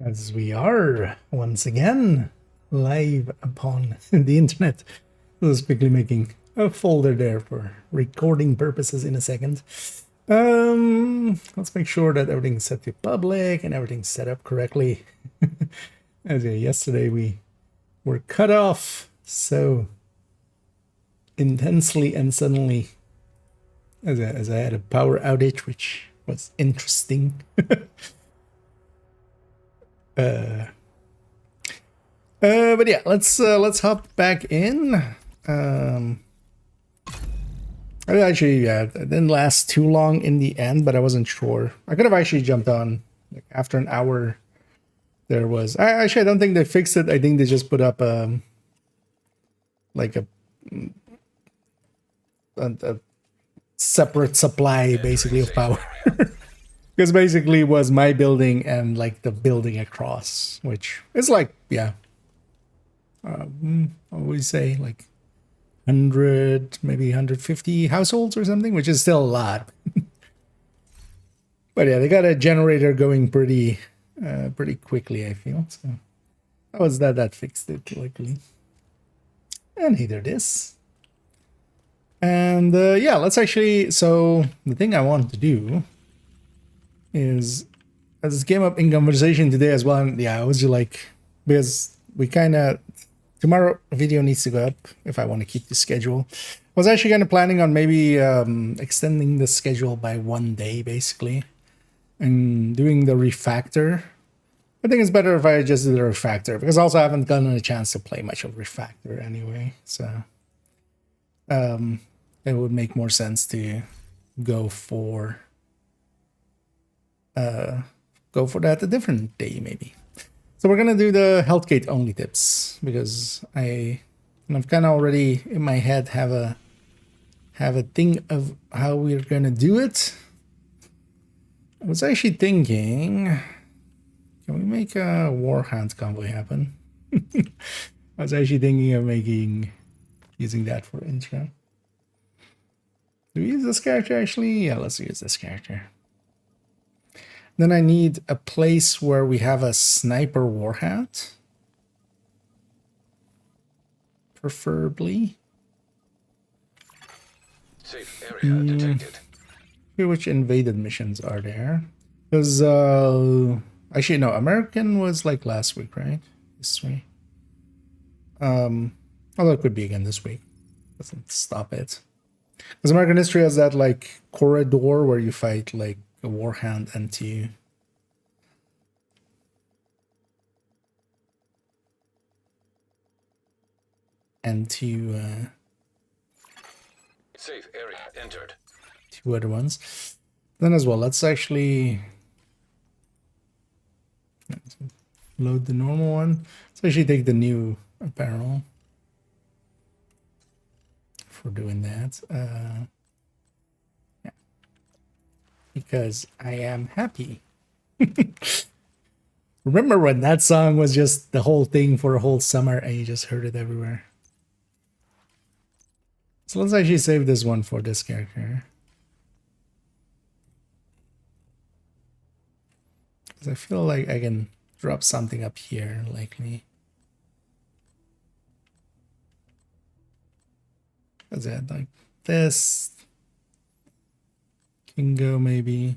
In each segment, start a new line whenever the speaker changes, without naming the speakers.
As we are once again live upon the internet. Let's quickly making a folder there for recording purposes in a second. Let's make sure that everything's set to public and everything's set up correctly. As yesterday we were cut off so intensely and suddenly as I had a power outage, which was interesting. But yeah, let's hop back in. Actually, yeah, it didn't last too long in the end, but I wasn't sure. I could have actually jumped on like after an hour. There was I don't think they fixed it. I think they just put up like a separate supply basically of power. Because basically it was my building and like the building across, which is like, yeah, I always say like 100, maybe 150 households or something, which is still a lot. But yeah, they got a generator going pretty quickly, I feel. So that was that fixed it luckily. And either this. And yeah, let's actually, so the thing I wanted to do is, as this came up in conversation today as well, and yeah, I was just like, because we kind of, tomorrow video needs to go up if I want to keep the schedule. I was actually kind of planning on maybe extending the schedule by 1 day basically and doing the refactor. I think it's better if I just do the refactor because also I haven't gotten a chance to play much of refactor anyway, so it would make more sense to go for that a different day maybe. So we're gonna do the health gate only tips because I've kind of already in my head have a thing of how we're gonna do it. I was actually thinking, can we make a warhound convoy happen? I was actually thinking of using that for intro. Do we use this character actually? Yeah, let's use this character. Then I need a place where we have a sniper warhound. Preferably.
Safe area detected.
Which invaded missions are there? Because, actually, no, American was like last week, right? History. Although it could be again this week. Doesn't stop it. Because American history has that like corridor where you fight like a warhound and two.
Safe area entered.
Two other ones. Then as well, let's actually load the normal one. Let's actually take the new apparel for doing that. Yeah. Because I am happy. Remember when that song was just the whole thing for a whole summer and you just heard it everywhere? So let's actually save this one for this character. Because I feel like I can drop something up here, likely. Is that like this? Can go maybe.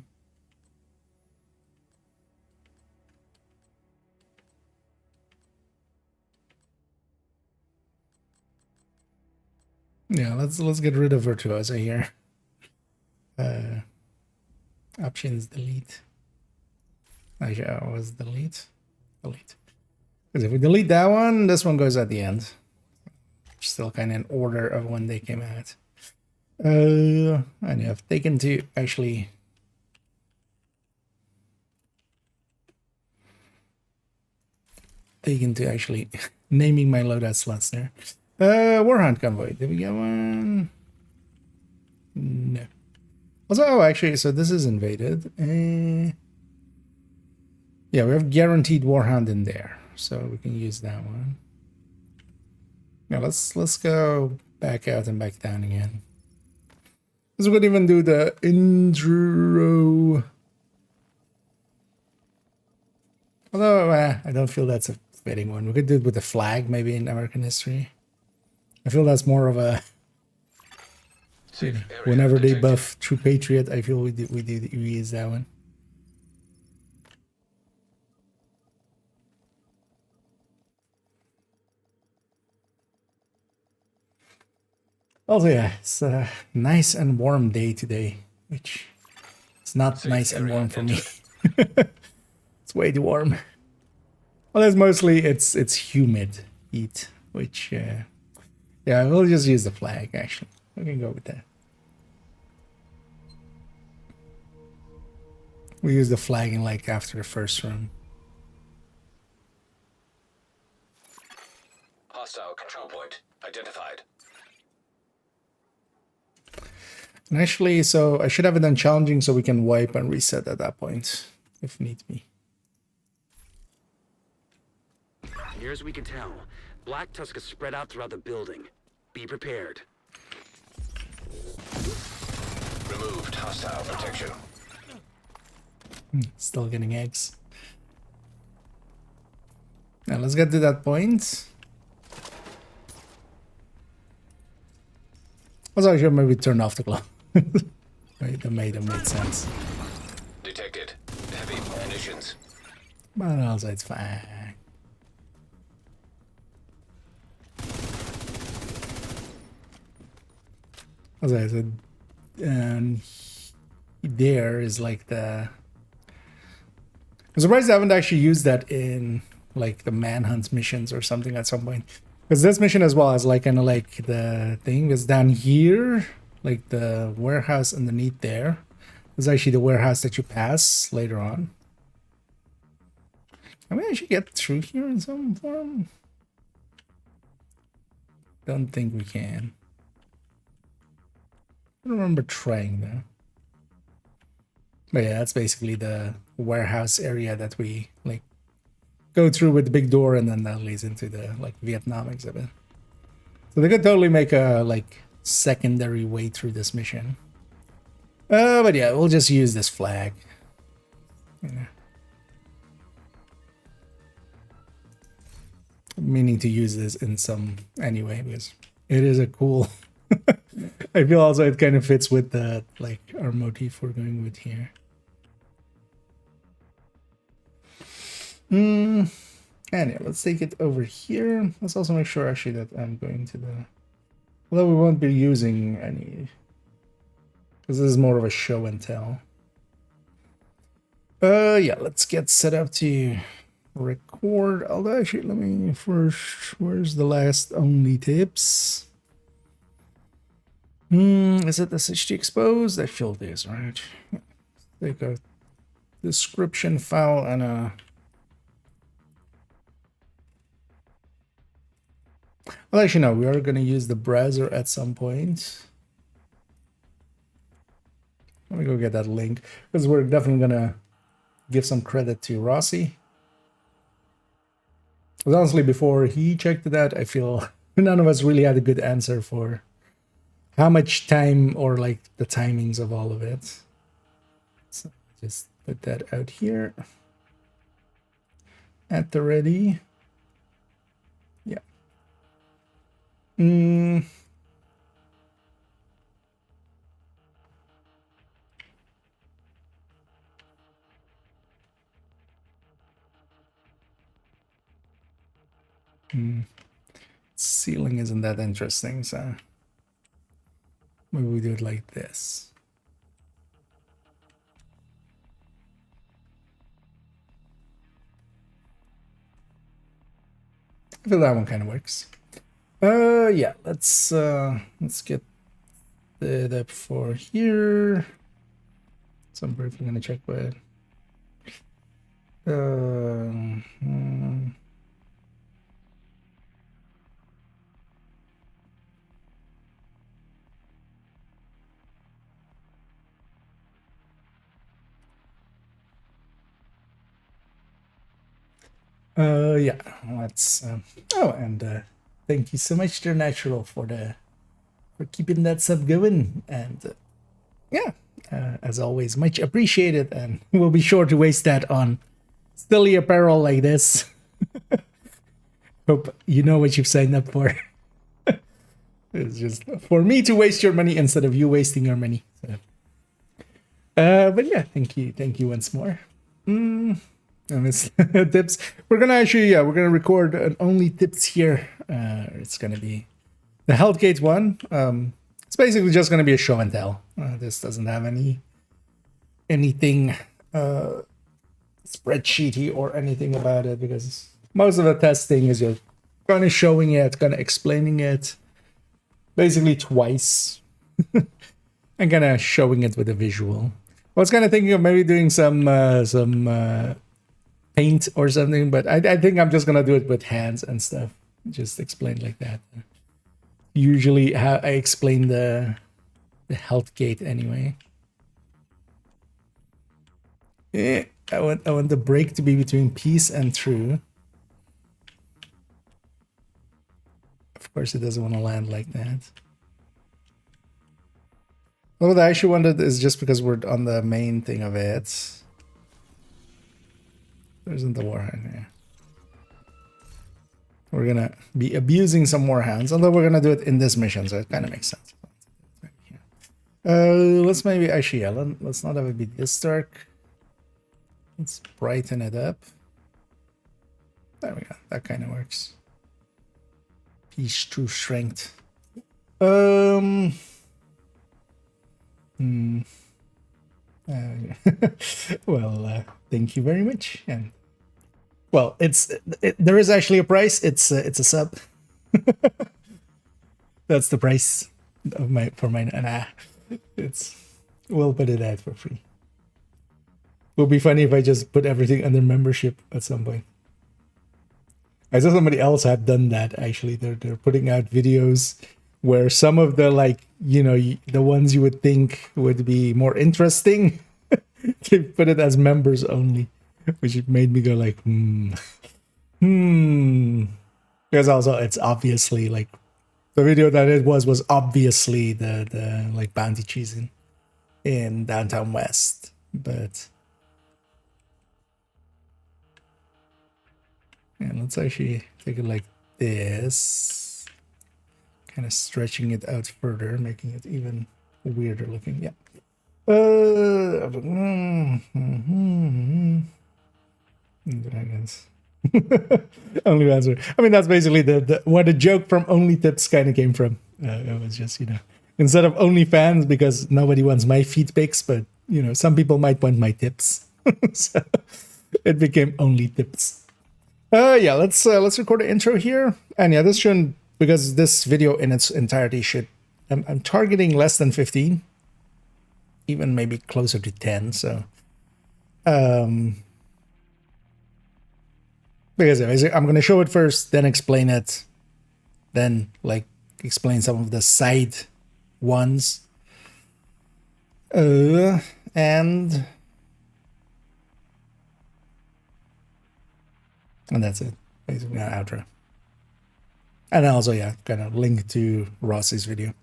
Yeah, let's get rid of Virtuosa here. Options delete. Actually, was delete. Delete. Because if we delete that one, this one goes at the end. Still kind of in order of when they came out. And I've taken to actually naming my loadout slots there. Warhound convoy. Did we get one? No. Also, oh, actually, so this is invaded. Yeah, we have guaranteed warhound in there, so we can use that one. Now let's go back out and back down again. This would even do the intro Although I don't feel that's a fitting one. We could do it with the flag, maybe in American history. I feel that's more of a
Safe area
whenever they
detected.
buff True Patriot. I feel we use that one. Also, yeah, it's a nice and warm day today, which is not
Safe
nice and
area
warm for me.
entered.
It's way too warm. Well, it's mostly it's humid heat, which yeah, we'll just use the flag. Actually, we can go with that. We use the flag in like after the first room.
Hostile control point identified.
And actually, so I should have it done challenging so we can wipe and reset at that point, if need be.
Near as we can tell, Black Tusk is spread out throughout the building. Be prepared.
Removed hostile protection.
Still getting eggs. Now let's get to that point. Also, I should maybe turn off the clock. Right, that made sense.
Detected. Heavy munitions.
But also, it's fine. As I said, there is like the. I'm surprised I haven't actually used that in like the manhunt missions or something at some point. Because this mission as well is like kind of like the thing is down here, like the warehouse underneath there. Is actually the warehouse that you pass later on. I mean, I should get through here in some form. Don't think we can. I don't remember trying though. But yeah, that's basically the warehouse area that we like go through with the big door, and then that leads into the like Vietnam exhibit. So they could totally make a like secondary way through this mission. But yeah, we'll just use this flag. Yeah. Meaning to use this in some anyway, because it is a cool. I feel also it kind of fits with the like our motif we're going with here. And yeah, let's take it over here. Let's also make sure actually that I'm going to the. Although we won't be using any, because this is more of a show and tell. Yeah, let's get set up to record. Although actually, let me first. Where's the last only tips? Is it SHD exposed? I feel this, right? Take a description file and a. Well, actually, no, we are going to use the browser at some point. Let me go get that link, because we're definitely going to give some credit to Rossi. Because honestly, before he checked that, I feel none of us really had a good answer for how much time or like the timings of all of it. So just put that out here at the ready. Yeah. Ceiling isn't that interesting, so maybe we do it like this. I feel that one kind of works. Yeah, let's get it up for here. So I'm briefly gonna check what. Yeah, let's. Oh, and thank you so much, Dear Natural, for keeping that sub going. And yeah, as always, much appreciated. And we'll be sure to waste that on silly apparel like this. Hope you know what you've signed up for. It's just for me to waste your money instead of you wasting your money. So. But yeah, thank you once more. Tips. We're gonna actually, we're gonna record an only tips here. It's gonna be the Healthgate one. It's basically just gonna be a show and tell. This doesn't have anything spreadsheety or anything about it, because most of the testing is you're kind of showing it, kind of explaining it, basically twice, and kind of showing it with a visual. I was kind of thinking of maybe doing some paint or something, but I think I'm just gonna do it with hands and stuff. Just explain like that. Usually, how I explain the health gate anyway. Yeah, I want the break to be between peace and true. Of course, it doesn't want to land like that. What I actually wanted is just because we're on the main thing of it. There isn't the warhound here. We're gonna be abusing some warhounds, although we're gonna do it in this mission, so it kind of makes sense. Let's maybe actually, yeah, let's not have it be this dark. Let's brighten it up. There we go. That kind of works. Peace, true strength. Well, thank you very much. And well, there is actually a price. It's a sub. That's the price of mine. We'll put it out for free. It would be funny if I just put everything under membership at some point. I saw somebody else had done that actually. They're putting out videos where some of the, like, you know, the ones you would think would be more interesting, they put it as members only, which made me go like, Because also it's obviously like the video that it was obviously the like bounty cheesing in Downtown West, but yeah, let's actually take it like this, kind of stretching it out further, making it even weirder looking. Yeah. Dragons. Only answer. I mean, that's basically where the joke from Only Tips kind of came from. It was just, you know, instead of OnlyFans, because nobody wants my feed pics, but you know, some people might want my tips, so it became Only Tips. Yeah, let's record the intro here, and yeah, this shouldn't, because this video in its entirety should. I'm targeting less than 15, even maybe closer to 10. So, because I'm going to show it first, then explain it, then like explain some of the side ones, and that's it, basically an outro. And also, yeah, kind of link to Rossi's video.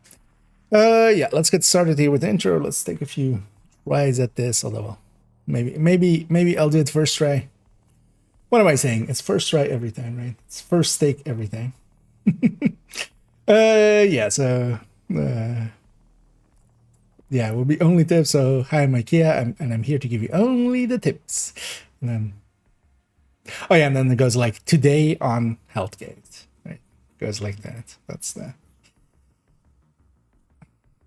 Yeah, let's get started here with the intro. Let's take a few tries at this, although maybe I'll do it first try. What am I saying? It's first try every time, right? It's first take every time. Yeah, so yeah, we'll be Only Tips. So hi, I'm IKEA, and I'm here to give you only the tips. And then, oh yeah, and then it goes like today on Healthgate, right? It goes like that. That's the,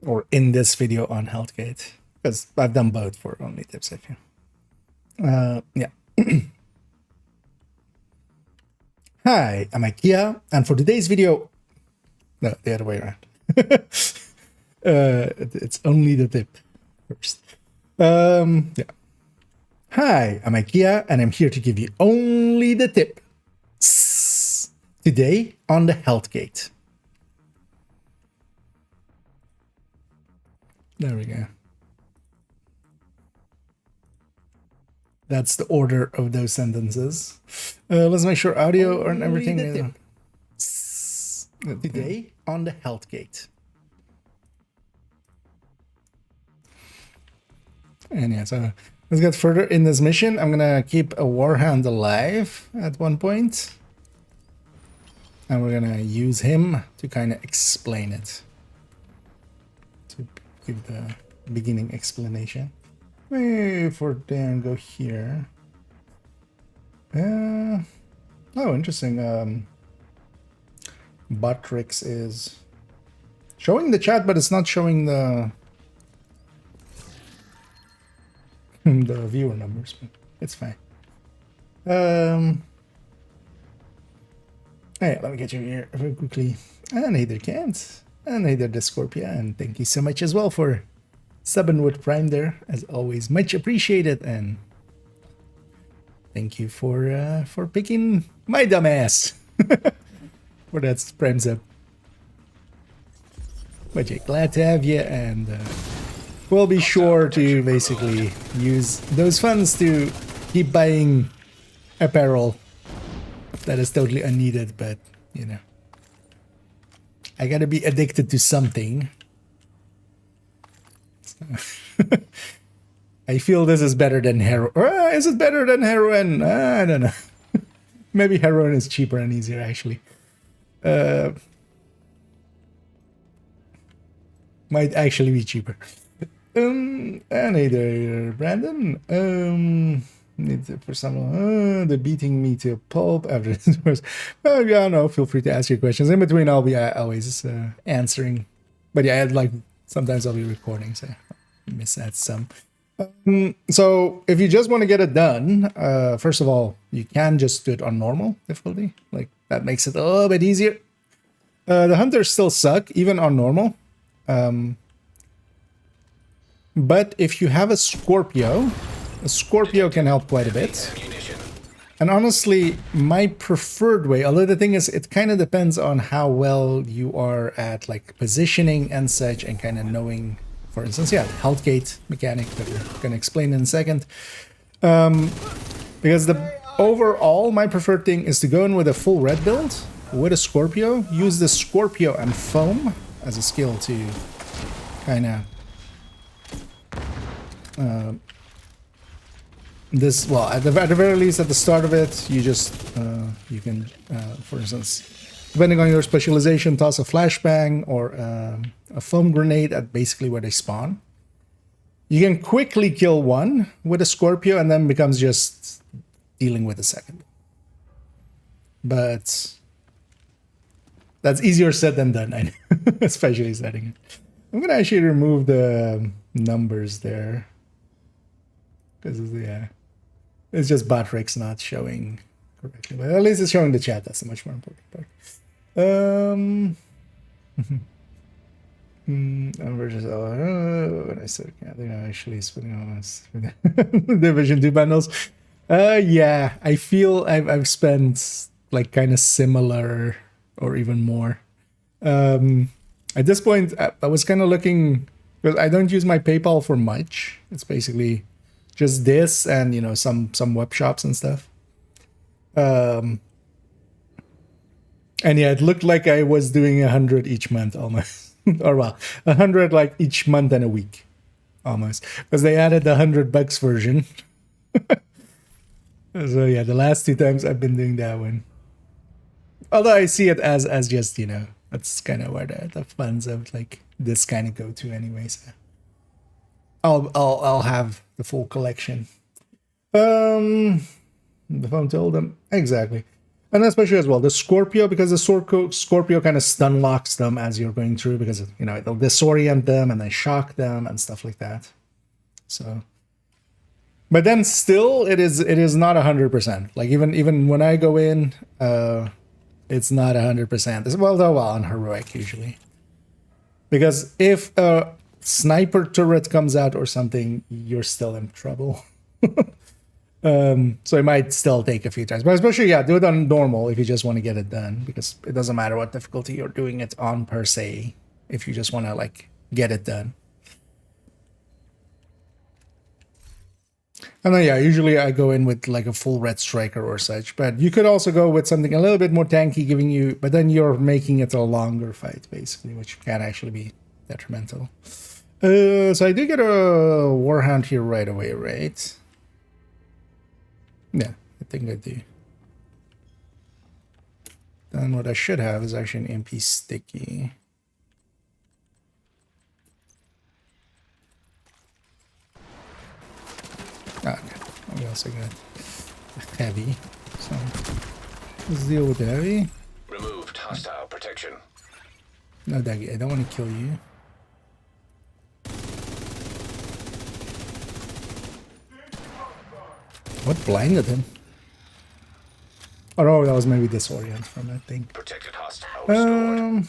or in this video on Healthgate, because I've done both for Only Tips, I feel. Yeah. Hi, I'm IKEA, and for today's video, no, the other way around. It's only the tip first. Yeah. Hi, I'm IKEA, and I'm here to give you only the tip. Today on the Healthgate. There we go. That's the order of those sentences. Let's make sure audio and everything is today on the Healthgate. And yeah, so let's get further in this mission. I'm gonna keep a Warhound alive at one point. And we're gonna use him to kind of explain it. To give the beginning explanation. Wait for Dan, go here. Oh, interesting. Botrix is showing the chat, but it's not showing the the viewer numbers. But it's fine. Hey, let me get you here very quickly. And neither can't. And neither the Scorpia. And thank you so much as well for subbing with Prime there. As always, much appreciated. And thank you for picking my dumbass for that Prime sub. But yeah, glad to have you. And we'll be sure to basically use those funds to keep buying apparel that is totally unneeded, but you know, I gotta be addicted to something. So I feel this is better than heroin. Is it better than heroin? I don't know. Maybe heroin is cheaper and easier, actually. Might actually be cheaper. And either Brandon. For someone, they're beating me to a pulp after this course. Well, yeah, no, feel free to ask your questions. In between, I'll be always answering. But yeah, sometimes I'll be recording, so I miss that some. So if you just want to get it done, first of all, you can just do it on normal difficulty. Like, that makes it a little bit easier. The hunters still suck, even on normal. But if you have a Scorpio can help quite a bit. And honestly, my preferred way, although the thing is, it kind of depends on how well you are at like positioning and such, and kind of knowing, for instance, yeah, health gate mechanic that we're going to explain in a second. Because overall, my preferred thing is to go in with a full red build with a Scorpio, use the Scorpio and foam as a skill to kind of at the very least, at the start of it, you just you can, for instance, depending on your specialization, toss a flashbang or a foam grenade at basically where they spawn. You can quickly kill one with a Scorpio, and then becomes just dealing with the second. But that's easier said than done, I know, especially setting it. I'm gonna actually remove the numbers there. Because, yeah, it's just Botrix not showing correctly. But at least it's showing the chat. That's the much more important part. We're just, what I said, I think I'm actually spending on this Division 2 bundles. Yeah, I feel I've spent like kind of similar or even more. At this point, I was kind of looking, because I don't use my PayPal for much. It's basically just this and, you know, some web shops and stuff. And yeah, it looked like I was doing 100 each month almost. Or well, 100 like each month and a week almost. Because they added the $100 version. So yeah, the last 2 times I've been doing that one. Although I see it as just, you know, that's kind of where the funds of like this kind of go to anyways. I'll have the full collection. The phone told them exactly, and especially as well the Scorpio, because the Scorpio kind of stun locks them as you're going through, because you know it'll disorient them and then shock them and stuff like that. So, but then still, it is not 100%. Like even when I go in, it's not 100%. Well, on heroic usually, because if sniper turret comes out or something, you're still in trouble. So it might still take a few times, but especially, yeah, do it on normal if you just want to get it done, because it doesn't matter what difficulty you're doing it on per se, if you just want to like get it done. And then, yeah, usually I go in with like a full red striker or such, but you could also go with something a little bit more tanky, giving you, but then you're making it a longer fight basically, which can actually be detrimental. So I do get a Warhound here right away, right? Yeah, I think I do. Then what I should have is actually an MP sticky. Okay, we also got heavy. So let's deal with the heavy.
Removed hostile protection.
No, Daggy, I don't want to kill you. What blinded him? Oh no, that was maybe disorient from that thing.
Protected hostile restored.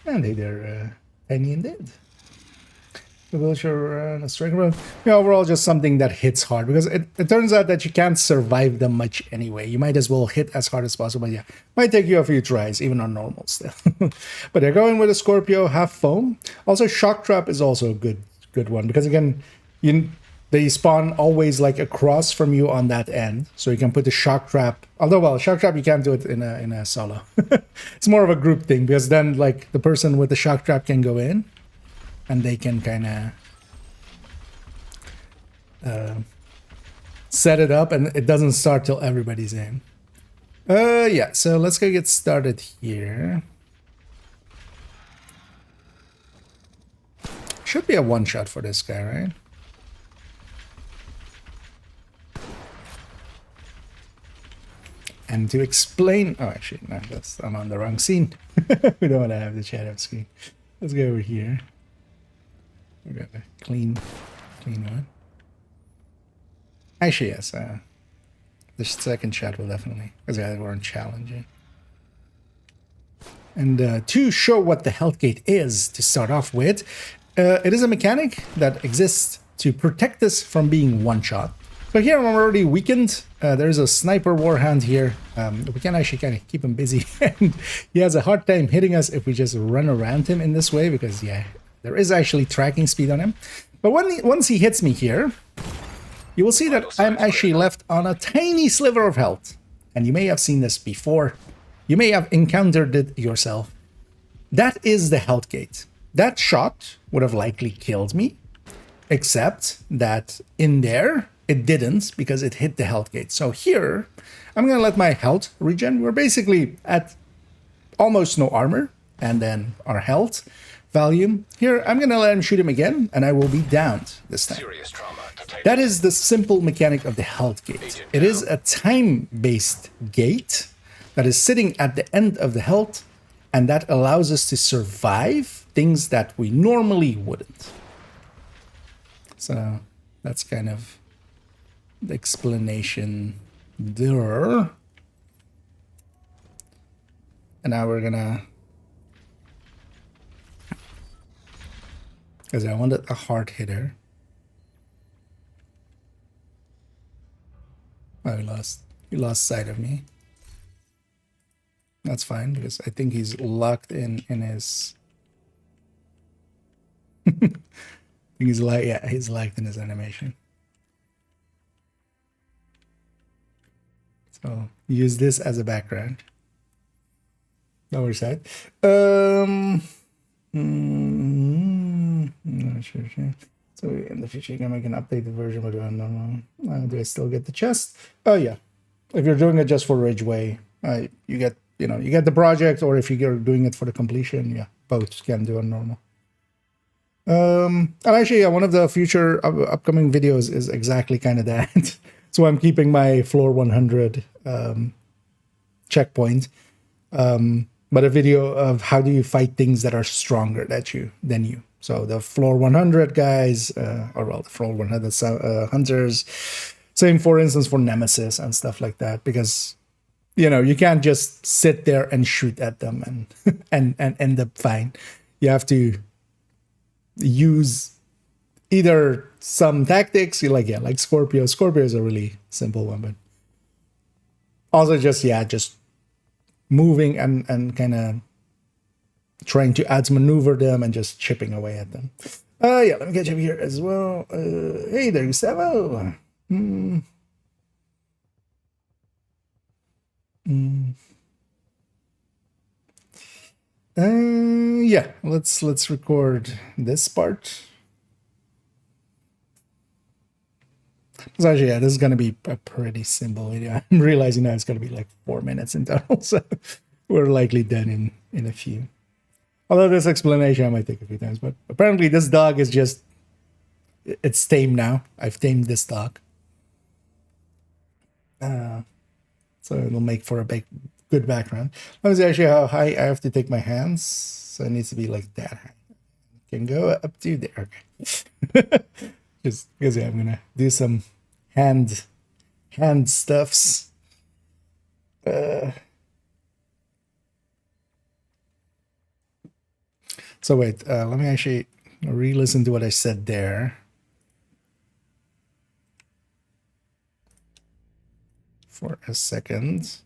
And hey there, Penny and dead. The villager strike around. Yeah, overall, just something that hits hard because it turns out that you can't survive them much anyway. You might as well hit as hard as possible. But yeah, might take you a few tries, even on normal still. But they're going with a Scorpio half foam. Also, shock trap is also a good one because again, they spawn always like across from you on that end, so you can put the shock trap. Although, well, shock trap you can't do it in a solo. It's more of a group thing because then like the person with the shock trap can go in. And they can kind of set it up, and it doesn't start till everybody's in. Yeah, so let's go get started here. Should be a one-shot for this guy, right? And to explain... Oh, actually, no, I'm on the wrong scene. We don't want to have the chat up screen. Let's go over here. We got a clean one. Actually, yes. The second shot will definitely, because they weren't challenging. And to show what the health gate is, to start off with, it is a mechanic that exists to protect us from being one-shot. So here I'm already weakened. There's a sniper warhound here. We can actually kind of keep him busy. And he has a hard time hitting us if we just run around him in this way, because, yeah, there is actually tracking speed on him. But once he hits me here, you will see that I'm actually left on a tiny sliver of health. And you may have seen this before. You may have encountered it yourself. That is the health gate. That shot would have likely killed me, except that in there, it didn't because it hit the health gate. So here, I'm going to let my health regen. We're basically at almost no armor, and then our health value. Here, I'm going to let him shoot him again, and I will be downed this time.
Serious trauma.
That is the simple mechanic of the health gate. It is a time-based gate that is sitting at the end of the health, and that allows us to survive things that we normally wouldn't. So that's kind of the explanation there. And now we're gonna, because I wanted a hard hitter. Oh, he lost sight of me. That's fine, because I think he's locked in his... I think he's like, yeah, he's locked in his animation. So use this as a background. Lower side. Not sure. So in the future you can make an updated version, but I don't know. Do I still get the chest? Oh yeah. If you're doing it just for Ridgeway, you get the project, or if you're doing it for the completion, yeah, both can do it normal. And actually, yeah, one of the future upcoming videos is exactly kind of that. So I'm keeping my floor 100 checkpoint, but a video of how do you fight things that are stronger than you. So the floor 100 guys, or well, the floor 100 hunters. Same, for instance, for Nemesis and stuff like that, because you can't just sit there and shoot at them and end up fine. You have to use either some tactics, like Scorpio. Scorpio is a really simple one, but also just moving and kind of trying to outmaneuver them and just chipping away at them. Yeah, let me get you up here as well. Hey there, Gustavo. Yeah, let's record this part. So actually, yeah, this is going to be a pretty simple video. I'm realizing now it's going to be like 4 minutes in total, so we're likely done in a few. Although this explanation I might take a few times, but apparently this dog is just, it's tamed now. I've tamed this dog. So it'll make for a good background. Let me see actually how high I have to take my hands. So it needs to be like that high. Can go up to there. Okay. Just because I'm gonna do some hand stuffs. So wait, let me actually re-listen to what I said there. For a second.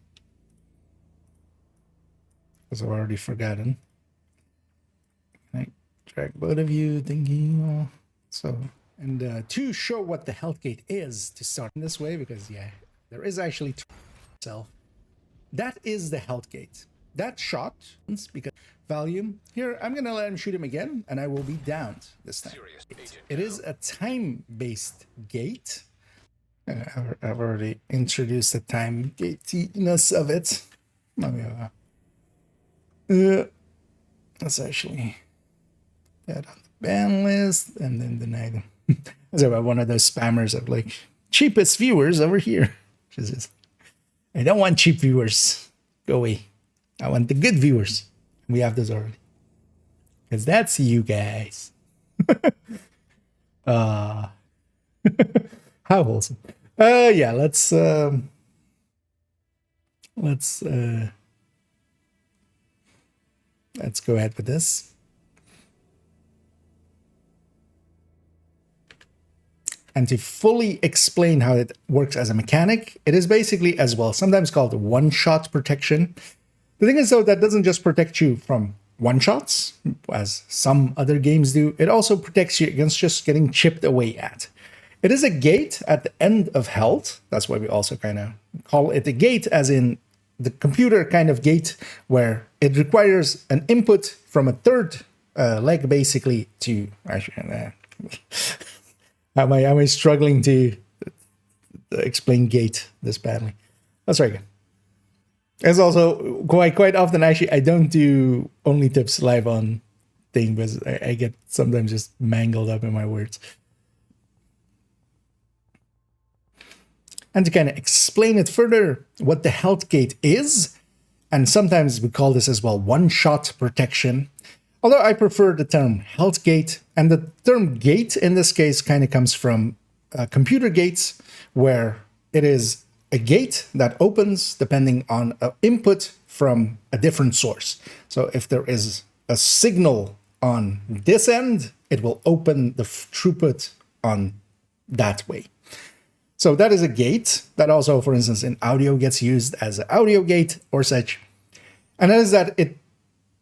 Because I've already forgotten. Can I drag both of you thinking? So, and to show what the health gate is to start in this way, because yeah, there is actually itself. That is the health gate. That shot, because volume. Here, I'm gonna let him shoot him again, and I will be downed this time. It is a time-based gate. I've already introduced the time gatiness of it. Let's actually add on the ban list and then deny them. That's about one of those spammers of like cheapest viewers over here. I don't want cheap viewers. Go away. I want the good viewers. We have those already. Because that's you guys. How wholesome. Yeah, let's go ahead with this. And to fully explain how it works as a mechanic, it is basically as well, sometimes called one-shot protection. The thing is though, that doesn't just protect you from one-shots, as some other games do. It also protects you against just getting chipped away at. It is a gate at the end of health. That's why we also kind of call it a gate, as in the computer kind of gate, where it requires an input from a third leg, basically, to... Actually, am I struggling to explain gate this badly? Let's try again. It's also quite often, actually, I don't do only tips live on thing, because I get sometimes just mangled up in my words. And to kind of explain it further, what the health gate is, and sometimes we call this as well one-shot protection. Although I prefer the term health gate, and the term gate in this case kind of comes from computer gates, where it is a gate that opens depending on an input from a different source. So if there is a signal on this end, it will open the throughput on that way. So that is a gate that also, for instance, in audio gets used as an audio gate or such. And that is that it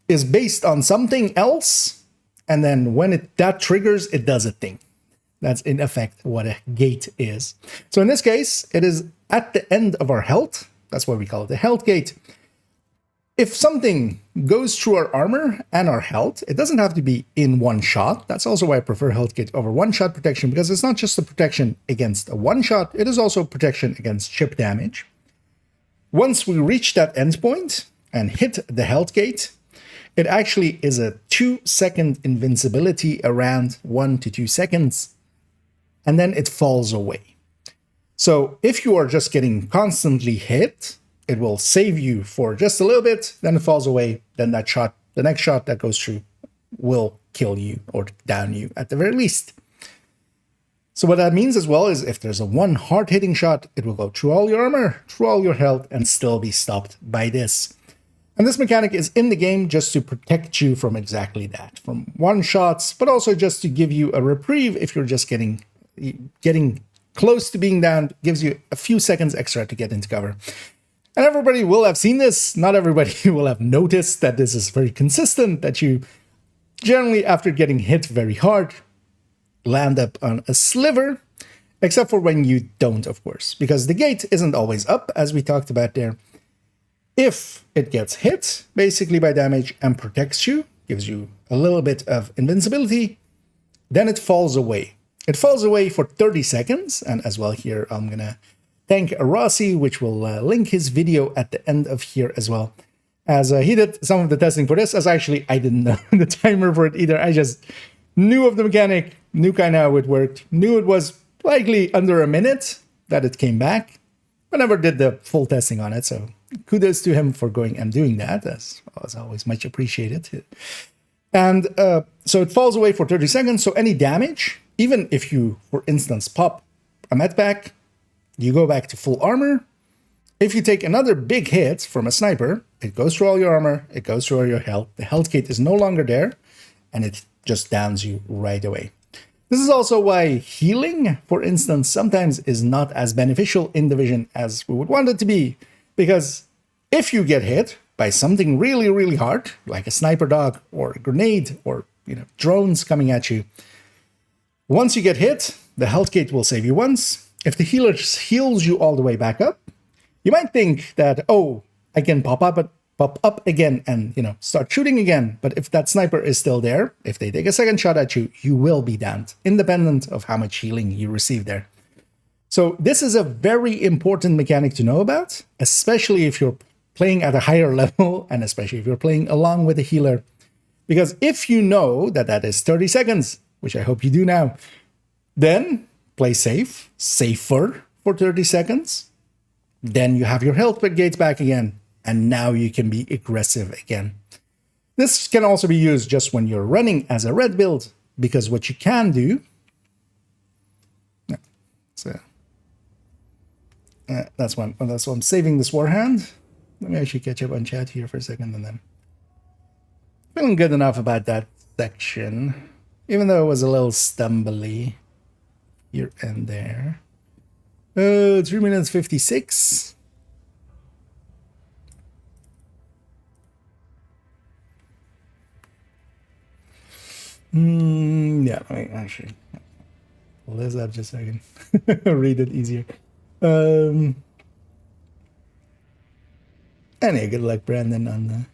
is based on something else, and then when that triggers, it does a thing. That's in effect what a gate is. So in this case, it is at the end of our health. That's why we call it the health gate. If something goes through our armor and our health, it doesn't have to be in one shot. That's also why I prefer health gate over one-shot protection, because it's not just a protection against a one-shot, it is also protection against chip damage. Once we reach that endpoint and hit the health gate, it actually is a 2-second invincibility, around 1 to 2 seconds, and then it falls away. So if you are just getting constantly hit, it will save you for just a little bit, then it falls away, then that shot, the next shot that goes through, will kill you or down you at the very least. So what that means as well is if there's a one hard-hitting shot, it will go through all your armor, through all your health, and still be stopped by this. And this mechanic is in the game just to protect you from exactly that, from one-shots, but also just to give you a reprieve if you're just getting close to being down, gives you a few seconds extra to get into cover. And everybody will have seen this. Not everybody will have noticed that this is very consistent, that you generally, after getting hit very hard, land up on a sliver, except for when you don't, of course, because the gate isn't always up, as we talked about there. If it gets hit, basically by damage, and protects you, gives you a little bit of invincibility, then it falls away. It falls away for 30 seconds, and as well here, I'm going to thank Rossi, which will link his video at the end of here as well, as he did some of the testing for this, as actually I didn't know the timer for it either. I just knew of the mechanic, knew kind of how it worked, knew it was likely under a minute that it came back. I never did the full testing on it, so kudos to him for going and doing that, as always much appreciated. And so it falls away for 30 seconds, so any damage, even if you, for instance, pop a med pack, you go back to full armor. If you take another big hit from a sniper, it goes through all your armor, it goes through all your health, the health gate is no longer there, and it just downs you right away. This is also why healing, for instance, sometimes is not as beneficial in Division as we would want it to be, because if you get hit by something really, really hard, like a sniper dog or a grenade or drones coming at you, once you get hit, the health gate will save you once. If the healer heals you all the way back up, you might think that, oh, I can pop up again and start shooting again. But if that sniper is still there, if they take a second shot at you, you will be downed, independent of how much healing you receive there. So this is a very important mechanic to know about, especially if you're playing at a higher level, and especially if you're playing along with a healer. Because if you know that that is 30 seconds, which I hope you do now, then play safer for 30 seconds. Then you have your health gates back again, and now you can be aggressive again. This can also be used just when you're running as a red build, because what you can do... that's why I'm saving this warhand. Let me actually catch up on chat here for a second, and then... Feeling good enough about that section, even though it was a little stumbly here and there. 3 minutes 56. Yeah, let me actually pull this up just so I can read it easier. Anyway, good luck, Brandon, on the...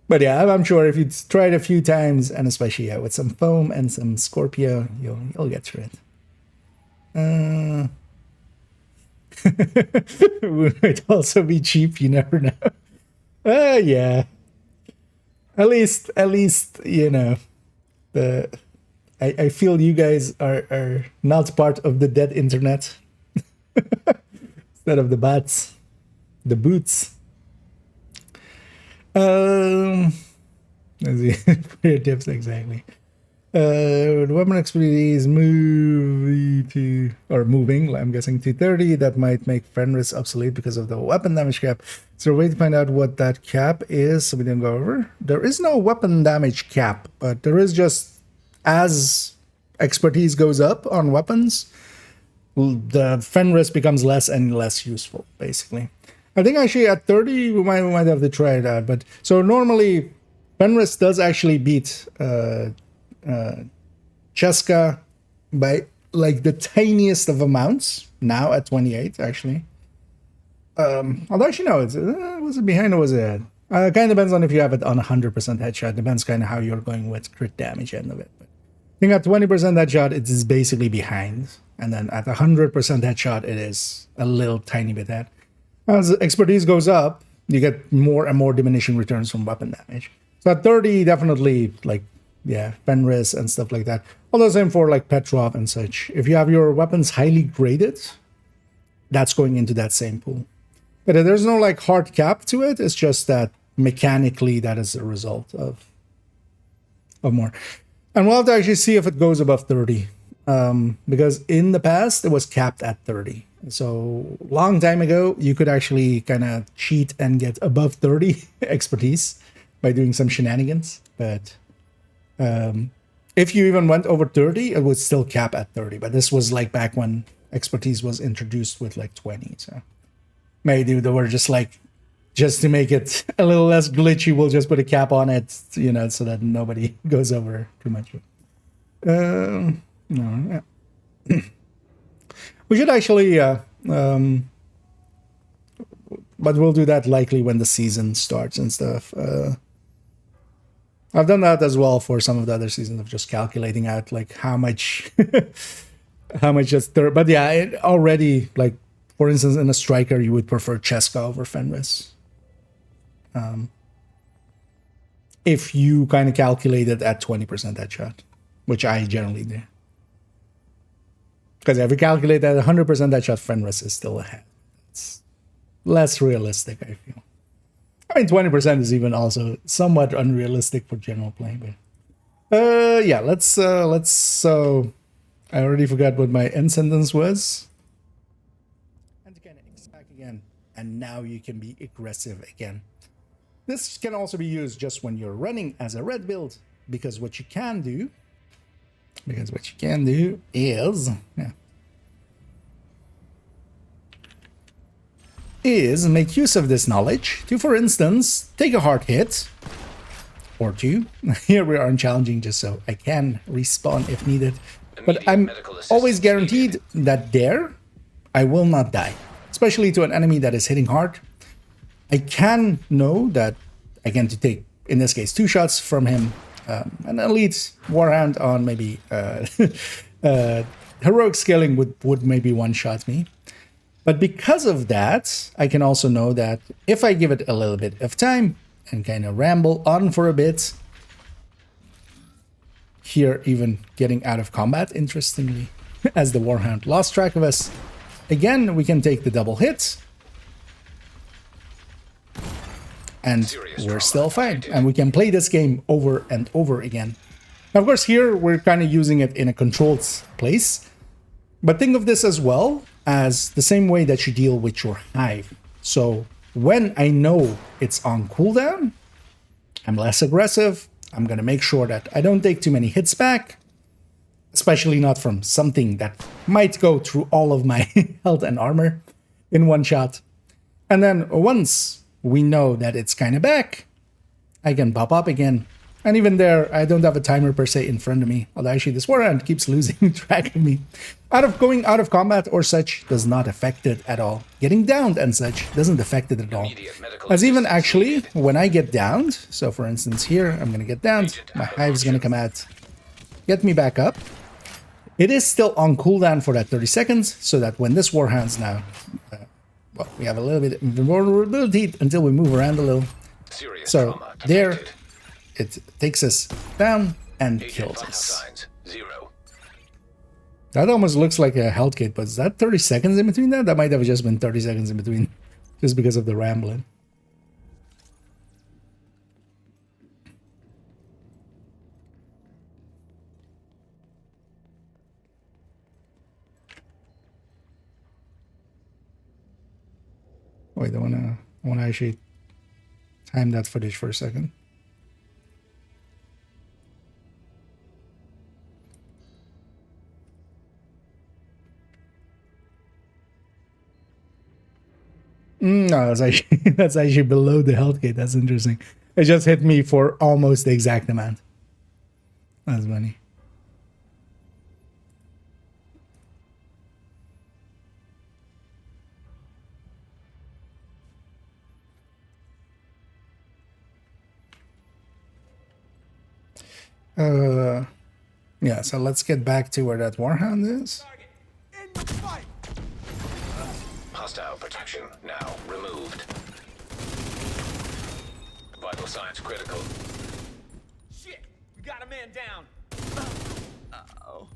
But yeah, I'm sure if you try it a few times, and especially with some foam and some Scorpio, you'll get through it. It might also be cheap, you never know. Yeah. At least, I feel you guys are not part of the dead internet. Instead of the bots, the boots. Let's see. Prayer tips, exactly. The weapon expertise is moving, I'm guessing, to 30. That might make Fenris obsolete because of the weapon damage cap. So we're waiting to find out what that cap is, so we didn't go over. There is no weapon damage cap, but there is just, as expertise goes up on weapons, the Fenris becomes less and less useful, basically. I think actually at 30, we might have to try it out. But so normally, Fenris does actually beat Cheska by like the tiniest of amounts, now at 28, actually. Although actually, no, was it behind or was it ahead? It kind of depends on if you have it on 100% headshot. Depends kind of how you're going with crit damage end of it. But I think at 20% headshot, it is basically behind. And then at 100% headshot, it is a little tiny bit ahead. As expertise goes up, you get more and more diminishing returns from weapon damage. So at 30, definitely, like, yeah, Fenris and stuff like that. Although same for, like, Petrov and such. If you have your weapons highly graded, that's going into that same pool. But there's no, like, hard cap to it. It's just that mechanically that is a result of more. And we'll have to actually see if it goes above 30. Because in the past, it was capped at 30. So long time ago, you could actually kind of cheat and get above 30 expertise by doing some shenanigans. But if you even went over 30, it would still cap at 30. But this was like back when expertise was introduced with like 20. So maybe they were just like, just to make it a little less glitchy, we'll just put a cap on it, so that nobody goes over too much. No, yeah. We should actually, but we'll do that likely when the season starts and stuff. I've done that as well for some of the other seasons of just calculating out like how much how much just there. But yeah, it already, like, for instance, in a striker, you would prefer Cheska over Fenris. If you kind of calculate it at 20% headshot, which I generally do. Because if you calculate at 100% headshot, Fenris is still ahead. It's less realistic, I feel. I mean, 20% is even also somewhat unrealistic for general play, but yeah, let's so I already forgot what my end sentence was. And you can expect again, and now you can be aggressive again. This can also be used just when you're running as a red build, because what you can do is make use of this knowledge to, for instance, take a hard hit or two. Here we are challenging just so I can respawn if needed. But I'm always guaranteed that there I will not die, especially to an enemy that is hitting hard. I can know that I can take, in this case, 2 shots from him. An elite warhound on maybe heroic scaling would maybe one-shot me. But because of that, I can also know that if I give it a little bit of time and kind of ramble on for a bit, here even getting out of combat, interestingly, as the warhound lost track of us, again, we can take the double hit. And we're still fine. And we can play this game over and over again. Now, of course, here we're kind of using it in a controlled place. But think of this as well as the same way that you deal with your hive. So when I know it's on cooldown, I'm less aggressive. I'm going to make sure that I don't take too many hits back, especially not from something that might go through all of my health and armor in one shot. And then once we know that it's kind of back, I can pop up again. And even there, I don't have a timer per se in front of me. Although actually this warhound keeps losing track of me. Going out of combat or such does not affect it at all. Getting downed and such doesn't affect it at all. As even actually, when I get downed, so for instance here, I'm going to get downed, my hive's going to come out, get me back up. It is still on cooldown for that 30 seconds, so that when this warhound's now, well, we have a little bit of vulnerability until we move around a little. So there, it takes us down and kills us. That almost looks like a health kit, but is that 30 seconds in between that? That might have just been 30 seconds in between, just because of the rambling. Wait, I wanna actually time that footage for a second. No, that's actually below the health gate. That's interesting. It just hit me for almost the exact amount. That's funny. Yeah, so let's get back to where that warhound is.
Hostile protection now removed. Vital signs critical.
Shit! We got a man down! Uh-oh.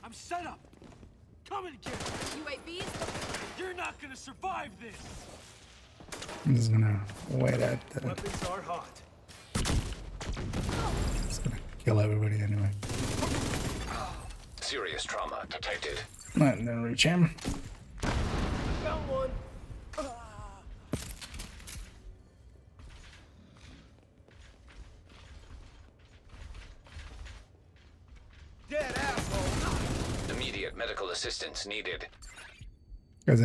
I'm set up! Coming to get you!
UAVs?
You're not gonna survive this!
I'm just gonna wait at
Weapons are hot.
it's gonna kill everybody anyway.
Serious trauma detected.
Not gonna reach him.
Found one! Dead asshole!
Immediate medical assistance needed.
Because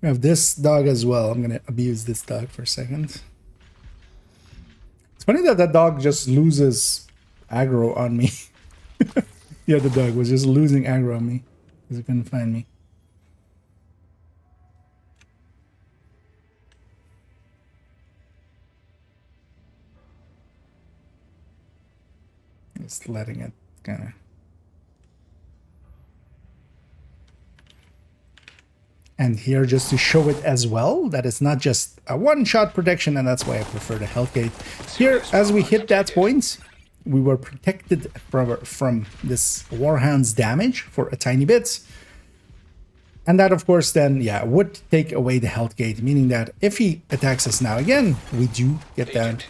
we have this dog as well. I'm gonna abuse this dog for a second. It's funny that that dog just loses aggro on me. The other dog was just losing aggro on me because it couldn't find me. Just letting it kind of. And here, just to show it as well, that it's not just a one-shot protection, and that's why I prefer the health gate. Here, as we hit that point, we were protected from this Warhound's damage for a tiny bit. And that, of course, then, yeah, would take away the health gate, meaning that if he attacks us now again, we do get that.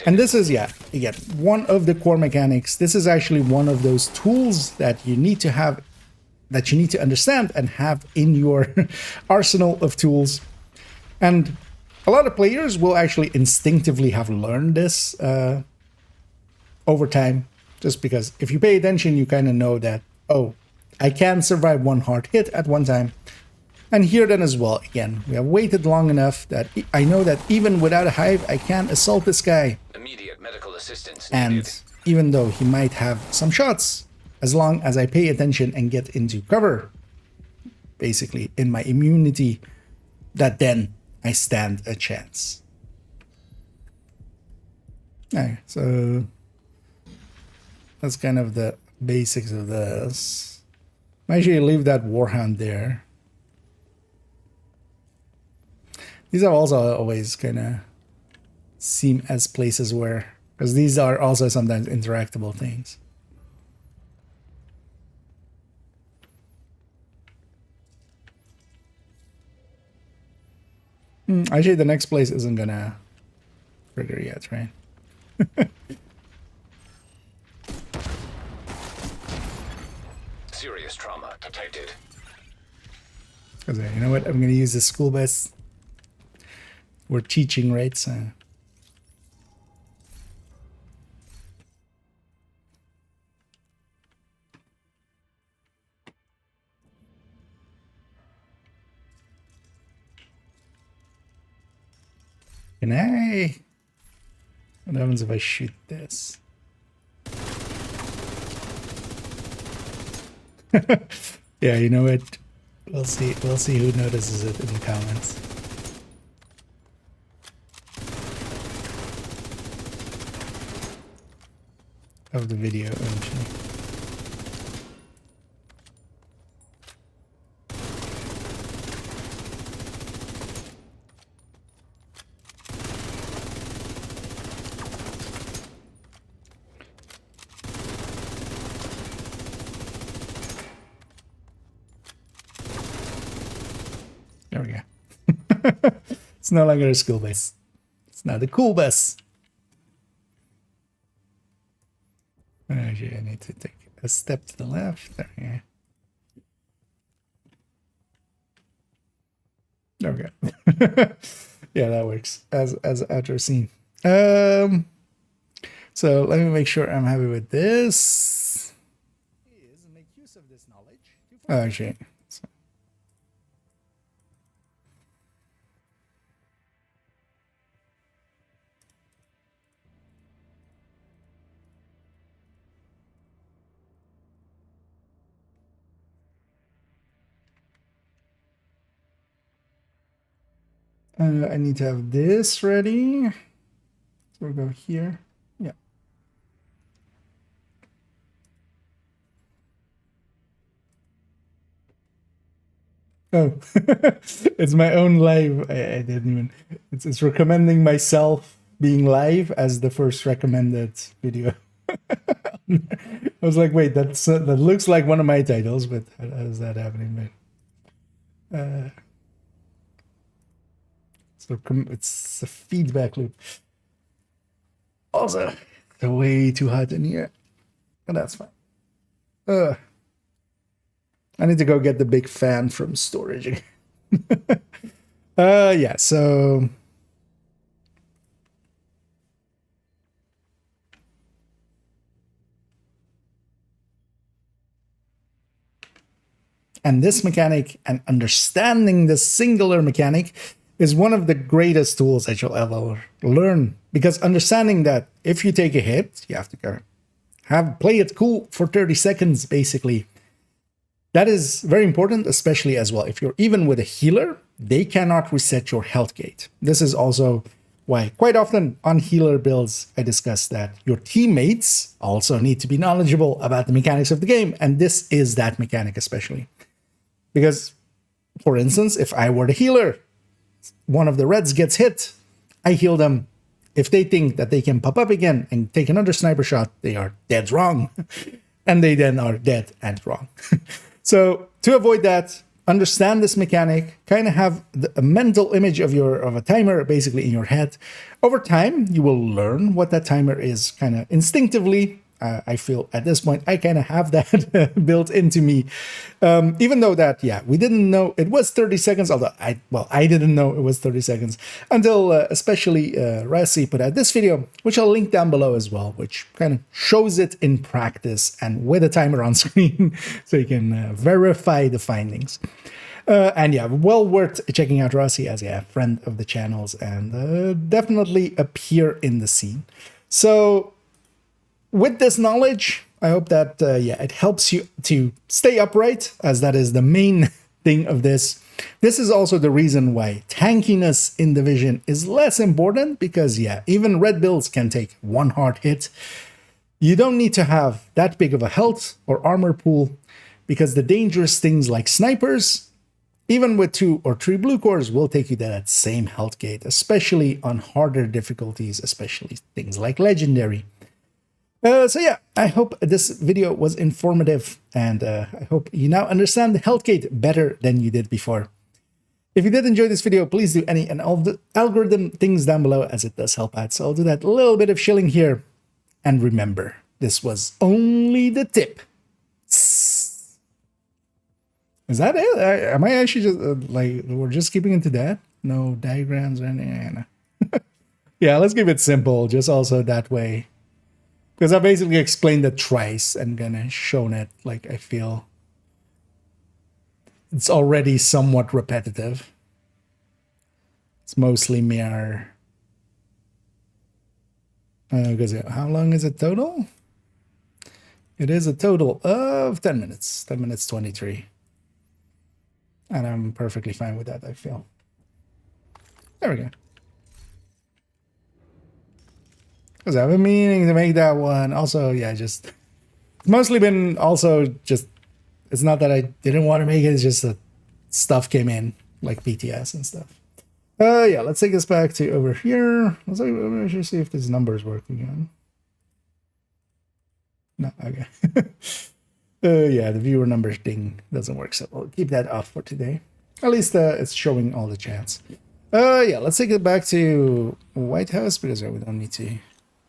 And this is, yeah, again, one of the core mechanics. This is actually one of those tools that you need to have, that you need to understand and have in your arsenal of tools. And a lot of players will actually instinctively have learned this over time, just because if you pay attention, you kind of know that, oh, I can survive one hard hit at one time. And here then as well, again, we have waited long enough that I know that even without a hive, I can assault this guy.
Immediate medical assistance
and
needed.
Even though he might have some shots, as long as I pay attention and get into cover, basically in my immunity, that then I stand a chance. Okay, so that's kind of the basics of this. Actually, leave that Warhound there. These are also always kind of seem as places where, because these are also sometimes interactable things. Actually, the next place isn't gonna trigger yet, right?
Serious trauma detected.
Because you know what? I'm gonna use the school bus. We're teaching, right? So. Can I? What happens if I shoot this? Yeah, you know what? We'll see. We'll see who notices it in the comments. Of the video, eventually. There we go. It's no longer a school bus. It's now the cool bus. Actually, I need to take a step to the left. There we go. There we go. Yeah, that works as after scene. So let me make sure I'm happy with this. Make use of this knowledge. Oh, actually. I need to have this ready. So we'll go here. Yeah. Oh, it's my own live. I didn't even. It's recommending myself being live as the first recommended video. I was like, wait, that looks like one of my titles, but how is that happening? But, so it's a feedback loop. Also, it's way too hot in here, but that's fine. I need to go get the big fan from storage. Yeah, so and this mechanic and understanding this singular mechanic is one of the greatest tools that you'll ever learn, because understanding that if you take a hit, you have to go play it cool for 30 seconds, basically. That is very important, especially as well. If you're even with a healer, they cannot reset your health gate. This is also why quite often on healer builds, I discuss that your teammates also need to be knowledgeable about the mechanics of the game. And this is that mechanic especially. Because, for instance, if I were the healer, one of the reds gets hit, I heal them. If they think that they can pop up again and take another sniper shot, they are dead wrong. And they then are dead and wrong. So to avoid that, understand this mechanic, kind of have a mental image of a timer basically in your head. Over time, you will learn what that timer is kind of instinctively. I feel at this point, I kind of have that built into me. Even though that, yeah, we didn't know it was 30 seconds, although I didn't know it was 30 seconds until especially Rassi put out this video, which I'll link down below as well, which kind of shows it in practice and with a timer on screen so you can verify the findings. And yeah, well worth checking out Rossi as a friend of the channels and definitely appear in the scene. So with this knowledge, I hope that yeah, it helps you to stay upright, as that is the main thing of this. This is also the reason why tankiness in Division is less important, because yeah, even red builds can take one hard hit. You don't need to have that big of a health or armor pool, because the dangerous things like snipers, even with 2 or 3 blue cores, will take you to that same health gate, especially on harder difficulties, especially things like legendary. So yeah, I hope this video was informative, and I hope you now understand the health gate better than you did before. If you did enjoy this video, please do any and all the algorithm things down below, as it does help out. So I'll do that little bit of shilling here. And remember, this was only the tip. Is that it? Am I actually just like, we're just keeping it to that? No diagrams or anything? Yeah, let's keep it simple, just also that way. Because I basically explained it twice and gonna shown it, like I feel it's already somewhat repetitive. It's mostly mere. Because how long is it total? It is a total of 10 minutes, 10 minutes 23. And I'm perfectly fine with that, I feel. There we go. Because I've been meaning to make that one. Also, yeah, just it's mostly been also just, it's not that I didn't want to make it, it's just that stuff came in, like BTS and stuff. Yeah, let's take this back to over here. Let's actually see if this number is working again. No, okay. Yeah, the viewer numbers ding doesn't work, so we'll keep that off for today. At least it's showing all the chats. Yeah, let's take it back to White House, because we don't need to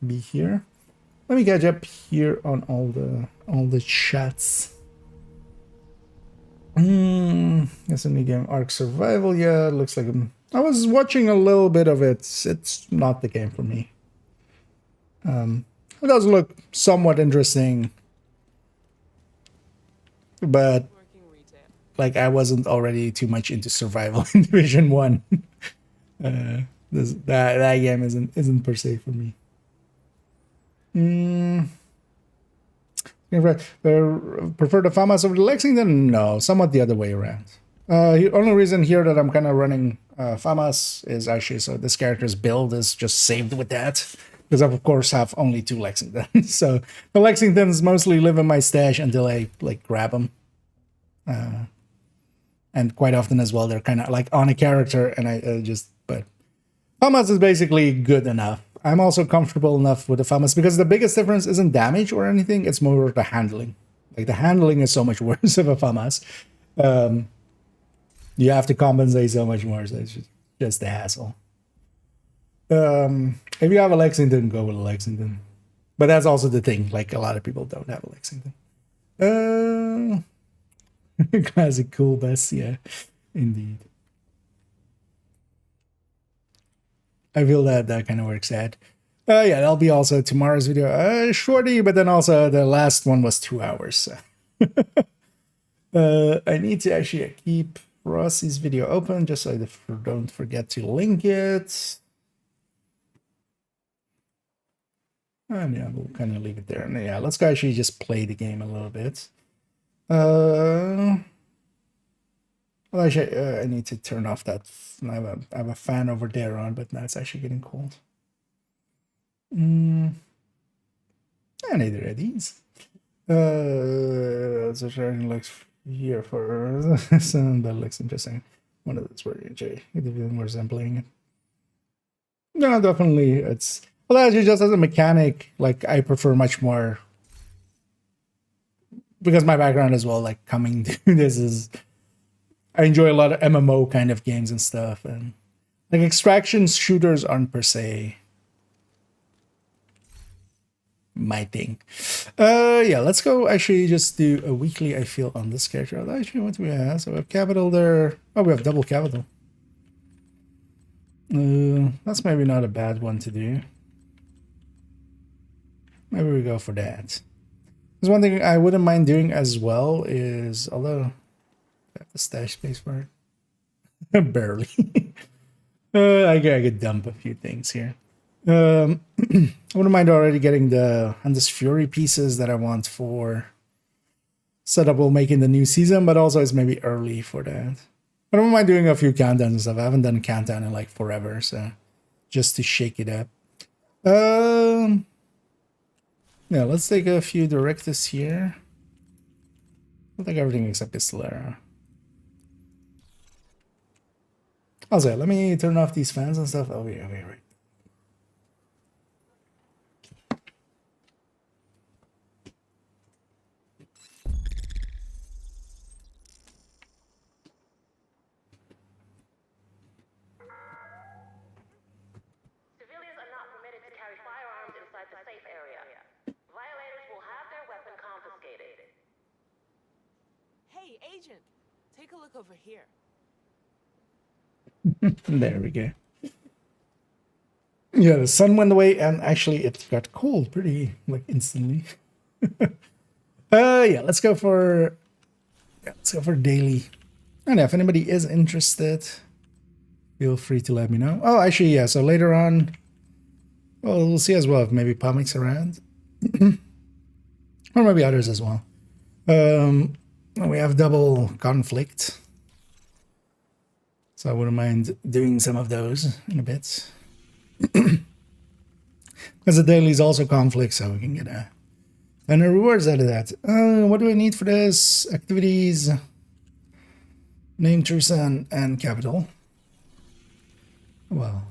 be here. Let me catch up here on all the chats. It's a new game, Ark Survival. Yeah, it looks like I was watching a little bit of it. It's not the game for me. It does look somewhat interesting, but like I wasn't already too much into survival in Division 1. That game isn't per se for me. Prefer the FAMAS over the Lexington? No, somewhat the other way around. The only reason here that I'm kind of running FAMAS is actually so this character's build is just saved with that. Because I, of course, have only 2 Lexingtons. So the Lexingtons mostly live in my stash until I like grab them. And quite often as well, they're kind of like on a character, and I but FAMAS is basically good enough. I'm also comfortable enough with the FAMAS, because the biggest difference isn't damage or anything, it's more the handling. Like the handling is so much worse of a FAMAS. You have to compensate so much more, so it's just a hassle. If you have a Lexington, go with a Lexington. But that's also the thing, like a lot of people don't have a Lexington. Classic cool best, yeah, indeed. I feel that kind of works out. Yeah, that'll be also tomorrow's video. Shorty, but then also the last one was 2 hours. So. I need to actually keep Rossi's video open just so I don't forget to link it. And yeah, we'll kind of leave it there. And yeah, let's go actually just play the game a little bit. Well, actually, I need to turn off that. I have a fan over there on, but now it's actually getting cold. And neither of these. So sharing looks here for some that looks interesting. One of those where you more resembling. No, definitely it's well actually just as a mechanic, like I prefer much more because my background as well, like coming to this is I enjoy a lot of MMO kind of games and stuff, and like extraction shooters aren't per se my thing. Yeah, let's go actually just do a weekly I feel on this character. Actually, what do we have? So we have capital there. Oh, we have double capital. That's maybe not a bad one to do. Maybe we go for that. There's one thing I wouldn't mind doing as well is, although I have the stash space for it. Barely. I could dump a few things here. I wouldn't mind already getting the Andis Fury pieces that I want for setup will make in the new season, but also it's maybe early for that. I don't mind doing a few countdowns and stuff. I haven't done a countdown in like forever, so just to shake it up. Yeah, let's take a few directives here. I'll take everything except Pistolera. Also, let me turn off these fans and stuff. Oh, yeah, right.
Civilians are not permitted to carry firearms inside the safe area. Violators will have their weapon confiscated.
Hey, Agent, take a look over here.
There we go. Yeah, the sun went away and actually it got cold pretty like instantly. Yeah, let's go for daily. And if anybody is interested, feel free to let me know. Oh, actually, yeah. So later on, well, we'll see as well if maybe Pomic's around, or maybe others as well. We have double conflict, so I wouldn't mind doing some of those in a bit. Because the daily is also conflict, so we can get a ton of rewards out of that. What do I need for this? Activities, name, true son, and capital. Well,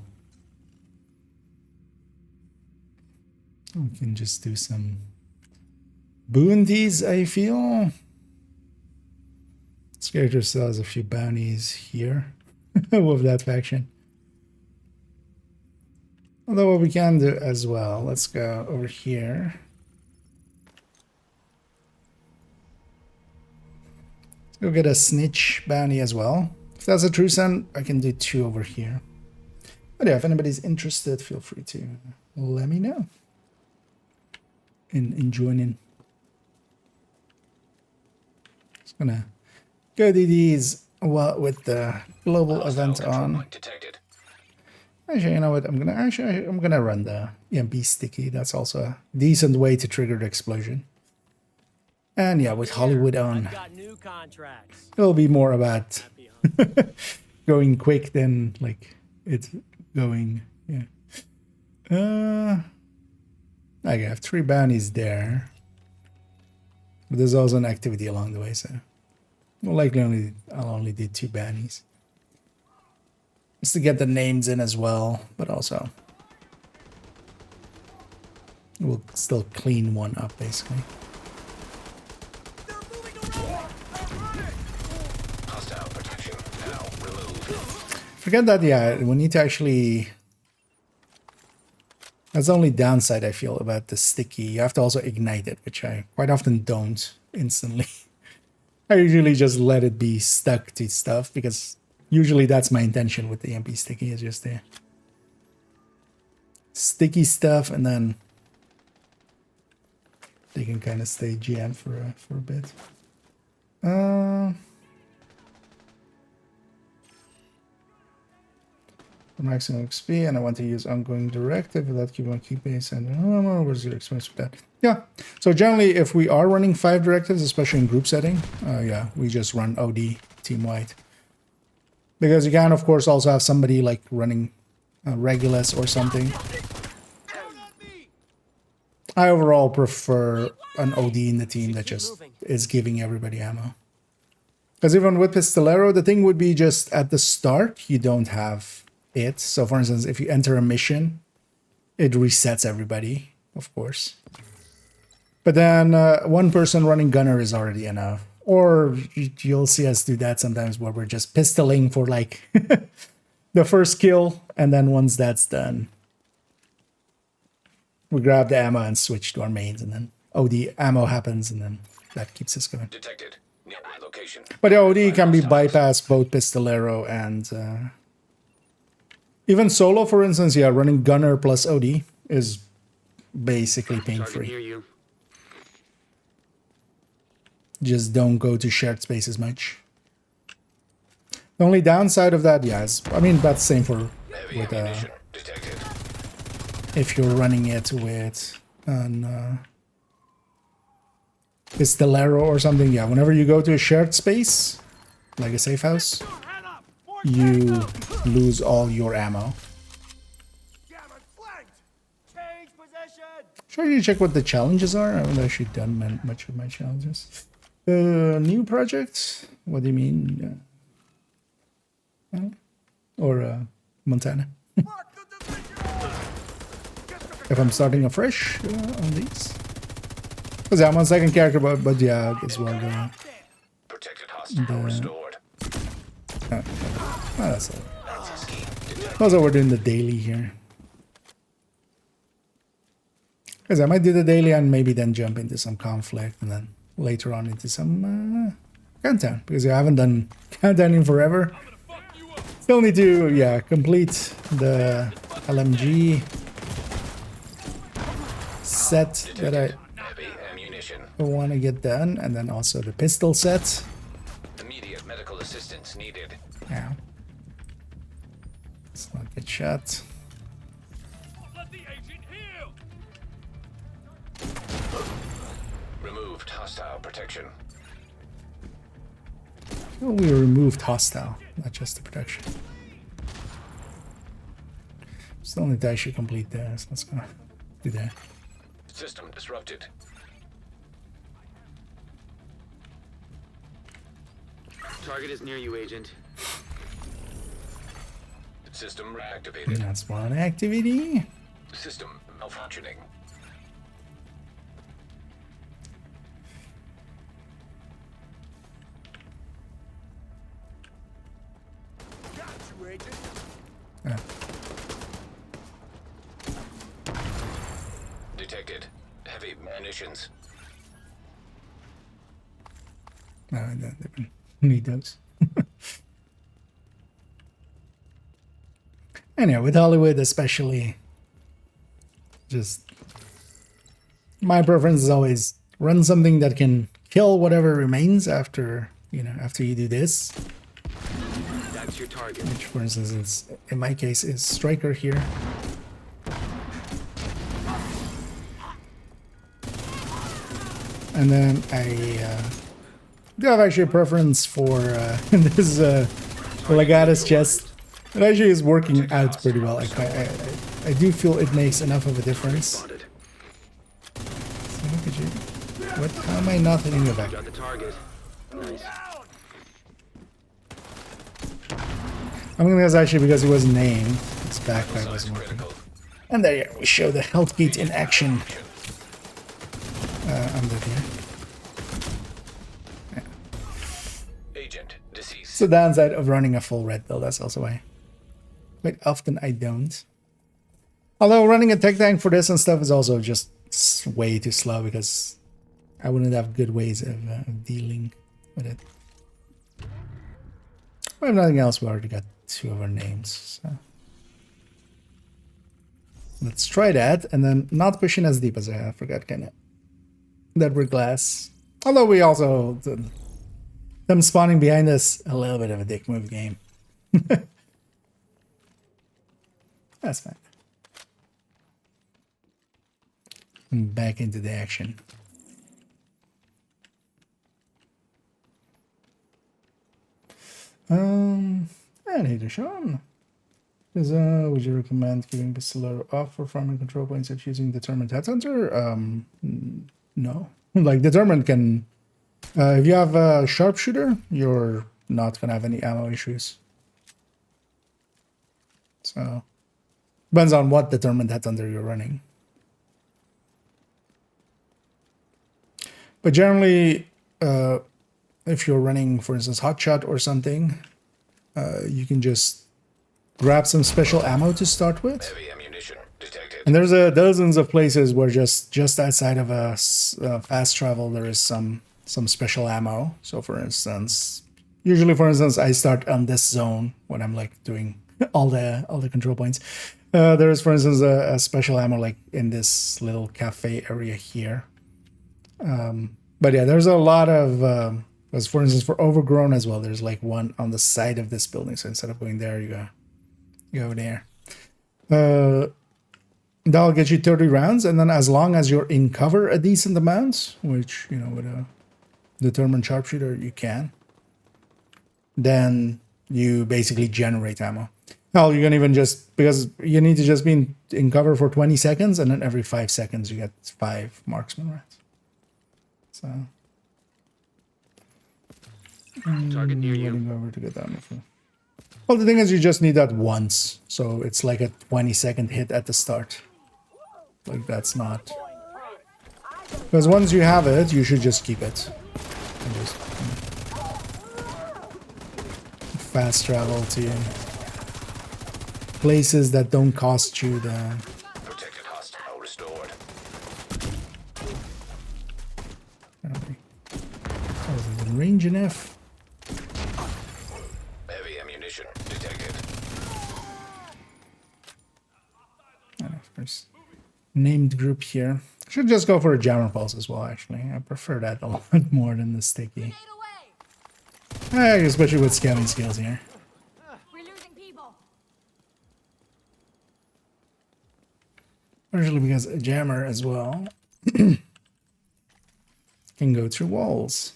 we can just do some bounties, I feel. This character still has a few bounties here with that faction. Although what we can do as well, let's go over here. Let's go get a snitch bounty as well. If that's a true son, I can do 2 over here. But yeah, if anybody's interested, feel free to let me know and join in. Just gonna go do these with the global event on.
Detected.
Actually, you know what? I'm gonna run the EMP sticky. That's also a decent way to trigger the explosion. And yeah, with Hollywood on,
Got new contracts.
it'll be more about going quick than like it's going. Yeah. I have 3 bounties there, but there's also an activity along the way, so well, likely I'll only do 2 bounties. Just to get the names in as well, but also we'll still clean one up basically.
Hostile protection now removed.
Forget that, yeah, we need to actually... That's the only downside I feel about the sticky. You have to also ignite it, which I quite often don't instantly. I usually just let it be stuck to stuff because usually that's my intention with the EMP sticky, is just the sticky stuff, and then they can kind of stay GM for a bit. For maximum XP, and I want to use ongoing directive without keeping on key base. And what's your experience with that? Yeah. So generally, if we are running 5 directives, especially in group setting, yeah, we just run OD team wide. Because you can, of course, also have somebody like running Regulus or something. I overall prefer an OD in the team that just is giving everybody ammo. Because even with Pistolero, the thing would be just at the start, you don't have it. So for instance, if you enter a mission, it resets everybody, of course. But then one person running Gunner is already enough. Or you'll see us do that sometimes where we're just pistoling for like the first kill. And then once that's done, we grab the ammo and switch to our mains. And then OD ammo happens and then that keeps us going.
Detected. Nearby location.
But the OD can be bypassed both Pistolero and... even solo, for instance, yeah, running Gunner plus OD is basically
Target near
pain-free.
you.
Just don't go to shared spaces much. The only downside of that, yeah, is, I mean, that's the same for
Heavy
with
ammunition. Detected.
if you're running it with an Pistolero or something. Yeah, whenever you go to a shared space, like a safe house,
Head up! More
you lose all your ammo.
Damn, I'm flanked! Change possession!
Should you check what the challenges are? I haven't actually done much of my challenges. New project? What do you mean? Or Montana?
Mark the division!
If I'm starting afresh on these? Because yeah, I'm on second character, but yeah, I guess well.
Protected hostile restored.
That's it. Also, we're doing the daily here. Because I might do the daily and maybe then jump into some conflict and then later on into some countdown. Because I haven't done countdown in forever. Still need to, yeah, complete the LMG set that I
Heavy ammunition.
want to get done. And then also the pistol set.
Immediate medical assistance needed.
Yeah. Let's not get shot.
Let the agent heal!
Removed hostile protection.
Well, we removed hostile, not just the protection. Still need to actually complete this. Let's go do that.
System disrupted.
Target is near you, Agent.
System reactivated.
That's one activity.
System malfunctioning.
Got you, agent!
Ah,
Detected. Heavy munitions.
no, I don't need those. Anyway, with Hollywood especially, just my preference is always run something that can kill whatever remains after, you know, after you do this.
That's your target.
Which, for instance, is, in my case, is Striker here. And then I do have actually a preference for this Legatus chest. It actually is working out pretty well. I do feel it makes enough of a difference.
Spotted.
So look at you. What? How am I not hitting the back?
Got the target. Nice.
I'm gonna guess actually because it was named. Its backpack
Size
wasn't working.
critical.
And there we show the health gate in action. Under here.
Agent deceased.
It's the downside of running a full red build. That's also why quite often I don't. Although running a tech tank for this and stuff is also just way too slow because I wouldn't have good ways of dealing with it. But if nothing else, we already got two of our names. So let's try that and then not pushing as deep as I forgot kind of that we're glass. Although we also them spawning behind us, a little bit of a dick move game. That's fine. Back into the action. And hey, Sean. Would you recommend keeping Pistolero off for farming control points if using determined headhunter? No. Like determined can, if you have a sharpshooter, you're not gonna have any ammo issues. So depends on what determined headhunter you're running. But generally, if you're running, for instance, hotshot or something, you can just grab some special ammo to start with.
Heavy ammunition detected.
And there's dozens of places where just outside of a fast travel there is some special ammo. So for instance, usually I start on this zone when I'm like doing all the control points. There is, for instance, a special ammo like in this little cafe area here. But yeah, there's a lot of as for instance for overgrown as well. There's like one on the side of this building. So instead of going there, you go there. That'll get you 30 rounds, and then as long as you're in cover a decent amount, which, you know, with a determined sharpshooter you can, then you basically generate ammo. Now you can even just, because you need to just be in cover for 20 seconds, and then every 5 seconds you get 5 marksman rounds. So
Target near you.
letting over to get down. Well, the thing is, you just need that once, so it's like a 20-second hit at the start. Like, that's not... Because once you have it, you should just keep it. And just fast travel to places that don't cost you the...
Protected hostile restored.
Oh, in range enough.
Heavy ammunition detected.
And of course, named group here. Should just go for a jammer pulse as well, actually. I prefer that a lot more than the sticky. Especially with scaling skills here.
We're losing people.
Partially because a jammer as well can go through walls.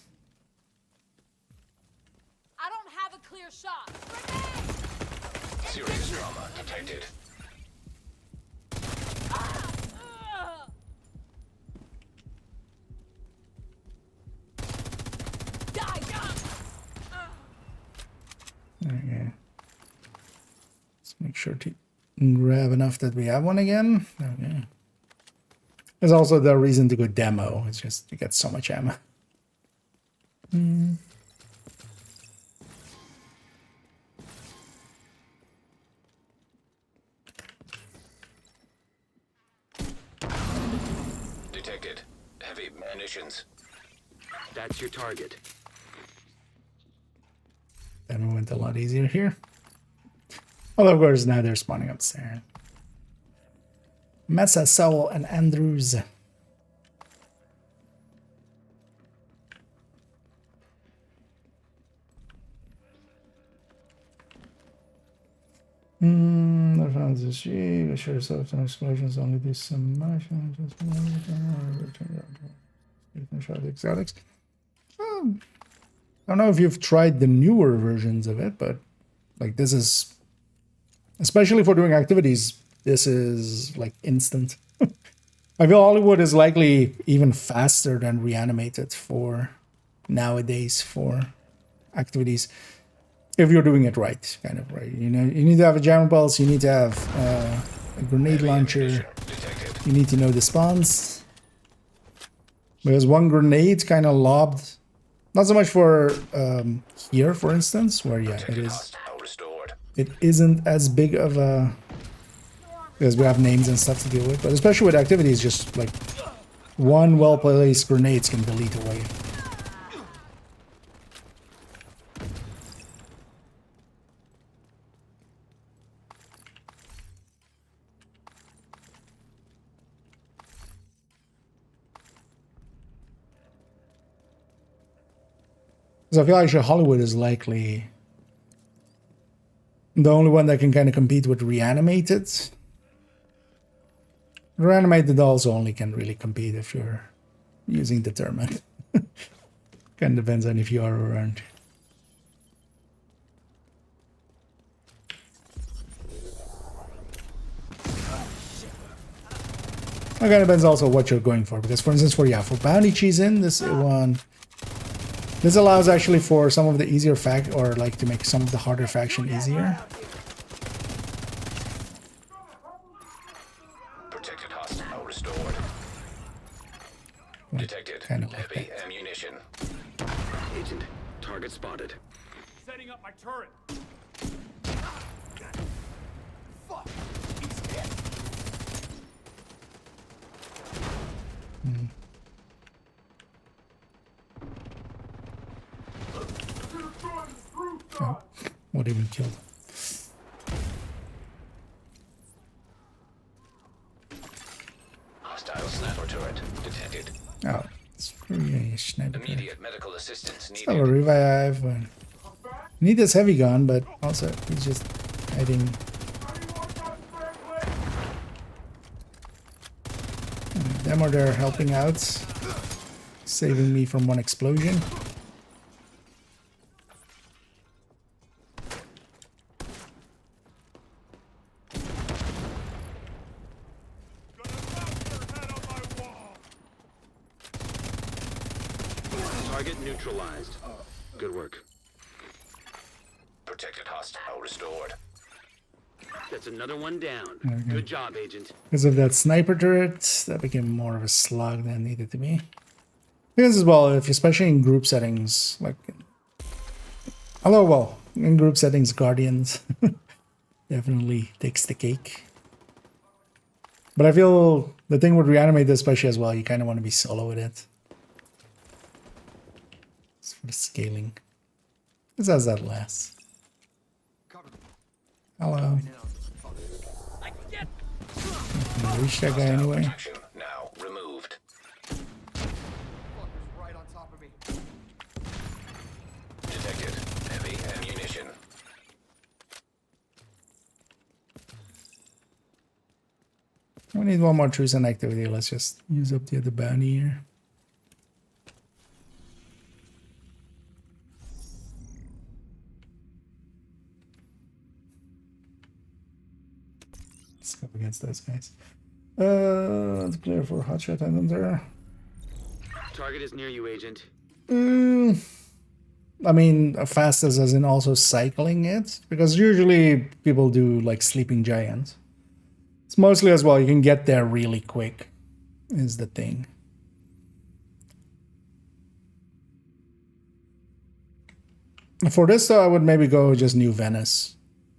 I don't have a clear shot.
Serious trauma detected.
Okay. Let's make sure to grab enough that we have one again. Okay. There's also the reason to go demo. It's just you get so much ammo.
Detected. Heavy munitions.
That's your target.
Then we went a lot easier here. Although, of course, now they're spawning upstairs. Mesa, Sowell, and Andrews. I found this sheet. We share some explosions, only do some motion. Shot exotics. I don't know if you've tried the newer versions of it, but like this is, especially for doing activities, this is like instant. I feel Hollywood is likely even faster than Reanimated for nowadays for activities. If you're doing it right, kind of right. You know, you need to have a jammer pulse, you need to have a grenade launcher, you need to know the spawns. Because one grenade kind of lobbed, not so much for here, for instance, where yeah, it is.
Hostile restored.
It isn't as big of a, because we have names and stuff to deal with, but especially with activities, just like one well-placed grenades can delete a wave. So I feel like Hollywood is likely the only one that can kind of compete with Reanimated. Reanimated also only can really compete if you're using Determined. Kind of depends on if you are or aren't. Again, depends also what you're going for, because for instance, for bounty cheese in this one, this allows actually for some of the easier or like to make some of the harder faction easier.
Protected hostile restored. Detected.
Kind of like
Heavy
that.
ammunition.
Agent, target spotted.
Setting up my turret. Fuck.
Oh, what even killed?
Hostile sniper turret detected.
Oh, it's really sniper.
Immediate medical assistance
Have a
needed.
revive. Need this heavy gun, but also he's just hiding. Them are there helping out, saving me from one explosion.
Target neutralized. Good work.
Protected hostile restored.
That's another one down.
Okay.
Good job, Agent.
Because of that sniper turret, that became more of a slog than it needed to be. Because as well, if especially in group settings, like, although well, in group settings, Guardians definitely takes the cake. But I feel the thing with Reanimate, especially as well, you kind of want to be solo with it. It's for the scaling. This has that last. Hello. Can I reach that guy anyway?
Protection now removed.
Fucker's right on top of me.
Detected. Heavy ammunition.
We need one more truce and activity. Let's just use up the other bounty here. Let's go against those guys. Let's clear for hotshot and there.
Target is near you, Agent.
I mean, fast as in also cycling it, because usually people do like sleeping giants. It's mostly as well, you can get there really quick, is the thing. For this though, I would maybe go just New Venice.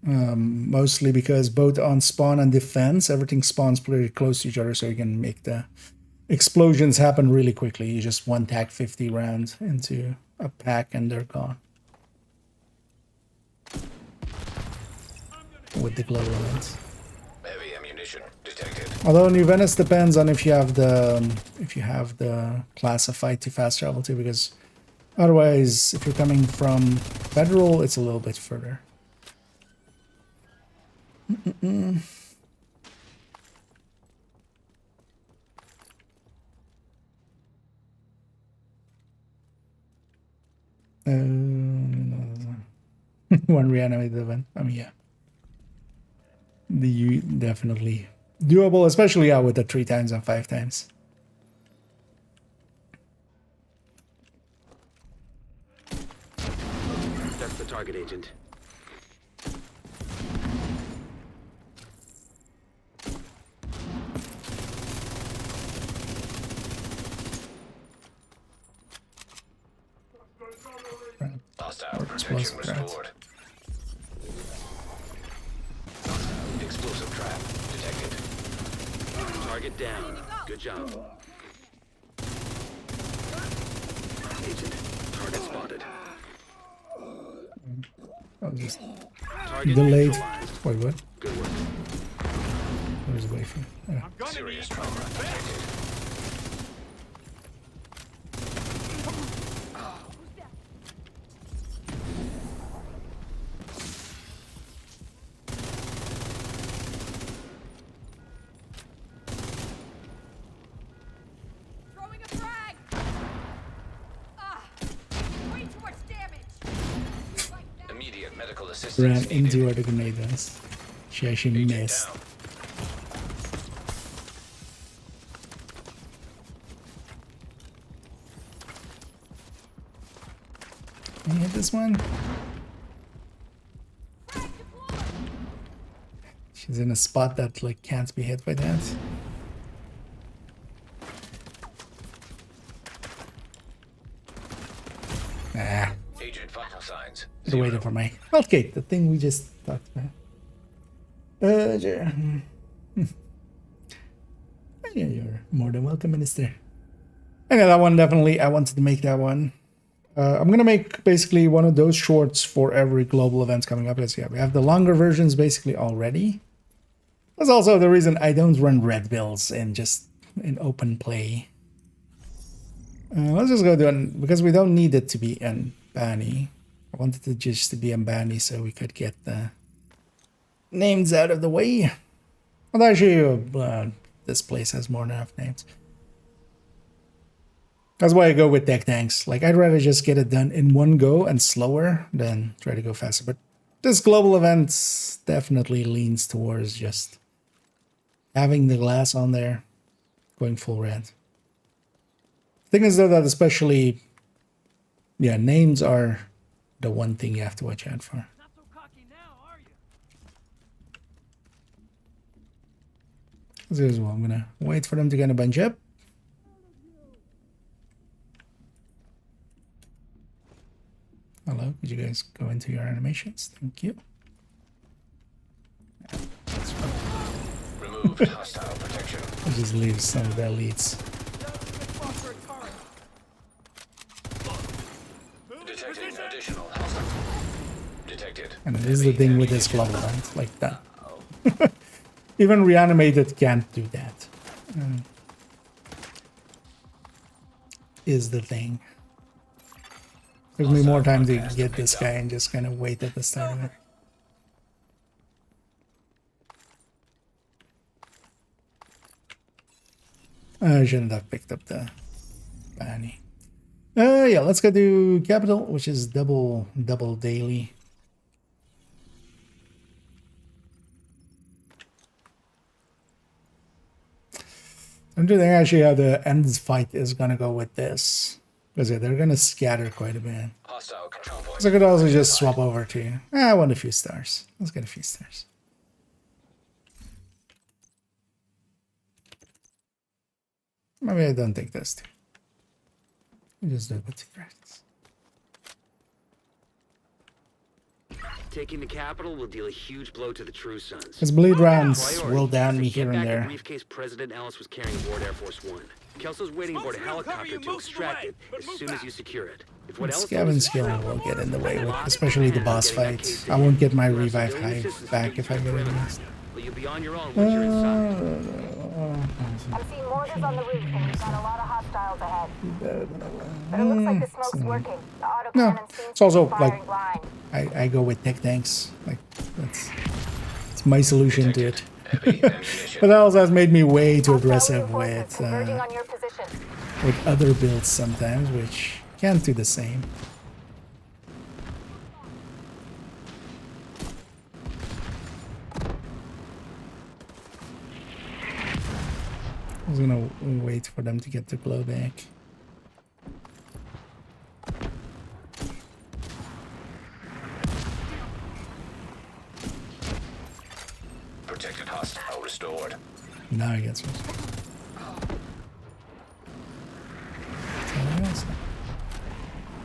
Mostly because both on spawn and defense, everything spawns pretty close to each other, so you can make the explosions happen really quickly. You just one tack 50 rounds into a pack and they're gone. With the glow lines.
Heavy ammunition detected.
Although New Venice depends on if you have the classified to fast travel too, because otherwise, if you're coming from Federal, it's a little bit further. One reanimated event. I mean, yeah. The definitely doable, especially with the 3 times and 5 times.
That's the target, Agent.
Hostile
Or
protection
explosive traps.
restored. Explosive trap detected.
Target down. Good job. Agent, target spotted.
I'll just
Target
delayed.
neutralized.
Wait, what?
Good work.
Where's the way from?
Serious trauma detected.
Throwing a frag! Way too much damage! Like that.
Immediate medical
Ran
assistance
into
needed.
where the grenade was. She actually
Agent
missed.
down.
Can you hit this one? She's in a spot that like can't be hit by that. Ah,
Agent vital signs.
they're waiting for my okay, the thing we just talked about. Yeah, you're more than welcome, Minister. And yeah, that one definitely. I wanted to make that one. I'm gonna make basically one of those shorts for every global event coming up. Because yeah, we have the longer versions basically already. That's also the reason I don't run red bills in just in open play. Let's just go to because we don't need it to be an Banny. I wanted it just to be a Banny so we could get the names out of the way. Well, actually, this place has more than enough names. That's why I go with tech tanks. Like, I'd rather just get it done in one go and slower than try to go faster. But this global event definitely leans towards just having the glass on there, going full red. The thing is though that especially, yeah, names are the one thing you have to watch out for.
Not so cocky now, are you?
As usual, I'm gonna wait for them to get a bunch up. Hello, could you guys go into your animations? Thank you.
Removed hostile protection.
I'll just leave some of their leads.
Detecting additional hostile. Detected.
And it is the thing with this global event, like that. Even reanimated can't do that. Is the thing. Gives me more time to get this guy and just kind of wait at the start of it. I shouldn't have picked up the Banny. Yeah, let's go to Capital, which is double daily. I don't think actually how the end fight is gonna go with this. Because yeah, they're gonna scatter quite a bit.
Hostile control point.
So I could also just swap over to I want a few stars. Let's get a few stars. Maybe I don't take this too. I just do it with 2 credits.
Taking the capital will deal a huge blow to the True Sons.
Because bleed rounds
Priority
will down
is
me
to get
here and
back the
there.
briefcase President Ellis was carrying aboard Air Force One. Kelso's waiting aboard a helicopter to extract it as soon as you secure it. If what else
Scavenge skill will get in the way, with, especially the boss fight. I won't get my revive hive back if I get it missed.
But you'll be on your own once you're inside.
I'm seeing mortars on the roof, and we've got a lot of hostiles ahead. But it looks like the smoke's working. The autocannon
No,
seems
it's also
to be firing
like
blind.
I go with tech tanks. Like it's my solution to it.
Heavy ammunition.
But that also has made me way too
Hostile
aggressive
reinforcements converging on your position.
with other builds sometimes, which can't do the same. I was gonna wait for them to get the glow back.
Protected hostile restored.
Now he gets it.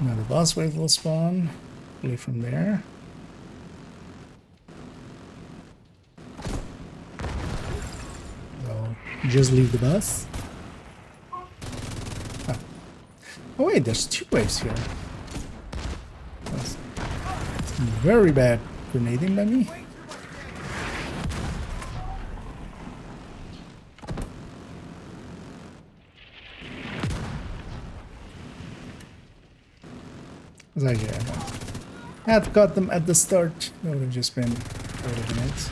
Now the boss wave will spawn. Play from there. So just leave the bus. Ah. Oh wait, there's 2 waves here. That's very bad grenading by me. Actually, I had caught them at the start. That would have just been 40 minutes.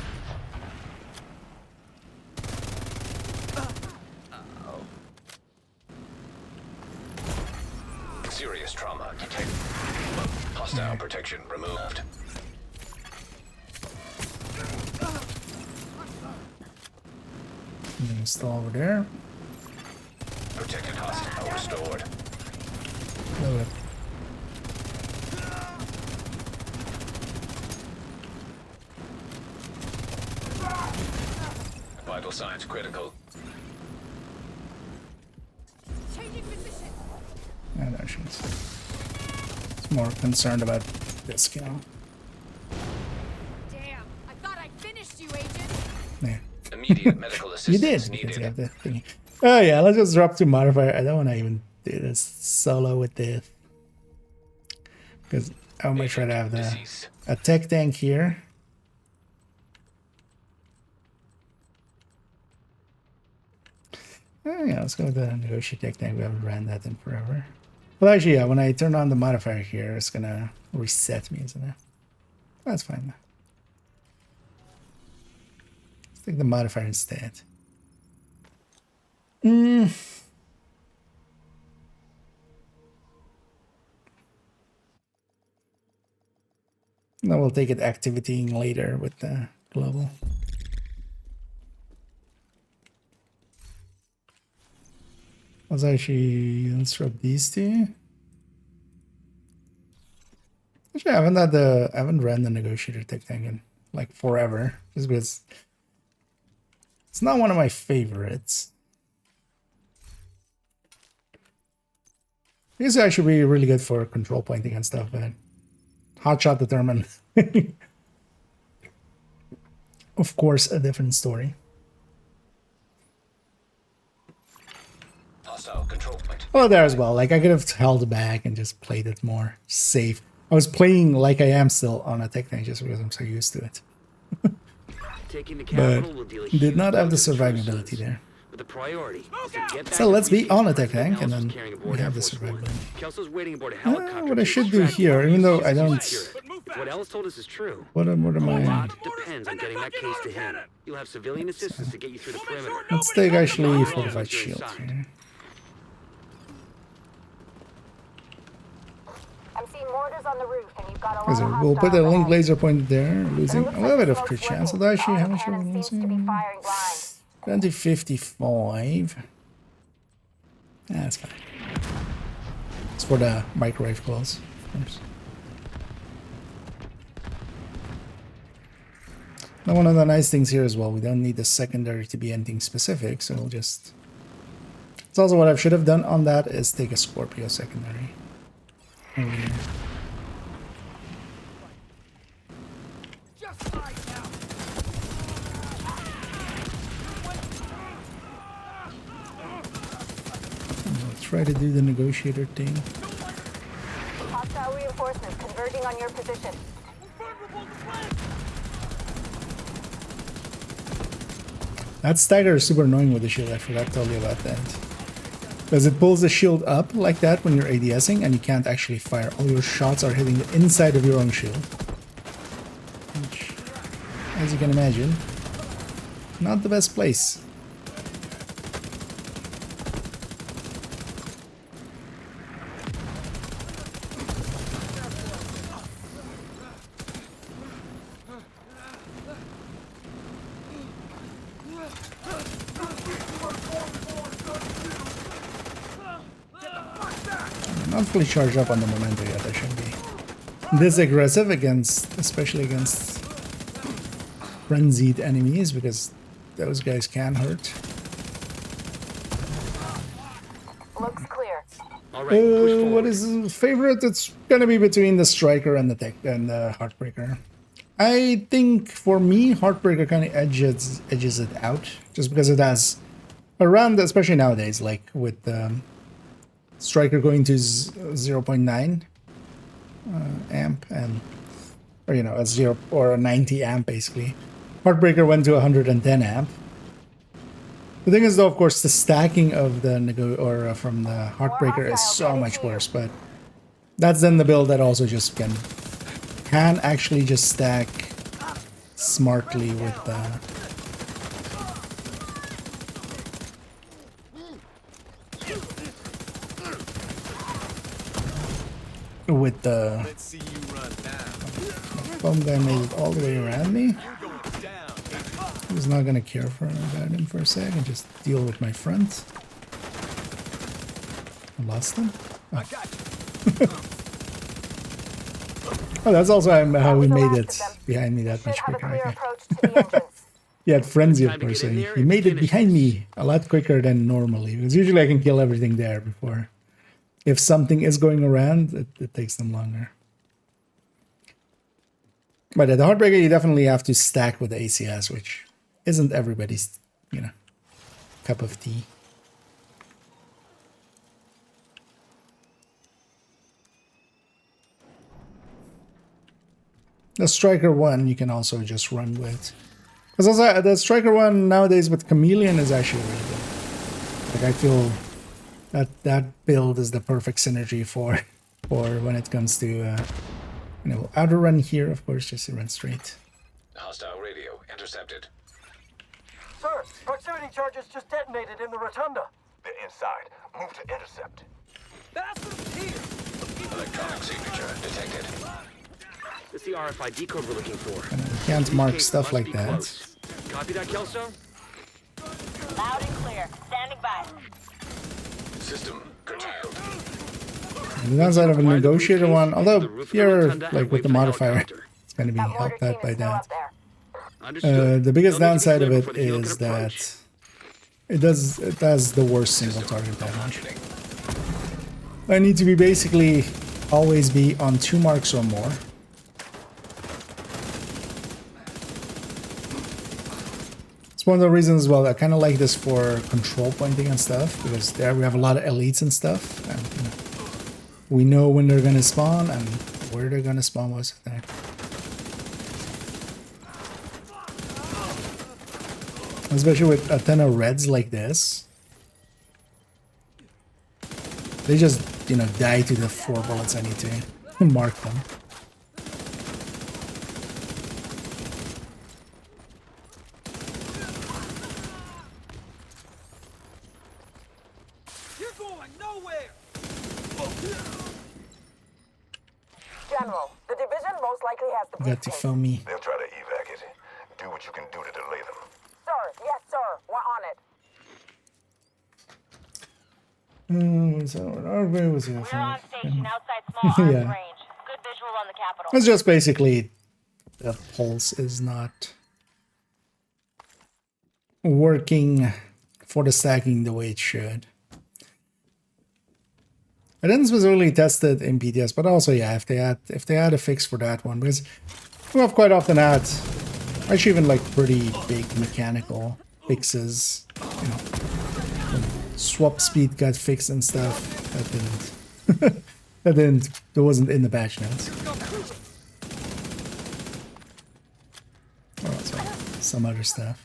Serious trauma detected. Hostile protection removed.
And then still over there.
Protected hostile restored.
Load up.
signs critical.
Changing position.
And no, she's more concerned about this kill.
Damn. I thought I finished you, Agent.
Yeah.
Immediate medical
You
assistance
did, because
needed.
you have the thingy. Oh yeah, let's just drop 2 modifier. I don't want to even do this solo with the... Because I might try to have the
Deceased.
a tech tank here. Oh yeah, let's go with the negotiate tech tank. We haven't ran that in forever. Well, actually, yeah, when I turn on the modifier here, it's gonna reset me, isn't it? That's fine. Let's take the modifier instead. Then we'll take it activating later with the global. Let's actually instruct these two. Actually, I haven't ran the negotiator tech tank in like forever, just because it's not one of my favorites. These guys should be really good for control pointing and stuff, but hotshot determined. Of course, a different story.
Hostile control point.
Oh, there as well. Like I could have held back and just played it more safe. I was playing like I am still on a tech tank just because I'm so used to it.
Taking the
But
capital will deal a
did
huge
not have the
blow to
survivability
troops.
there.
But the priority is to get back
So
to
let's be
Briefcase
on a tech
where
tank and
Kelso's
then
carrying
we
aboard
have the
Air Force One.
survivability.
Kelso's waiting aboard a helicopter.
What I
to
should do
extract
here,
it
even though
as
I
soon as you
don't...
secure it. If what Ellis told us is true,
What am
a
I...
lot depends on getting that case to him. You'll have civilian assistance to get you through the perimeter.
Let's take actually
All
fortified
once you're
shield
inside.
here.
I'm seeing mortars on the roof, and you've got a
Okay,
lot of
so we'll put a
hostiles
link
ahead.
laser pointer there,
But it
losing
looks
a
like
little bit
the
of
smoke's
crit chance.
working.
Although actually, how
All
much are we
cannons seems to be
losing?
firing blind.
2055. Yeah, that's fine. It's for the microwave close, of course. Now, one of the nice things here as well, we don't need the secondary to be anything specific, so we'll just... It's also what I should have done on that is take a Scorpio secondary. Over here.
Just right now.
I'll try to do the negotiator thing.
Hostile reinforcements converging on your position.
That stagger is super annoying with the shield. I forgot to tell you about that. Because it pulls the shield up like that when you're ADSing and you can't actually fire. All your shots are hitting the inside of your own shield. Which, as you can imagine, not the best place. Not fully charged up on the momentum yet. I shouldn't be this aggressive against, especially against frenzied enemies, because those guys can hurt.
Looks clear.
All right, push forward.
What is favorite? It's gonna be between the striker and the tech and the heartbreaker. I think for me, heartbreaker kind of edges it out, just because it has around, especially nowadays, like with striker going to 0.9 amp and, or you know, a 0 or a 90 amp basically. Heartbreaker went to 110 amp. The thing is, though, of course, the stacking of the from the Heartbreaker is so much worse. But that's then the build that also just can actually just stack smartly with the
Let's see you run now.
bomb guy made it all the way around me.
You're going down.
I was not gonna care about him for a sec and just deal with my front. I lost him.
I got you.
Oh, that's also how we
That was the
made
last
it
of them.
behind me that
Should
much
have a
quicker.
clear
Okay.
approach to the entrance.
He had frenzy, of
Time to
course.
get in
So
there
he
and
made it
finish
behind
this.
me a lot quicker than normally, because usually I can kill everything there before. If something is going around, it takes them longer. But at the Heartbreaker, you definitely have to stack with the ACS, which isn't everybody's, cup of tea. The Striker one you can also just run with. Because also the Striker one nowadays with Chameleon is actually really good. Like I feel that build is the perfect synergy for when it comes to outer run here, of course, just to run straight.
Hostile radio intercepted.
Sir, proximity charges just detonated in the rotunda.
They're inside. Move to intercept.
Bastards here!
Electronic signature detected.
This is the RFID code we're looking for.
And you can't mark
Case
stuff
must
like
be
that.
close. Copy that, Kelso?
Loud and clear. Standing by.
System curtailed.
And the downside of a
Acquire the
negotiator
briefcase,
one,
head to
although
the roof of the
here,
rotunda and
like
wait
with the
for
modifier,
helicopter.
it's going to be
That mortar
helped
team
out by
is still
that.
up there.
Understood.
The biggest
They'll need to be
downside of
cleared
it
before the helo
is
can approach.
that it has the worst single target damage. I need to be basically always be on 2 marks or more. It's one of the reasons as well I kind of like this for control pointing and stuff, because there we have a lot of elites and stuff, and we know when they're gonna spawn and where they're gonna spawn most of the time. Especially with a ton of reds like this. They just, die to the 4 bullets I need to mark them.
You're going nowhere!
General, the division most likely has the
You got to
briefcase.
film me.
They'll try to evac it. Do what you can do to delay them.
Sir, yes, sir. We're on it.
So where was it?
We're on station outside small arms
Yeah.
range. Good visual on the capital.
It's just basically the pulse is not working for the stacking the way it should. I didn't specifically test it in PTS, but also if they had a fix for that one, because we have quite often had actually even like pretty big mechanical fixes, when swap speed got fixed and stuff. That wasn't in the patch notes. Or also some other stuff.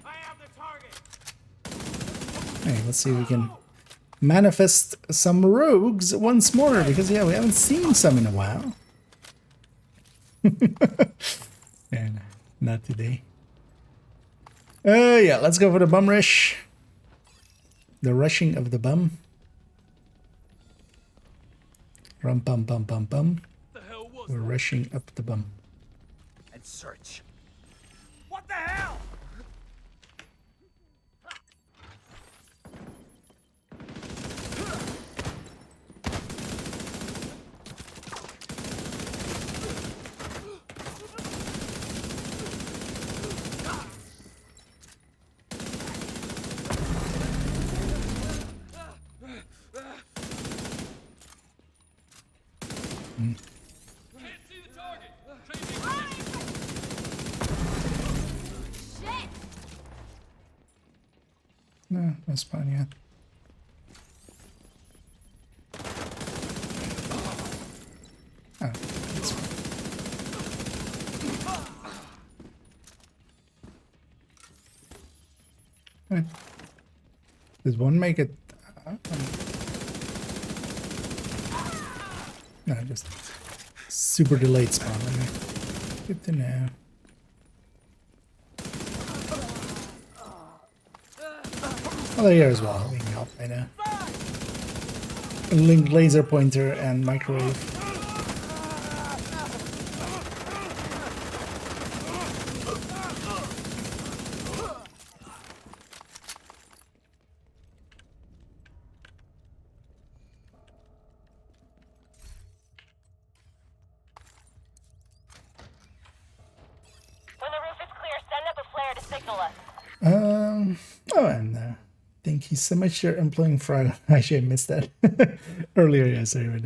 I have the target!
Hey, let's see if we can manifest some rogues once more, because we haven't seen some in a while. And not today. Let's go for the bum rush. The rushing of the bum. Rum bum bum bum bum.
The hell was
We're rushing up the bum.
And search. What the hell? Can't see the target.
No, no spawn yet. Oh, that's fine. Wait. Does one make it? No, just super delayed spawn. Okay. Good to know. Oh, they're here as well. We can help right now. Link laser pointer and microwave.
signal us.
Oh, and thank you so much for employing Friday. Actually, I missed that earlier. Yeah, sorry about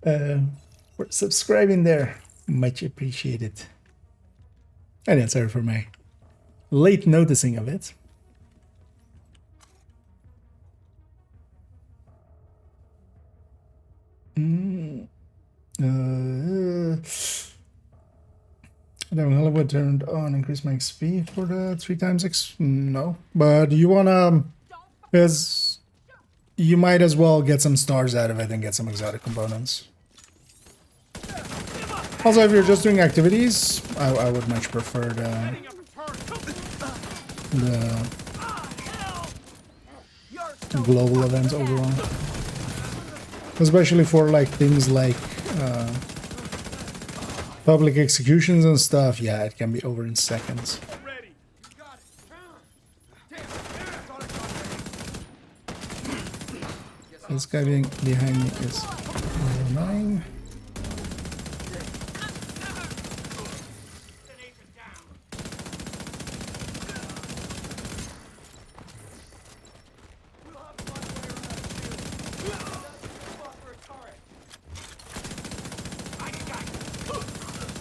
that. For subscribing there, much appreciated. And yeah, sorry for my late noticing of it. Then Hollywood turned on increase my XP for the 3x X. No, but you wanna, because you might as well get some stars out of it and get some exotic components. Also, if you're just doing activities, I would much prefer the global events overall, especially for like things like public executions and stuff. Yeah, it can be over in seconds. This guy being behind me is annoying.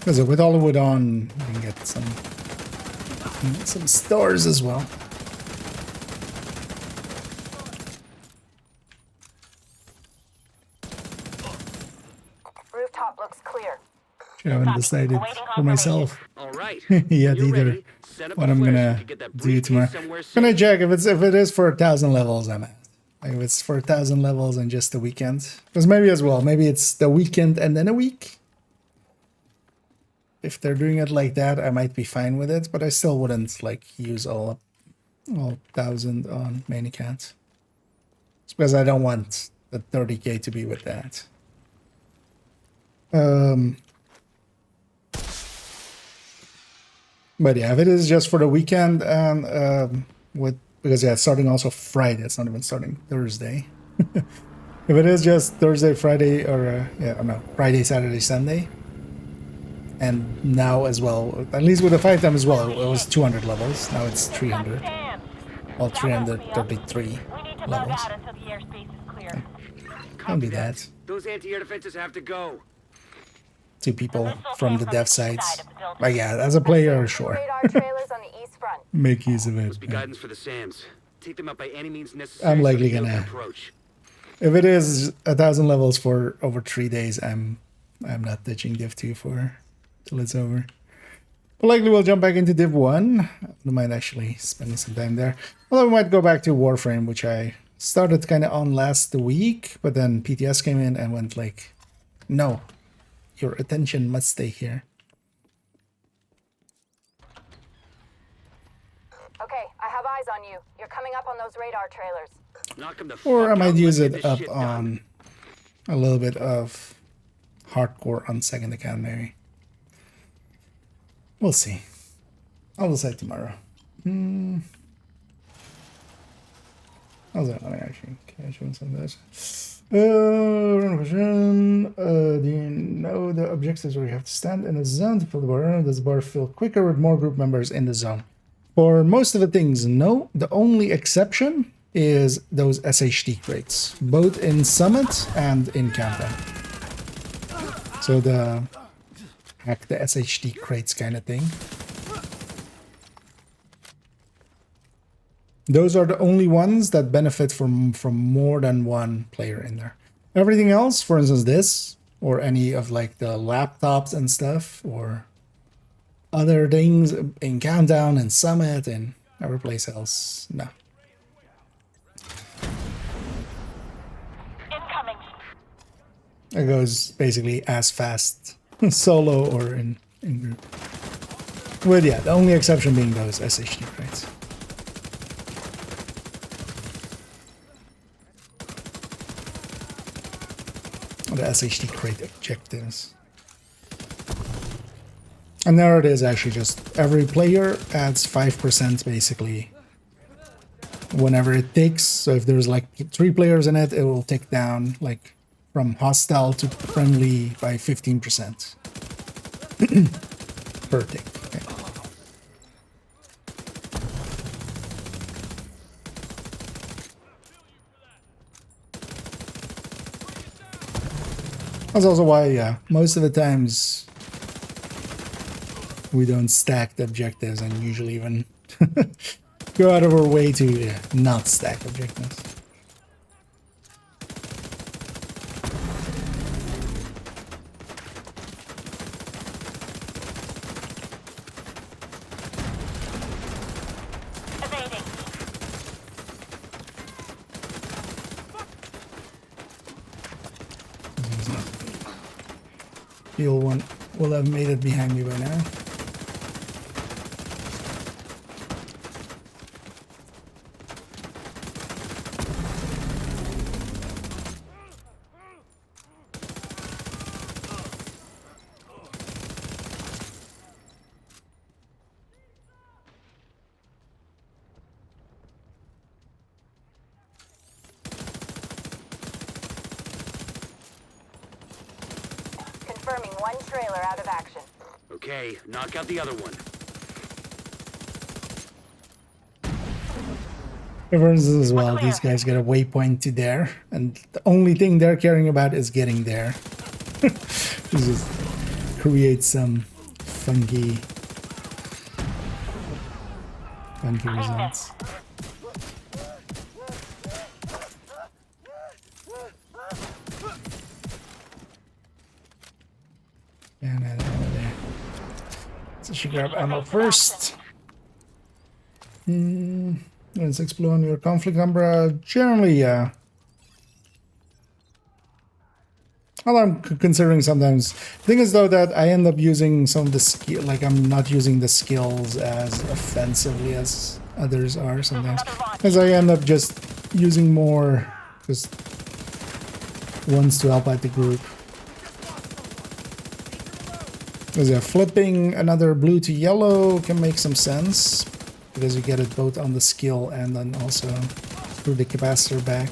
Because with all the wood on, you can get some stars as well.
Rooftop looks clear.
I haven't decided for myself
All right.
yet
You're
either
ready. Set up
what
a
I'm
flare so
gonna
you can get that
do
briefcase
tomorrow.
somewhere
Gonna
safe.
check if it is for 1,000 levels. I'm at. Like if it's for 1,000 levels and just the weekend, because maybe as well, maybe it's the weekend and then a week. If they're doing it like that, I might be fine with it, but I still wouldn't like use all 1,000 on main account. It's because I don't want the 30k to be with that. But yeah, if it is just for the weekend and because yeah, it's starting also Friday. It's not even starting Thursday. If it is just Thursday, Friday, or Friday, Saturday, Sunday. And now as well, at least with the 5 time as well, it was 200 levels. Now it's 300. Well, 333 levels. Don't do that.
Those anti-air defenses have to go.
2 people from the dev sides. But yeah, as a player, sure.
Radar trailers on the east front.
Make use of it.
Must be
Yeah.
guidance for the SAMs. Take them out by any means necessary.
I'm likely
so they
gonna-
don't approach.
If it is 1,000 levels for over 3 days, I'm not ditching Div 2 till it's over. But likely we'll jump back into Div 1. I might actually spend some time there. Although we might go back to Warframe, which I started kind of on last week, but then PTS came in and went like, no, your attention must stay here.
Okay, I have eyes on you. You're coming up on those radar trailers.
Knock 'em the
Or
fuck
I might
out,
use
let's get
it
this
up
shit done.
on a little bit of hardcore on second account maybe. We'll see. I'll decide tomorrow. How's that? Let me actually catch on some of this. Random question. Do you know the objectives where you have to stand in a zone to fill the bar? Does the bar fill quicker with more group members in the zone? For most of the things, no. The only exception is those SHD crates, both in Summit and in Countdown. So the hack the SHD crates kind of thing. Those are the only ones that benefit from more than one player in there. Everything else, for instance this, or any of like the laptops and stuff, or other things in Countdown and Summit and every place else, no.
Incoming.
It goes basically as fast solo or in group. But yeah, the only exception being those SHD crates. The SHD crate objectives. And there it is, actually just every player adds 5% basically whenever it ticks. So if there's like 3 players in it, it will tick down like from hostile to friendly by 15% per tick. Okay. That's also why, yeah, most of the times we don't stack the objectives and usually even go out of our way to not stack objectives.
Evading.
Fuel one will have made it behind me by now.
Confirming one trailer out of action.
Okay, knock out the other one.
For instance, as well, these guys get a waypoint to there, and the only thing they're caring about is getting there. Just create some funky results. And there. So she grab ammo first. Let's explore on your conflict umbrella. Generally, yeah. Well, I'm considering sometimes. The thing is, though, that I end up using some of the skill, like I'm not using the skills as offensively as others are sometimes, as I end up just using more just ones to help out the group. Because yeah, flipping another blue to yellow can make some sense because you get it both on the skill and then also through the capacitor back.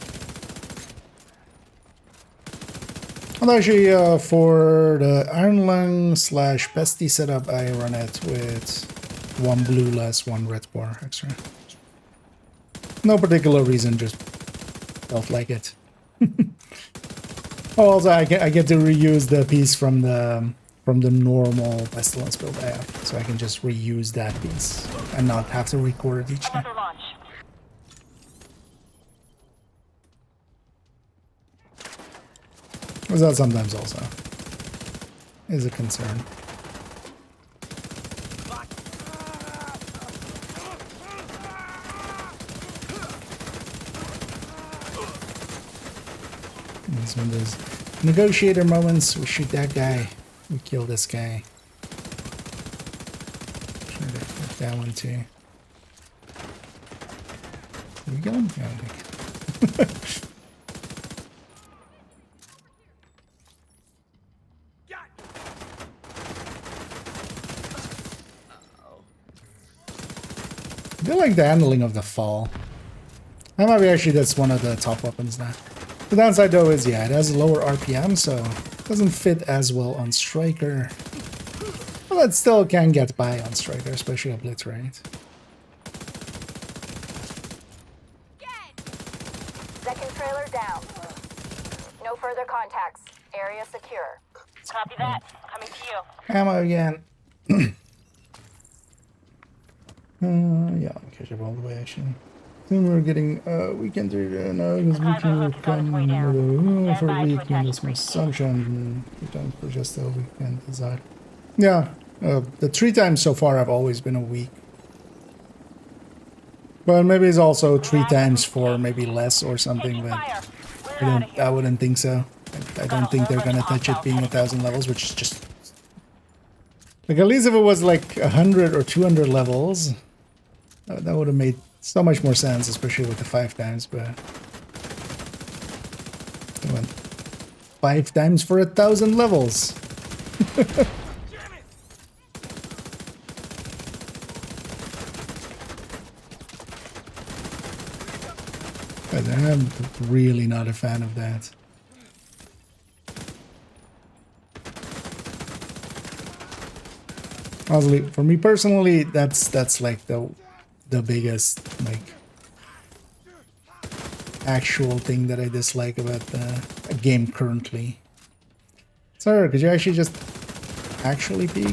And actually, for the Iron Lung / Pesty setup, I run it with one blue less, one red bar extra. No particular reason, just felt like it. Oh, also, I get to reuse the piece from the normal Pestilence build I have, so I can just reuse that piece and not have to record it each time.
Another launch.
Because that sometimes also is a concern. It's one of those negotiator moments. We shoot that guy. We kill this guy. Try to get that one too. Did we get him? Yeah, I think. I feel like the handling of the fall. And maybe actually that's one of the top weapons now. The downside though is, yeah, it has a lower RPM, so it doesn't fit as well on Striker. But it still can get by on Striker, especially Obliterate.
Second trailer down. No further contacts. Area secure.
Copy that. Coming to you.
Ammo again. Yeah, I'll catch up all the way actually. Then we're getting weekend no, because weekend will come for a weekend is my assumption. 3 times for just a weekend desire. Yeah, the 3 times so far have always been a week. But maybe it's also 3 times for maybe less or something, but I wouldn't think so. I don't think they're gonna touch it being 1,000 levels, which is just like, at least if it was like 100 or 200 levels, that would have made so much more sense, especially with the 5 times, but I went 5 times for 1,000 levels. But I'm really not a fan of that. Honestly, for me personally, that's like the biggest like actual thing that I dislike about the game currently. Sir, could you actually just actually peek?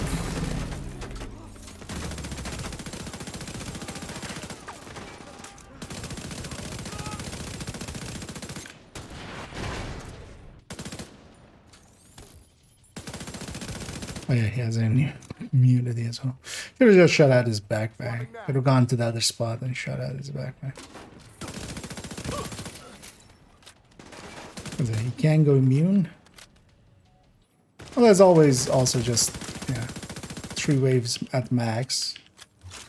Oh yeah, he has immunity as well. Could have just shot out his backpack. Could have gone to the other spot and shot out his backpack. He can go immune. Well, there's always also just, yeah, 3 waves at max.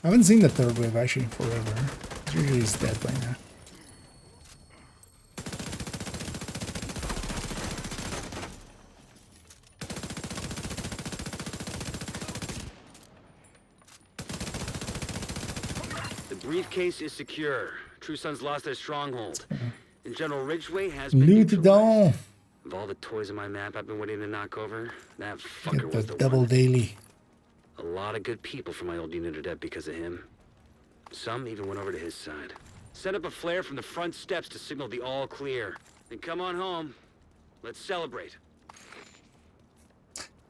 I haven't seen the 3rd wave actually in forever. Usually he's dead by now.
The briefcase is secure. True Sons lost their stronghold. And General Ridgway has been
Loot it
neutralized.
all.
Of all the toys on my map I've been waiting to knock over, that fucker
Get the
was the
double
one.
daily.
A lot of good people from my old unit are dead because of him. Some even went over to his side. Set up a flare from the front steps to signal the all clear. Then come on home. Let's celebrate.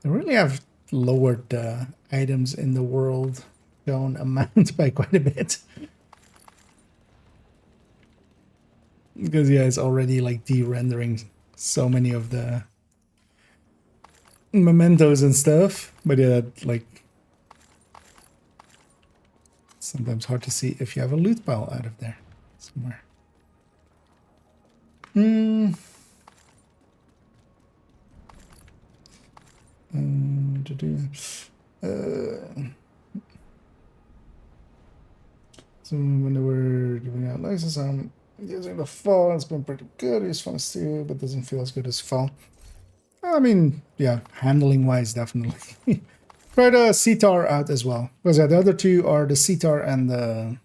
They really have lowered the items in the world zone amount by quite a bit. Because yeah, it's already like de-rendering so many of the mementos and stuff. But yeah, like sometimes hard to see if you have a loot pile out of there somewhere. So when they were giving out license, I'm using the fall. It's been pretty good. It's fun to see, but doesn't feel as good as fall. I mean, yeah, handling wise, definitely. Try the CTAR out as well, because yeah, the other two are the CTAR and the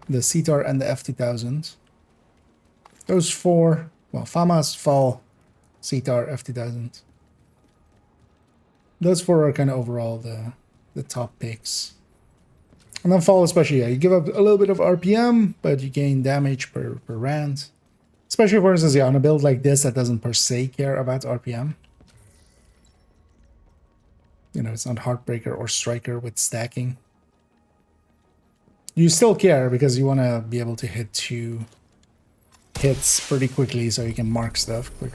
CTAR and the F2000. Those 4, well, FAMAS, Fall, CTAR, F2000. Those 4 are kind of overall the top picks. And then Fall especially, yeah, you give up a little bit of RPM, but you gain damage per round. Especially, for instance, yeah, on a build like this that doesn't per se care about RPM. You know, it's not Heartbreaker or Striker with stacking. You still care because you want to be able to hit 2 hits pretty quickly so you can mark stuff quick.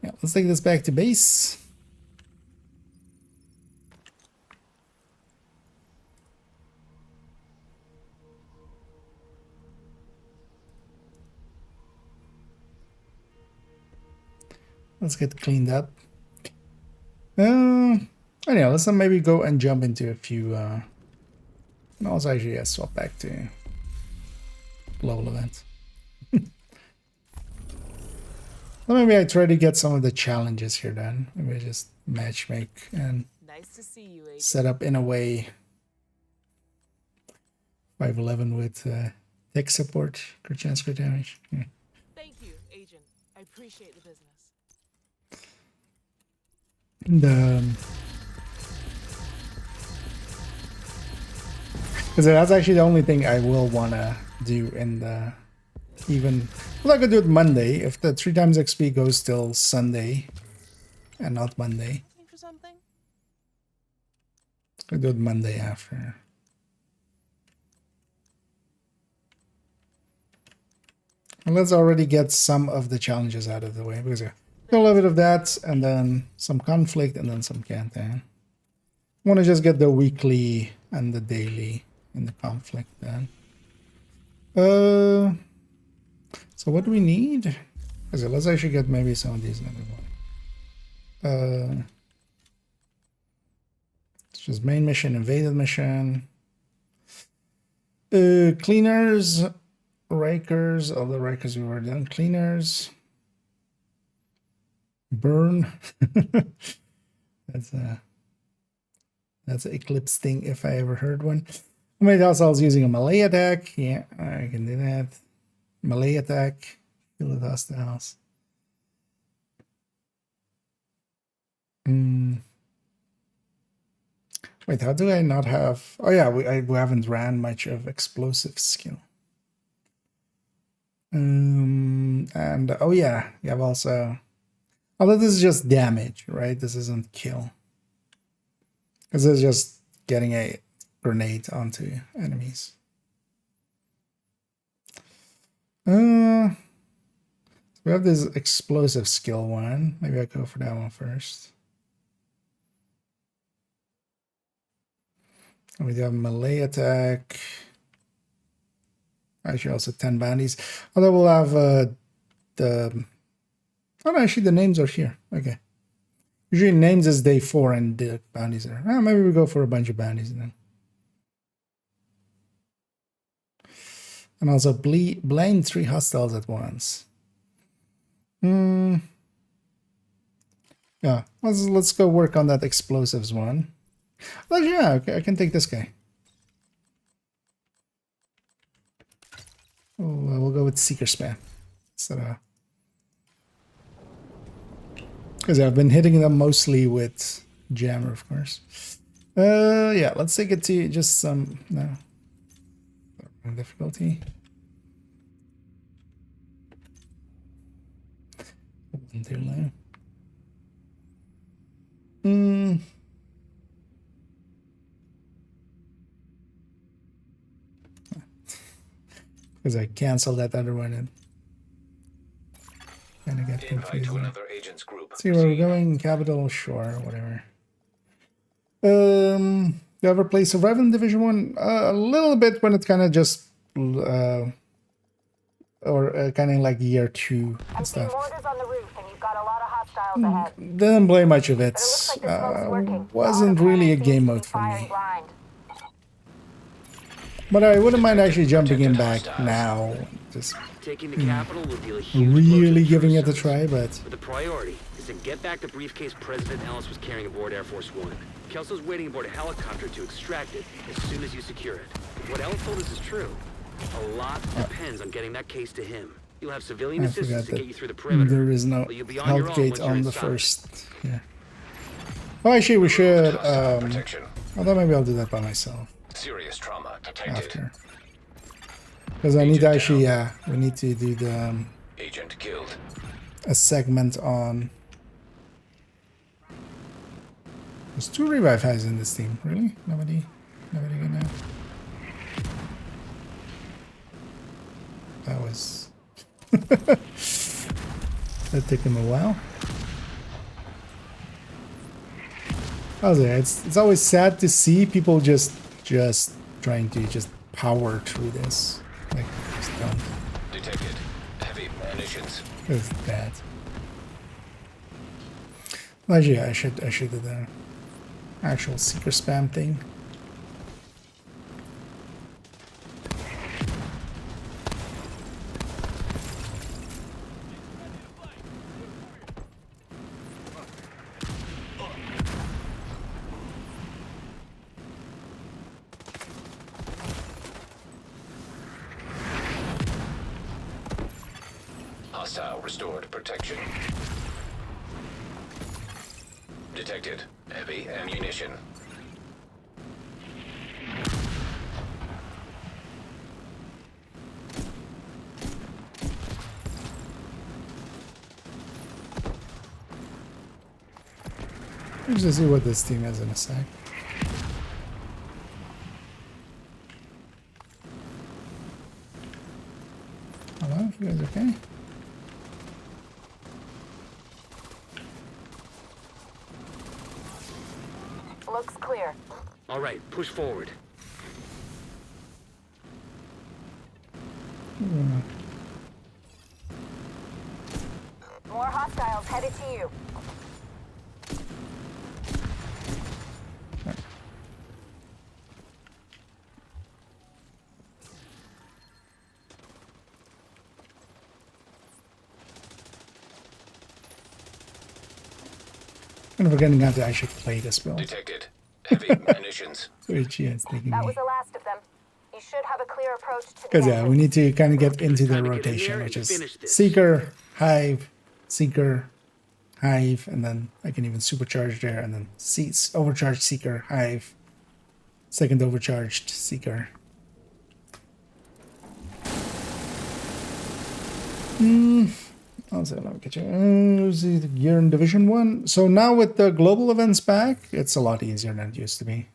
Yeah, let's take this back to base. Let's get cleaned up. Anyhow, let's maybe go and jump into a few. No, let's actually swap back to global event. Well, maybe I try to get some of the challenges here then. Maybe I just matchmake and
Nice to see you, Agent.
set up in a way 511 with tech support, crit chance, crit damage. Yeah.
Thank you, Agent. I appreciate the business.
Because that's actually the only thing I will want to do in the even. Well, I could do it Monday if the 3 times XP goes till Sunday and not Monday.
Looking for something?
I could do it Monday after. And let's already get some of the challenges out of the way because yeah, a little bit of that and then some conflict and then some Cantan. I want to just get the weekly and the daily in the conflict then. So what do we need? Okay, let's actually get maybe some of these in one. It's just main mission, invaded mission. Cleaners, Rikers, all the Rikers we were done. Cleaners. Burn. That's an Eclipse thing if I ever heard one. Maybe also I was using a melee attack. Yeah, I can do that. Melee attack. Kill the hostiles. Wait, how do I not have... Oh yeah, we haven't ran much of explosive skill. And oh yeah, you have also. Although this is just damage, right? This isn't kill. Because it's just getting a grenade onto enemies. We have this explosive skill one. Maybe I'll go for that one first. And we do have melee attack. Actually, also 10 bounties. Although we'll have the... Oh, no, actually, the names are here. Okay. Usually names is day 4 and the bounties are... Oh, maybe we go for a bunch of bounties then. And also blame 3 hostiles at once. Yeah, let's go work on that explosives one. Well, yeah, okay, I can take this guy. Oh, we'll go with Seeker Spam. Because I've been hitting them mostly with Jammer, of course. Yeah, let's take it to just some... No. Difficulty. Too low. Because I canceled that other one and kind of got
Invite
confused.
to another agent's group.
See where we're going, Capital Shore, whatever. You ever play Survival in Division 1? A little bit when it's kind of just or kind of like year 2 and
Seeing
stuff.
mortars on the roof, and you've got a lot of hostiles ahead.
Didn't play much of it.
But it looks like the smoke's working.
Wasn't really a game mode for
Firing
me.
blind.
But I wouldn't mind actually jumping in back now. Just
Taking the capital will deal a huge blow to
really
the
giving it a
service.
try, but
But the priority is to get back the briefcase President Ellis was carrying aboard Air Force One. Kelso's waiting aboard a helicopter to extract it as soon as you secure it. If what Ellis told us is true, a lot depends on getting that case to him. You'll have civilian
I
assistance
forgot
to get you
that
through the perimeter.
there is no
but you'll be on your
health
own
gate
once you're
on the
inside.
first. Yeah. Oh, actually, we should.
Protection.
Although maybe I'll do that by myself
Serious trauma detected.
after. Because I need to actually, yeah, we need to do the
Agent killed.
a segment on. There's 2 revive highs in this team. Really? Nobody gonna. That was. That took him a while. It's always sad to see people just trying to just power through this. Like, just don't.
Detected. Heavy munitions.
It's bad. Well, yeah, I should do the actual Seeker Spam thing.
Hostile restored protection. Detected. Heavy ammunition.
Let's just see what this team has in a sec. Hello, you guys okay?
Looks clear.
All right, push forward.
More hostiles headed to you.
And we're getting out to actually play this build.
Detected. Heavy munitions.
Which, yeah, it's taking
That
me.
was the last of them. You should have a clear approach to the
Because, yeah, we
entrance.
need to kind of get into the
Time to get in
rotation,
there
which
and
is
finish this.
Seeker, Hive, Seeker, Hive, and then I can even supercharge there, and then overcharged Seeker, Hive, second overcharged Seeker. Also, let me get you. See the gear in Division 1. So now with the global events back, it's a lot easier than it used to be.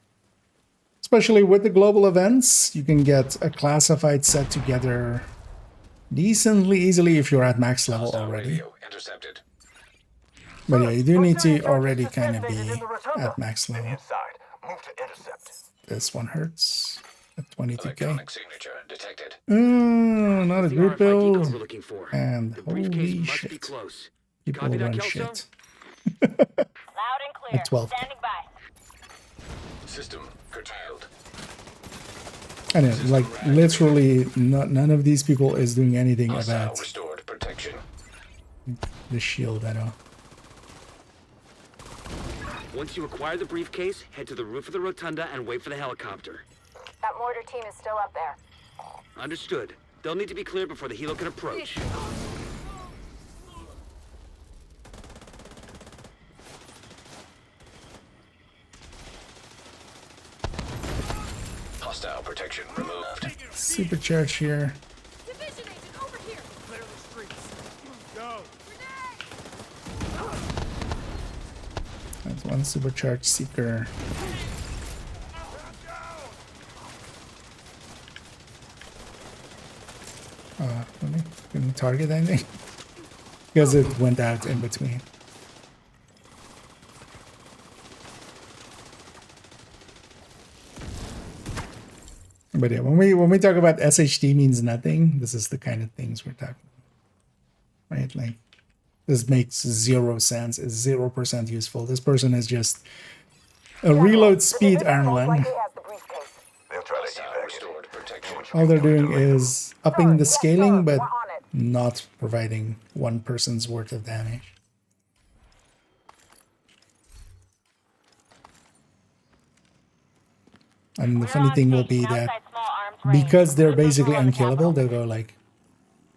Especially with the global events, you can get a classified set together decently easily if you're at max level
Hostile
already.
radio intercepted.
But yeah, you do need to already kind of be at max level.
Inside. Move to intercept.
This one hurts at 22k.
Electronic signature detected.
Not a
The
group
RFID code
build.
we're looking for.
And
The briefcase
holy
must be
shit.
close.
People
Copy that,
run
Kelso?
shit.
Loud and clear.
At 12.
Standing by.
System curtailed.
I know, like literally none of these people is doing anything
Hostile
about
restored protection.
the shield at all.
Once you acquire the briefcase, head to the roof of the rotunda and wait for the helicopter.
That mortar team is still up there.
Understood. They'll need to be cleared before the helo can approach.
Hostile protection removed.
Supercharge here.
Division agent over here.
Clear the streets. Go.
That's one supercharge seeker. Really? Couldn't target anything? Because it went out in between. But yeah, when we talk about SHD means nothing, this is the kind of things we're talking about. Right? Like, this makes 0 sense, is 0% useful. This person is just a reload speed Ironman.
Likely has the briefcase.
They'll try to
Hostile
evac it.
restored protection.
All they're doing is upping the scaling, but
We're on it.
not providing one person's worth of damage. And the funny thing will be that because they're basically unkillable, they'll go like,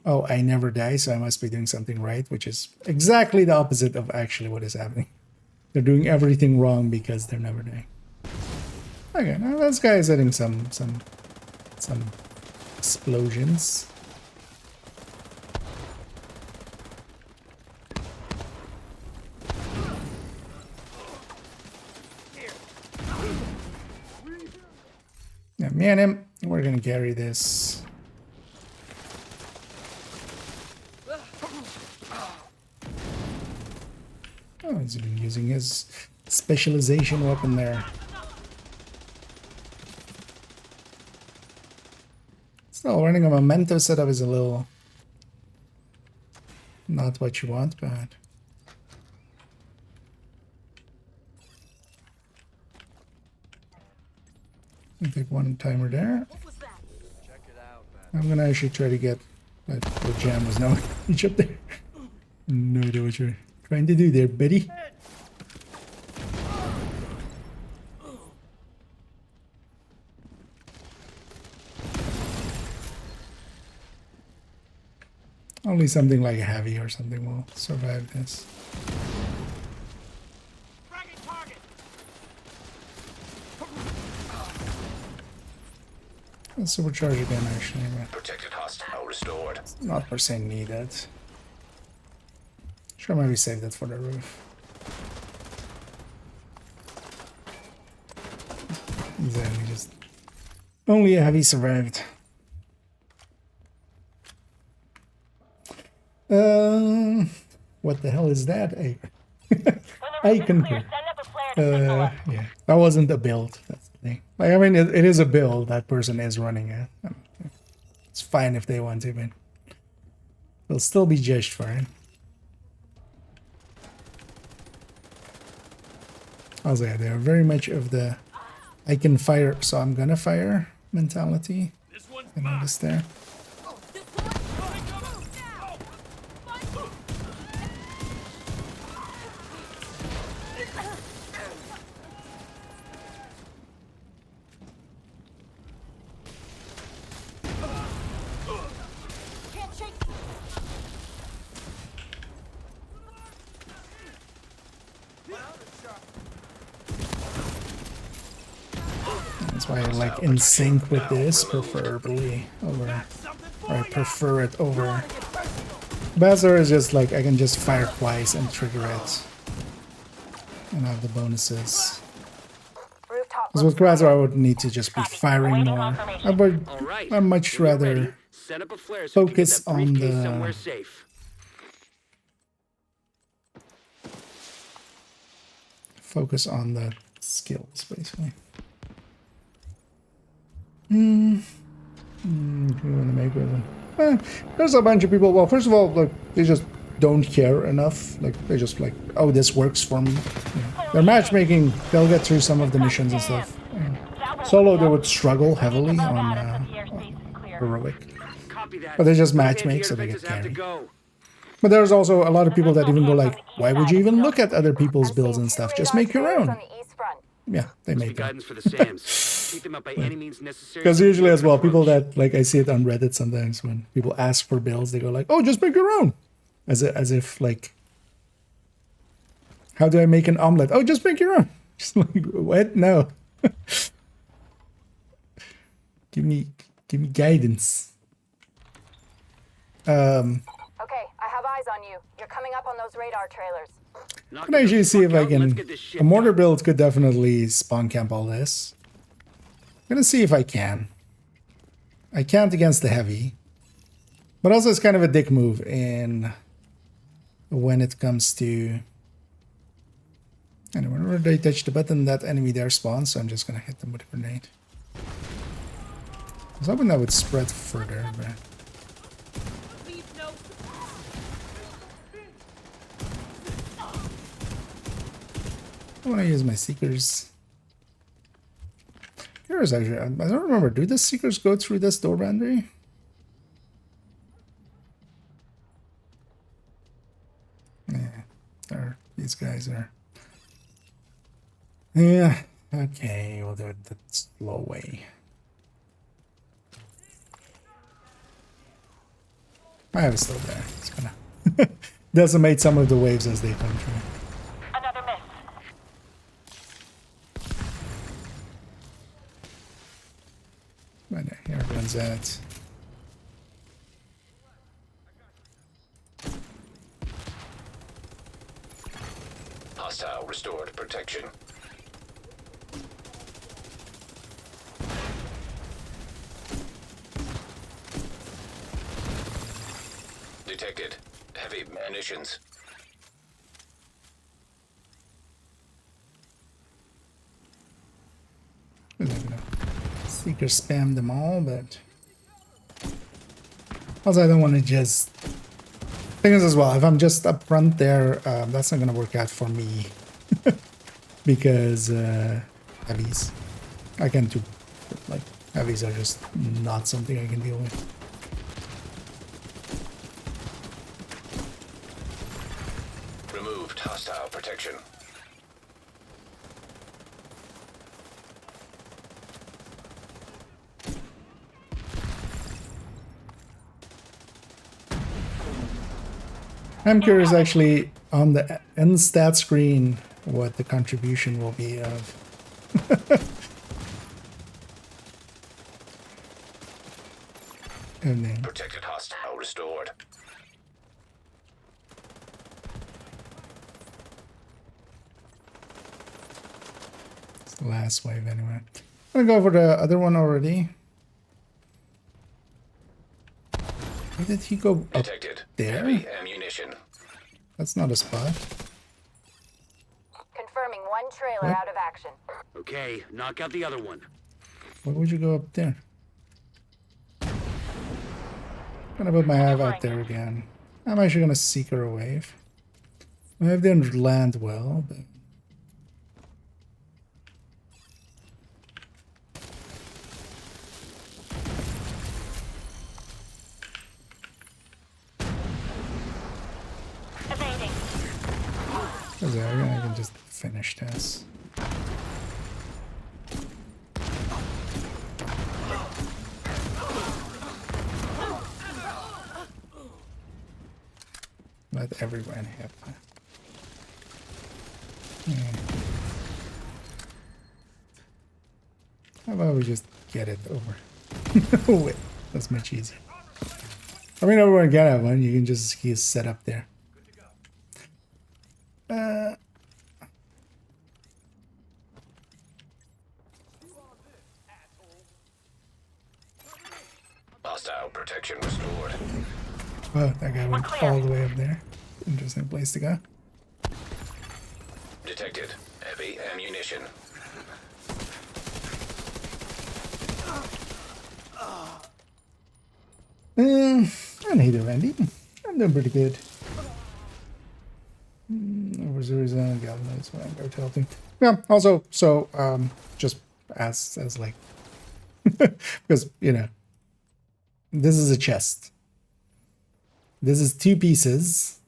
oh, I never die, so I must be doing something right, which is exactly the opposite of actually what is happening. They're doing everything wrong because they're never dying. Okay, now this guy is hitting some explosions. Yeah, me and him, we're gonna carry this. Oh, he's been using his specialization weapon there. Still, running a memento setup is a little not what you want, but I'll take one timer there. I'm gonna actually try to get that the jam was no reach up there. No idea what you're trying to do there, Betty. Only something like a heavy or something will survive this.
Fragging target.
Let's supercharge again, actually, but
Protected hostile restored.
not per se needed. Sure, maybe save that for the roof. Exactly, just only a heavy survived. What the hell is that? I concur. Yeah, that wasn't a build. That's the thing. Like, I mean, it is a build. That person is running it. It's fine if they want to, but they'll still be judged for it. Also, yeah, they're very much of the I can fire, so I'm gonna fire mentality.
This one's
I noticed there. That's why I like in sync with this, preferably over, or I prefer it over Better is just like I can just fire twice and trigger it. And have the bonuses.
Rooftop
Because with
looks
Quasar I would need to just be firing more.
All right.
I'd much
When you're ready,
rather
set up a flare so we can get
focus
that
on
briefcase
the
somewhere safe.
focus on the skills basically. There's a bunch of people. Well, first of all, like they just don't care enough. Like they're just like, oh, this works for me. They're matchmaking. They'll get through some of the missions and stuff. Solo, they would struggle heavily on heroic,
Copy that.
but they just
Those
matchmake so they
anti-air
get
defenses have to
carry.
go.
But there's also a lot of people that even go like, why would you even look at other people's builds and stuff? Just make your own.
on the east front.
Yeah, they
Be
make them.
guidance for the Sams. Keep them up by any means necessary.
Because usually as well, people that, like I see it on Reddit sometimes when people ask for builds, they go like, oh, just make your own. As if like, how do I make an omelet? Oh, just make your own. Just like, what? No. give me guidance.
Okay, I have eyes on you. You're coming up on those radar trailers.
Knock
Can I actually
the
see if
fuck
I
out and let's
can...
get this shit
A mortar
done.
build could definitely spawn camp all this. I'm gonna see if I can. I can't against the heavy. But also it's kind of a dick move in... when it comes to... And whenever they touch the button, that enemy there spawns, so I'm just gonna hit them with a grenade. I was hoping that would spread further, but... I want to use my seekers. Here's actually, I don't remember. Do the seekers go through this door boundary? Yeah, these guys are. Yeah, okay, we'll do it the slow way. I have it still there. It's gonna decimate some of the waves as they come through.
Another miss.
Right there, here everyone's at.
Hostile restored protection. Detected. Heavy munitions.
I'm not gonna seeker spam them all, but also I don't want to just. Thing is as well, if I'm just up front there, that's not gonna work out for me because heavies, I can do like heavies are just not something I can deal with.
Removed hostile protection.
I'm curious actually on the end stat screen what the contribution will be of. And then
Protected hostile restored.
it's the last wave anyway. I'm gonna go for the other one already. Where did he go up
Detected.
there?
Heavy ammunition.
That's not a spot.
Confirming one trailer
What?
out of action.
Okay, knock out the other one.
Why would you go up there? I'm gonna put my hive out there again. I'm actually gonna seeker a wave. I didn't land well, but
Evading.
that's it. I can just finish this. Let everyone have that. How about we just get it over with? That's much easier. I mean, everyone can have one. You can just keep set up there.
Hostile protection restored.
Oh, that guy went all the way up there. Interesting place to go.
Detected. Heavy ammunition.
I need it, Randy. I'm doing pretty good. Over Arizona, galvanized when I go to helping. Yeah. Also, so just as like because you know this is a chest. This is 2 pieces.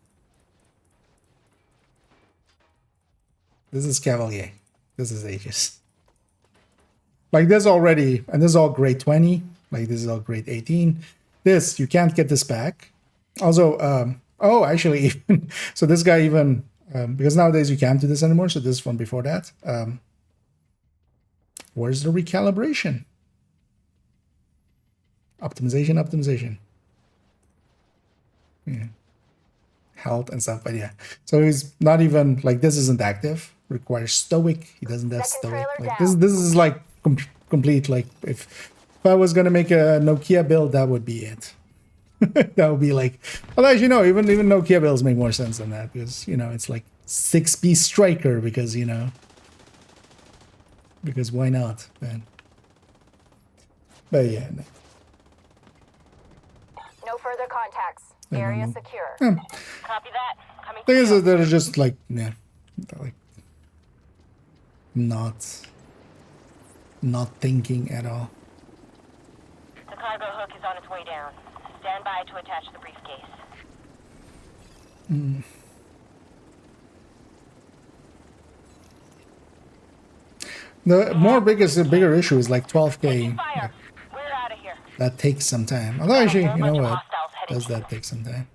This is Cavalier. This is Aegis. Like this already, and this is all grade 20. Like this is all grade 18. This, you can't get this back. Also, oh, actually, even, so this guy even, because nowadays you can't do this anymore, so this is from before that. Where's the recalibration? Optimization. Yeah. Health and stuff, but yeah. So he's not even, like, this isn't active. Requires stoic. He doesn't have
Second
stoic.
trailer
Like,
down.
this is like complete, like, if I was gonna make a Nokia build, that would be it. That would be like, well, as you know, even Nokia builds make more sense than that because, you know, it's like 6-piece striker because, you know, because why not, man? But yeah, no.
No further contacts. Area secure.
Copy that. Coming
Thing
to
is
you.
that they're just like, yeah, they're like not thinking at all.
The cargo hook is on its way down. Stand by to attach the briefcase.
The bigger issue is like 12K.
Taking fire. We're out of here.
That takes some time. Although actually, you know what? Does that take some time?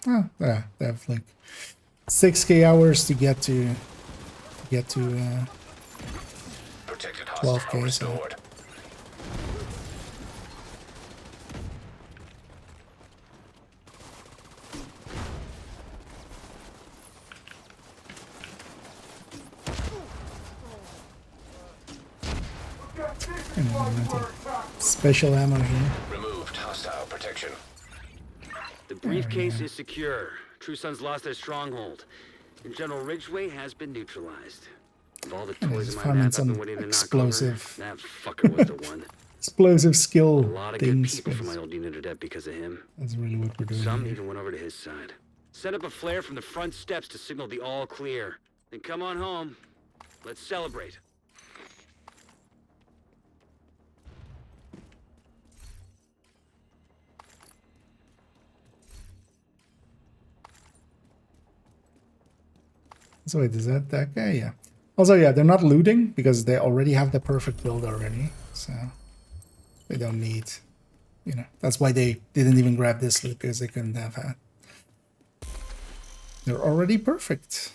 Oh, yeah, they have like 6K hours to get to
Protected
12K,
hostile
so-
restored.
special ammo here.
Removed hostile protection.
The briefcase is secure. True Sons lost their stronghold. And General Ridgway has been neutralized. Of all the
And
toys
he's
in my
finding
map I've
some
been waiting to
explosive-
knock over, that fucker was the one.
Explosive skill
A lot of good
things.
people from my old unit are dead because of him.
That's really what we're doing.
Some
here.
even went over to his side. Set up a flare from the front steps to signal the all clear. Then come on home. Let's celebrate.
So wait, is that guy? Yeah. Also, yeah, they're not looting because they already have the perfect build already. So they don't need, you know, that's why they didn't even grab this loot because they couldn't have that. They're already perfect.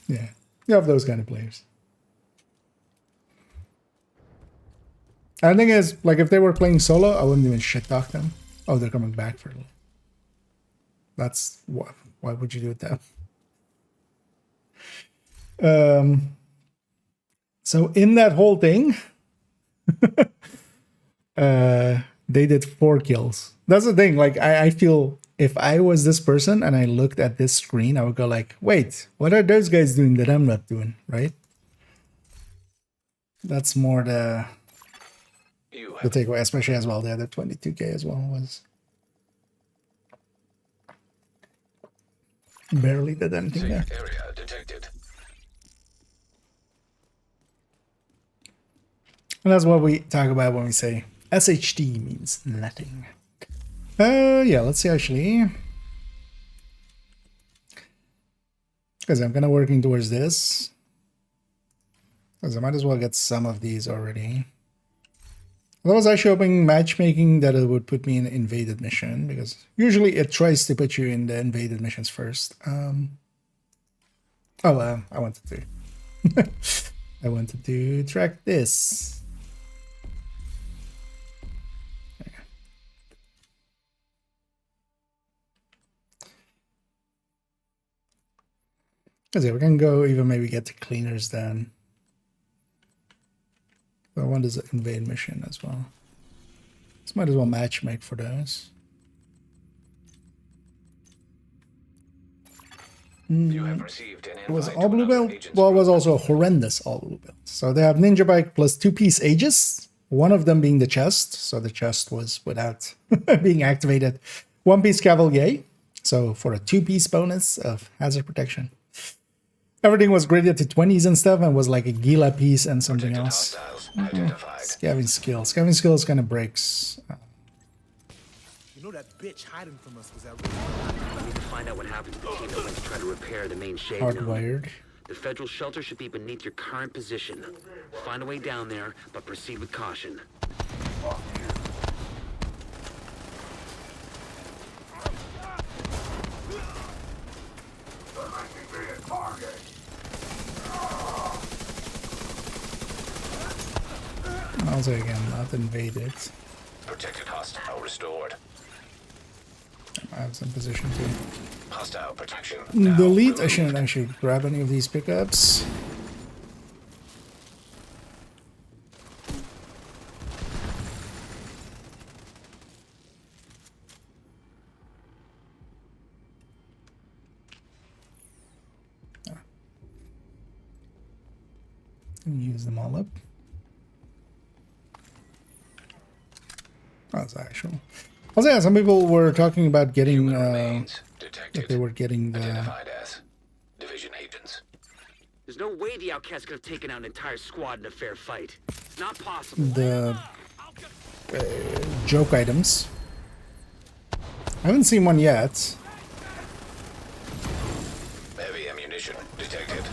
Yeah, you have those kind of players. And the thing is, like, if they were playing solo, I wouldn't even shit talk them. Oh, they're coming back for it. That's why would you do it that? So in that whole thing, they did 4 kills. That's the thing. Like, I feel if I was this person and I looked at this screen, I would go like, wait, what are those guys doing that I'm not doing, right? That's more the takeaway, especially as well. The other 22K as well was barely did anything
Safe
there.
area detected.
And that's what we talk about when we say SHD means nothing. Yeah, let's see actually. Because I'm kind of working towards this. Because I might as well get some of these already. I was actually hoping matchmaking that it would put me in an invaded mission. Because usually it tries to put you in the invaded missions first. I wanted to. I wanted to track this. Okay, we can go even maybe get the cleaners then. So I want this invade mission as well. This might as well matchmake for those.
You have received an
It was
invite
all
to
blue
another
belt.
agent's
Well, it was
program.
also horrendous all blue belt. So they have ninja bike plus 2-piece Aegis. One of them being the chest. So the chest was without being activated. 1-piece Cavalier. So for a 2-piece bonus of hazard protection. Everything was graded to 20s and stuff and was like a Gila piece and something
Protected
else.
hostiles identified.
Scavenging skill. Scavenging skill kind of breaks.
You know that bitch hiding from us was at
We need to find out what happened to the team that went to try to repair the main shade node.
Hardwired.
The federal shelter should be beneath your current position. Find a way down there, but proceed with caution.
Also again, not invaded.
Protected hostile restored.
I have some position too.
Hostile protection. now
Delete. I
removed.
shouldn't actually grab any of these pickups. Use them all up. That's actual. Also, yeah, some people were talking about getting
Human remains
that
detected.
they were getting the
Identified as division agents.
There's no way the outcast could have taken out an entire squad in a fair fight. It's not possible.
the joke items. I haven't seen one yet.
Heavy ammunition detected.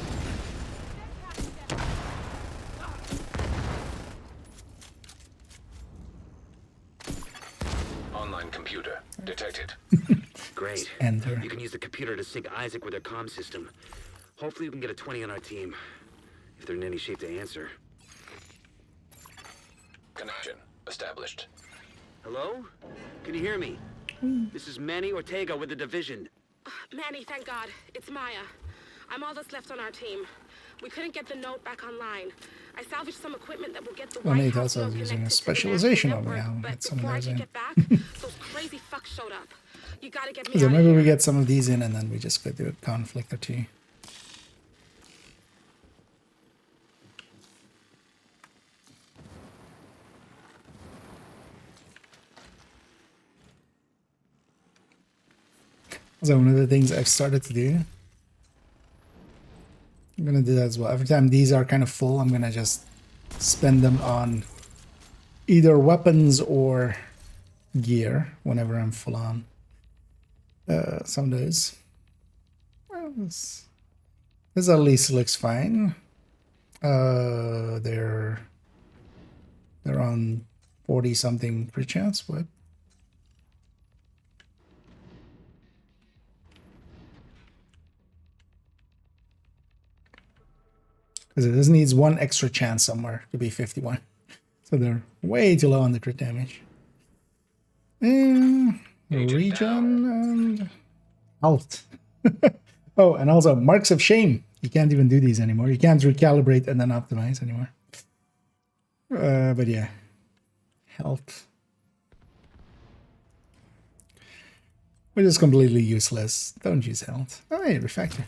Online computer detected.
Great.
Enter.
You can use the computer to sync Isaac with their comm system. Hopefully we can get a 20 on our team. If they're in any shape to answer.
Connection established.
Hello? Can you hear me? This is Manny Ortega with the division.
Manny, thank God. It's Maya. I'm all that's left on our team. We couldn't get the note back online. I salvaged some equipment that will get the
Well,
White
Nate
House
also
node
is using a
connected to the
specialization
national
over
network,
now.
but
Get some of
before I
those
could
in.
get back, those crazy fucks showed up. You gotta get me
So
out
maybe
of
we
here.
get some of these in and then we just go do a conflict or two. So one of the things I've started to do, I'm gonna do that as well. Every time these are kind of full, I'm gonna just spend them on either weapons or gear whenever I'm full on. Some of those. Well, this at least looks fine. They're on 40 something per chance. What? Because this needs one extra chance somewhere to be 51. So they're way too low on the crit damage. And regen and health. Oh, and also marks of shame. You can't even do these anymore. You can't recalibrate and then optimize anymore. But yeah, health. Which is completely useless. Don't use health. Oh, hey, refactor.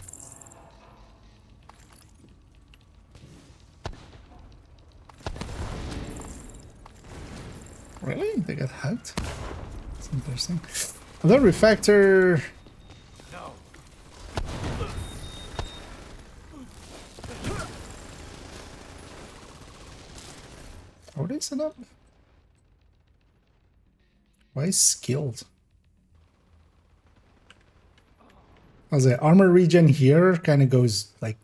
Really? They got hacked? That's interesting. Although refactor.
No.
How are they set up? Why is skilled? I was like, armor regen here kind of goes like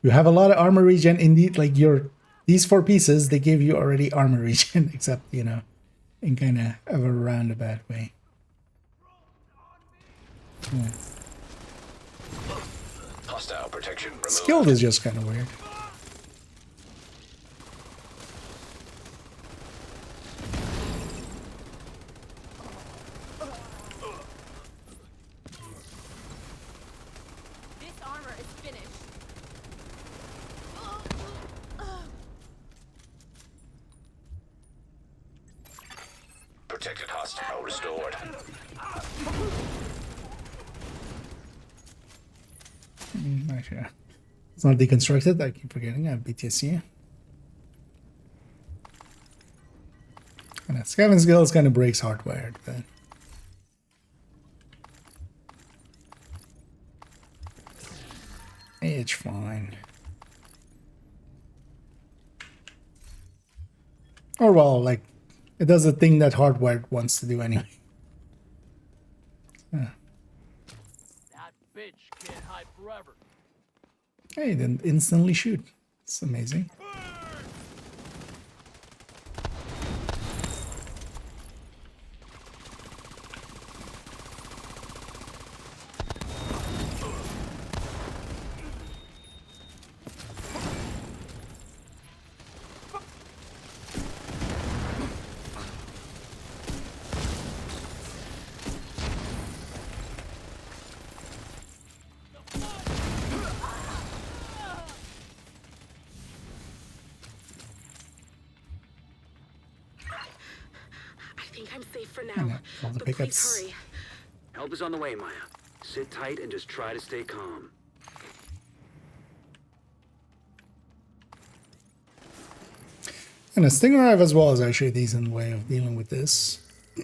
you have a lot of armor regen in the like these 4 pieces, they give you already armor regen, except you know, in kind of a roundabout way. Yeah.
Hostile protection removed.
Skilled is just kind of weird.
This armor
Protected hostile restored.
Actually, it's not deconstructed. I keep forgetting. I have BTSC. And that scavenge skills kind of breaks hardwired, but it's fine. Or well, like it does the thing that hardwired wants to do anyway.
That bitch can't hide forever.
Hey, then instantly shoot. It's amazing.
I think I'm safe for
Yeah,
now.
all the
But please
pickups.
hurry.
Help is on the way, Maya. Sit tight and just try to stay calm.
And a Stinger Hive as well is actually a decent way of dealing with this.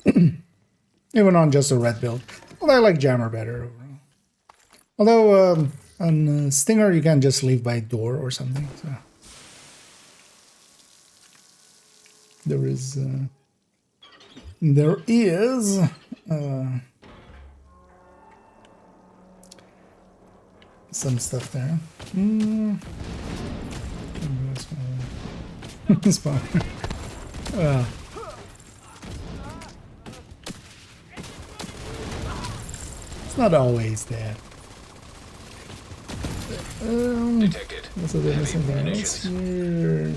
Even on just a red build. Although I like Jammer better overall. Although on Stinger you can just leave by door or something. So there is some stuff there. Spawn. It's not always there.
Detected.
So there is
Heavy
something else
munitions.
here.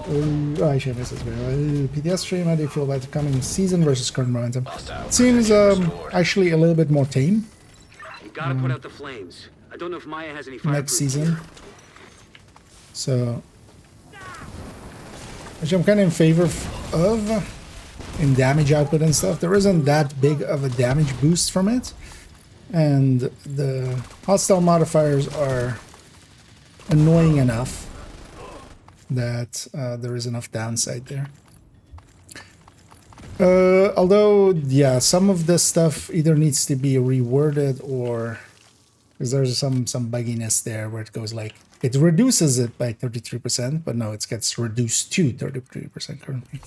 Oh, I should miss this video. PTS stream, how do you feel about the coming season versus current momentum?
Hostile
It seems
protection restored.
actually a little bit more tame
You gotta put out the flames. I don't know if Maya has any fireproof
next season.
gear.
So, which I'm kind of in favor of in damage output and stuff. There isn't that big of a damage boost from it. And the hostile modifiers are annoying enough that there is enough downside there. Although, yeah, some of this stuff either needs to be reworded or because there's some bugginess there where it goes like it reduces it by 33%, but no, it gets reduced to 33% currently.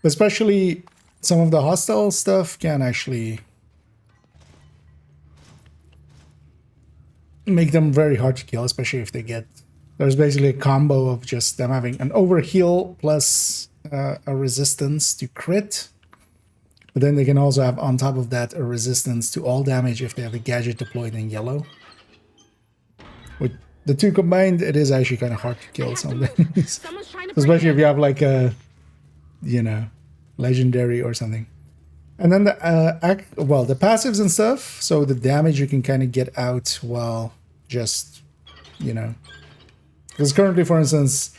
Especially some of the hostile stuff can actually make them very hard to kill, especially if they get. There's basically a combo of just them having an overheal plus a resistance to crit. But then they can also have on top of that a resistance to all damage if they have a gadget deployed in yellow. With the two combined, it is actually kind of hard to kill some things.
Someone's trying to break
Especially if
in.
you have like a, you know, legendary or something. And then the the passives and stuff. So the damage you can kind of get out while just, you know, because currently, for instance,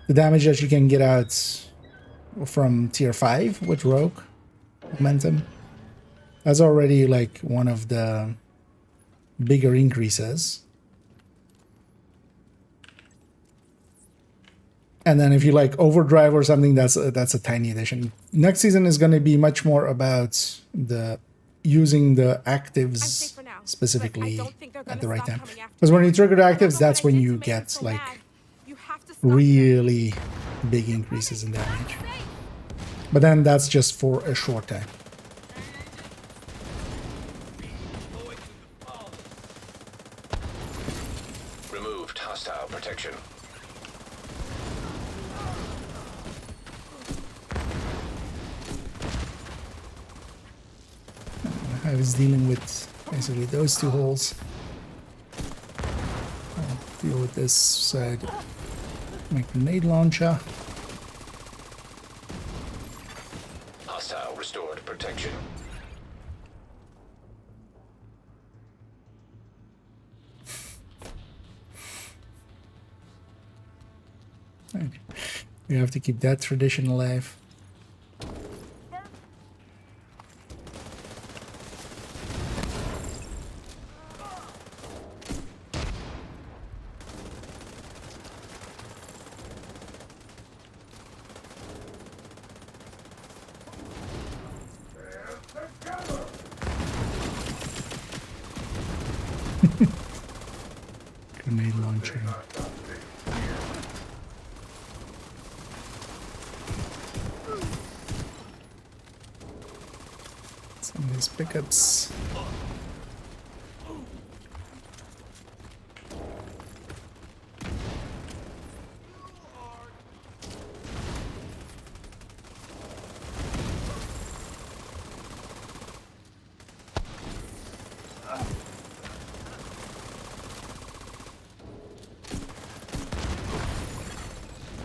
the damage that you can get out from tier 5 with Rogue Momentum, that's already like one of the bigger increases. And then if you like Overdrive or something, that's a tiny addition. Next season is going to be much more about the using the
I'm
actives
safe for now, but I
specifically
don't think they're
at
gonna
the right
stop
time.
coming after
Because when
me.
you trigger the
I don't
actives,
know
that's
what I
when
did
you
to make them
get
so
like
mad. You have to stop them.
really big increases in damage. But then that's just for a short time.
Removed hostile protection.
I was dealing with basically those two holes. I'll deal with this side. My grenade launcher.
Hostile restored protection.
We have to keep that tradition alive. Grenade launcher. Some of these pickups.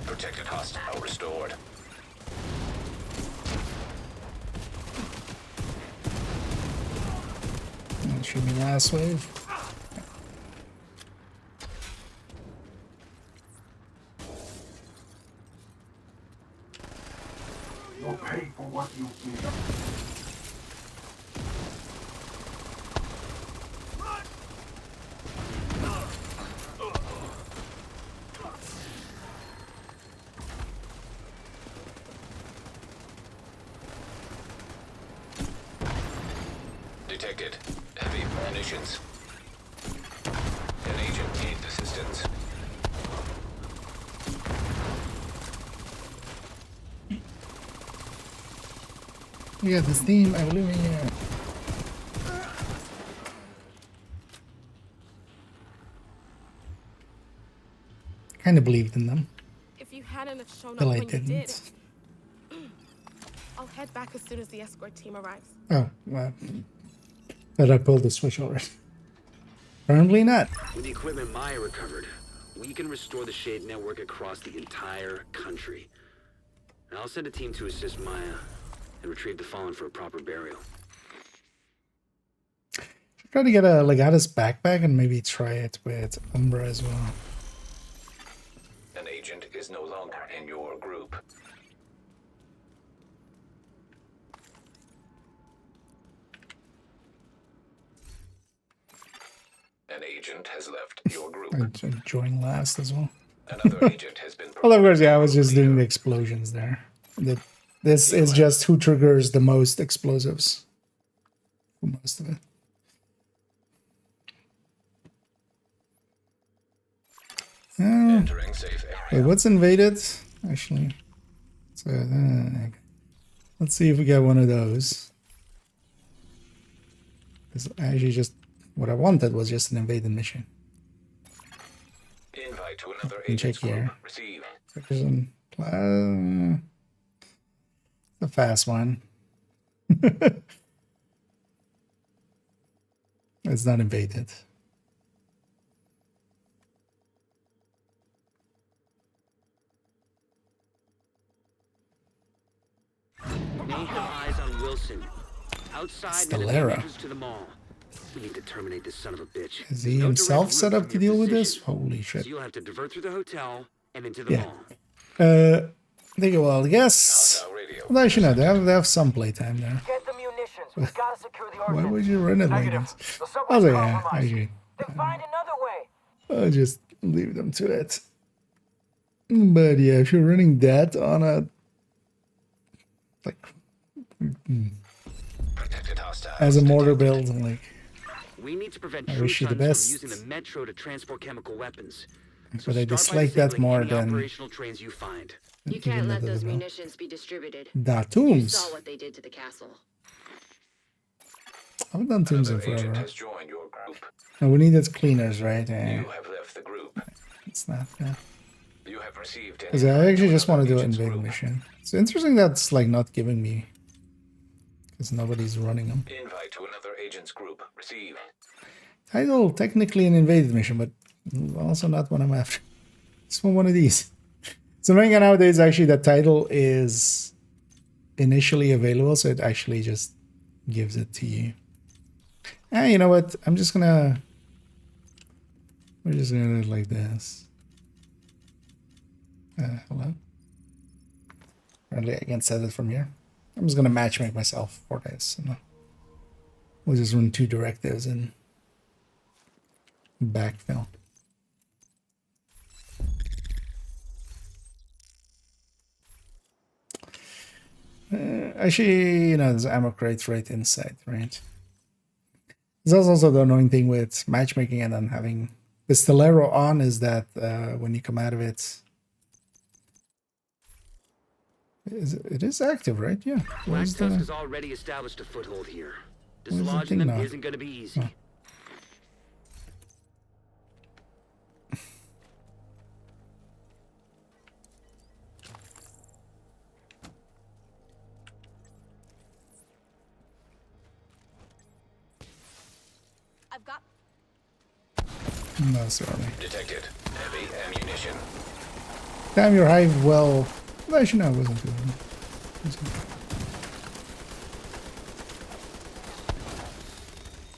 Protected hostile restored.
Shoot me last wave.
You'll pay for what you give.
Detected. Heavy munitions. An agent needs assistance.
Yeah, this team, I believe in you. Kind of believed in them.
If you hadn't have shown up
Till I
when you did,
didn't.
I'll head back as soon as the escort team arrives.
Oh, well. But I pulled the switch already. Apparently not.
With the equipment Maya recovered, we can restore the Shade network across the entire country. And I'll send a team to assist Maya and retrieve the fallen for a proper burial.
Try to get a Legatus backpack and maybe try it with Umbra as well.
An agent is no longer in your group. An agent has left your group.
I'd join last as well.
Another agent has been
Well, of course, yeah, I was just doing the explosions there. This is just who triggers the most explosives. For most of it.
entering safe
Wait,
area.
what's invaded? Actually, so let's see if we get one of those. Because actually, just what I wanted was just an invaded mission.
Invite to another
Can check
agent's group.
here.
Receive.
There's a fast one. It's not invaded.
May have eyes on Wilson. Outside near the
Stellara.
entrance to the mall. We need to terminate this son of a bitch.
Is
There's
he
no
himself
direct
set
route
up
from
to
your
deal with this?
position.
Holy
So
shit.
you'll have to divert through the hotel and into the
Yeah.
mall.
Take a while, yes.
Hostile radio.
Well, actually, no, they have some playtime there.
Get the munitions. We gotta secure the
Why
ordnance.
would you run it like
Negative.
this?
The
I
subway's
was like, yeah,
compromised.
actually,
Then find another way.
I'll just leave them to it. But yeah, if you're running that on a like
Protected hostile.
as a mortar build, I'm like,
We need to prevent
I
true
wish you the
sons from
best.
using the metro to transport chemical weapons. So
but I
start by
dislike that
disabling
more
any
than
operational trains you find.
You can't let those munitions be distributed.
da
You
tombs.
saw what they did to the castle.
I haven't done tombs in
Another agent
forever.
has joined your group.
No, we needed cleaners, right?
You have left the group.
It's not. Yeah.
You have received an
Because I
invite
actually
to
just want to
another
do an
agent's
invade
group.
mission. It's interesting that's like not giving me, because nobody's running them.
Invite to another agent's group. Receive.
Title technically an invaded mission, but also not what I'm after. Just want one of these. So knowing nowadays actually that title is initially available, so it actually just gives it to you. Ah, you know what? We're just gonna do it like this. Hello. Apparently I can set it from here. I'm just gonna matchmake myself for this. And we'll just run 2 directives and backfill. Actually, you know, there's ammo crates right inside, right? That's also the annoying thing with matchmaking and then having the Stellero on is that when you come out of it, it is active, right? Yeah.
Black Tusk has already established a foothold here. Dislodging them isn't going to be easy.
Oh.
I've got.
No, sorry.
Detected. Heavy ammunition.
Damn your hive well. Actually, no, it wasn't good.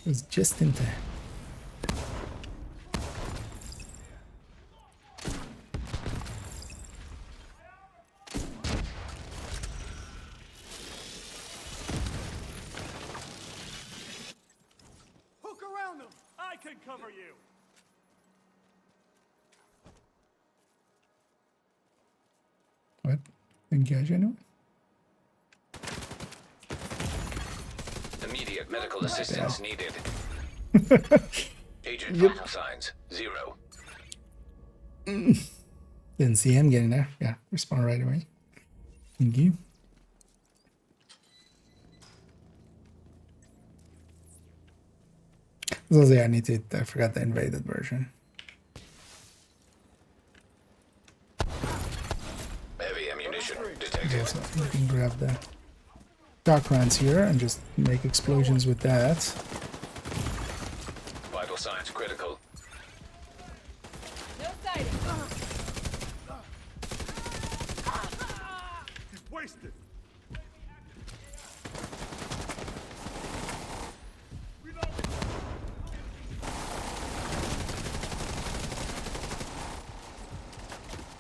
It was just in time.
Hook around them. I can cover you.
What? Engage anyone?
Immediate medical assistance needed. Agent vital signs 0.
Didn't see him getting there. Yeah, respond right away. Thank you. So yeah, I forgot the invaded version.
Heavy ammunition detected.
So you can grab the shock rounds here and just make explosions with that.
Vital signs critical.
No sighting.
He's wasted.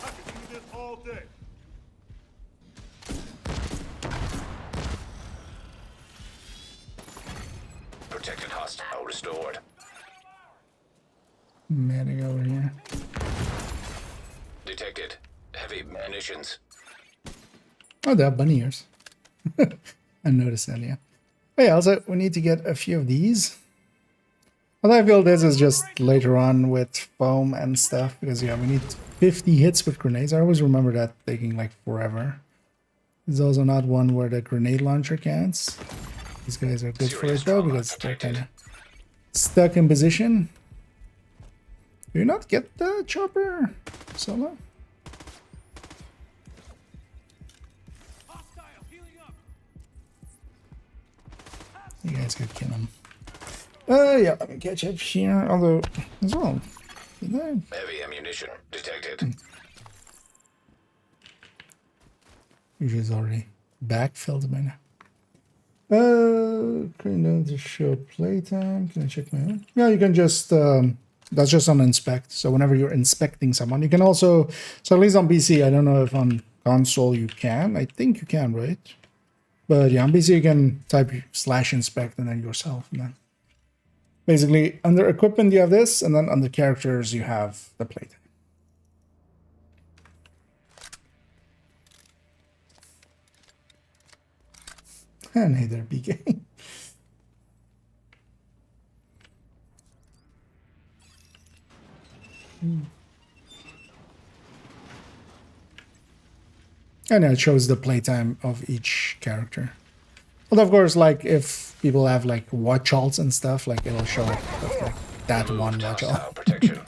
I could do this all day.
Protected hostile restored.
Manning over here.
Detected. Heavy munitions.
Oh, they have bunny ears. I noticed that, yeah. Oh, yeah, also, we need to get a few of these. Although I feel this is just later on with foam and stuff, because, yeah, we need 50 hits with grenades. I always remember that taking, like, forever. There's also not one where the grenade launcher counts. These guys are good for it, though, because they're kind of stuck in position. Do you not get the chopper, Solo?
Hostile healing up.
You guys could kill him. Yeah, let me catch up here. Although, as well.
Heavy ammunition detected.
Usually is already backfilled by now. Can I just show playtime? Can I check my own? Yeah, you can just, that's just on inspect. So whenever you're inspecting someone, you can also, so at least on PC, I don't know if on console you can. I think you can, right? But yeah, on PC you can type /inspect and then yourself. And then basically under equipment you have this, and then under characters you have the playtime. And hey there, BK. And it shows the playtime of each character. But of course, like if people have like watch alts and stuff, like it'll show like that one watch alt.
Protection.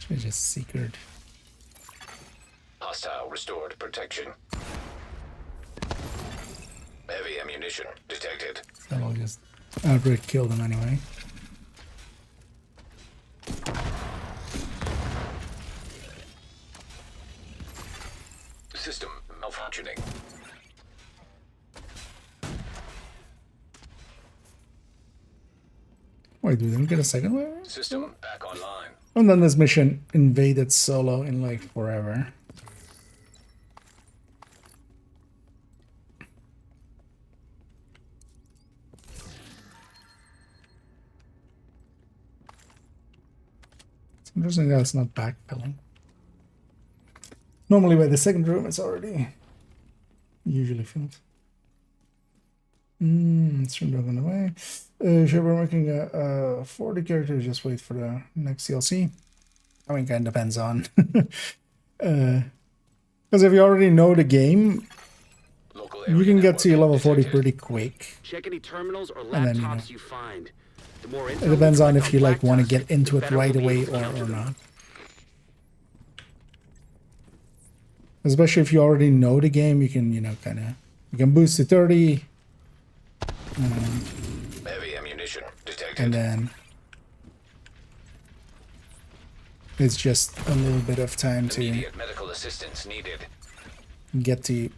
It's just secret.
Hostile restored protection. Heavy ammunition detected.
That'll just outright kill them anyway.
System malfunctioning.
Wait, we didn't get a second wave?
System back online.
And then this mission invaded solo in like forever. It's interesting that it's not backpedaling. Normally by the second room it's already usually filled. It's from on the way. Should we're making a 40 characters, just wait for the next DLC. I mean, kind of depends on. Because if you already know the game, you can get to your level 40 pretty quick.
Check any terminals or
And then,
laptops you find. The more
It depends on if you like want to
Black
get into
Tusk,
it
the better
right
we'll be
away
able to counter
or
them.
not. Especially if you already know the game, you can, you know, kind of, you can boost to 30.
Heavy ammunition detected.
And then it's just a little bit of time to
Immediate medical assistance needed.
get to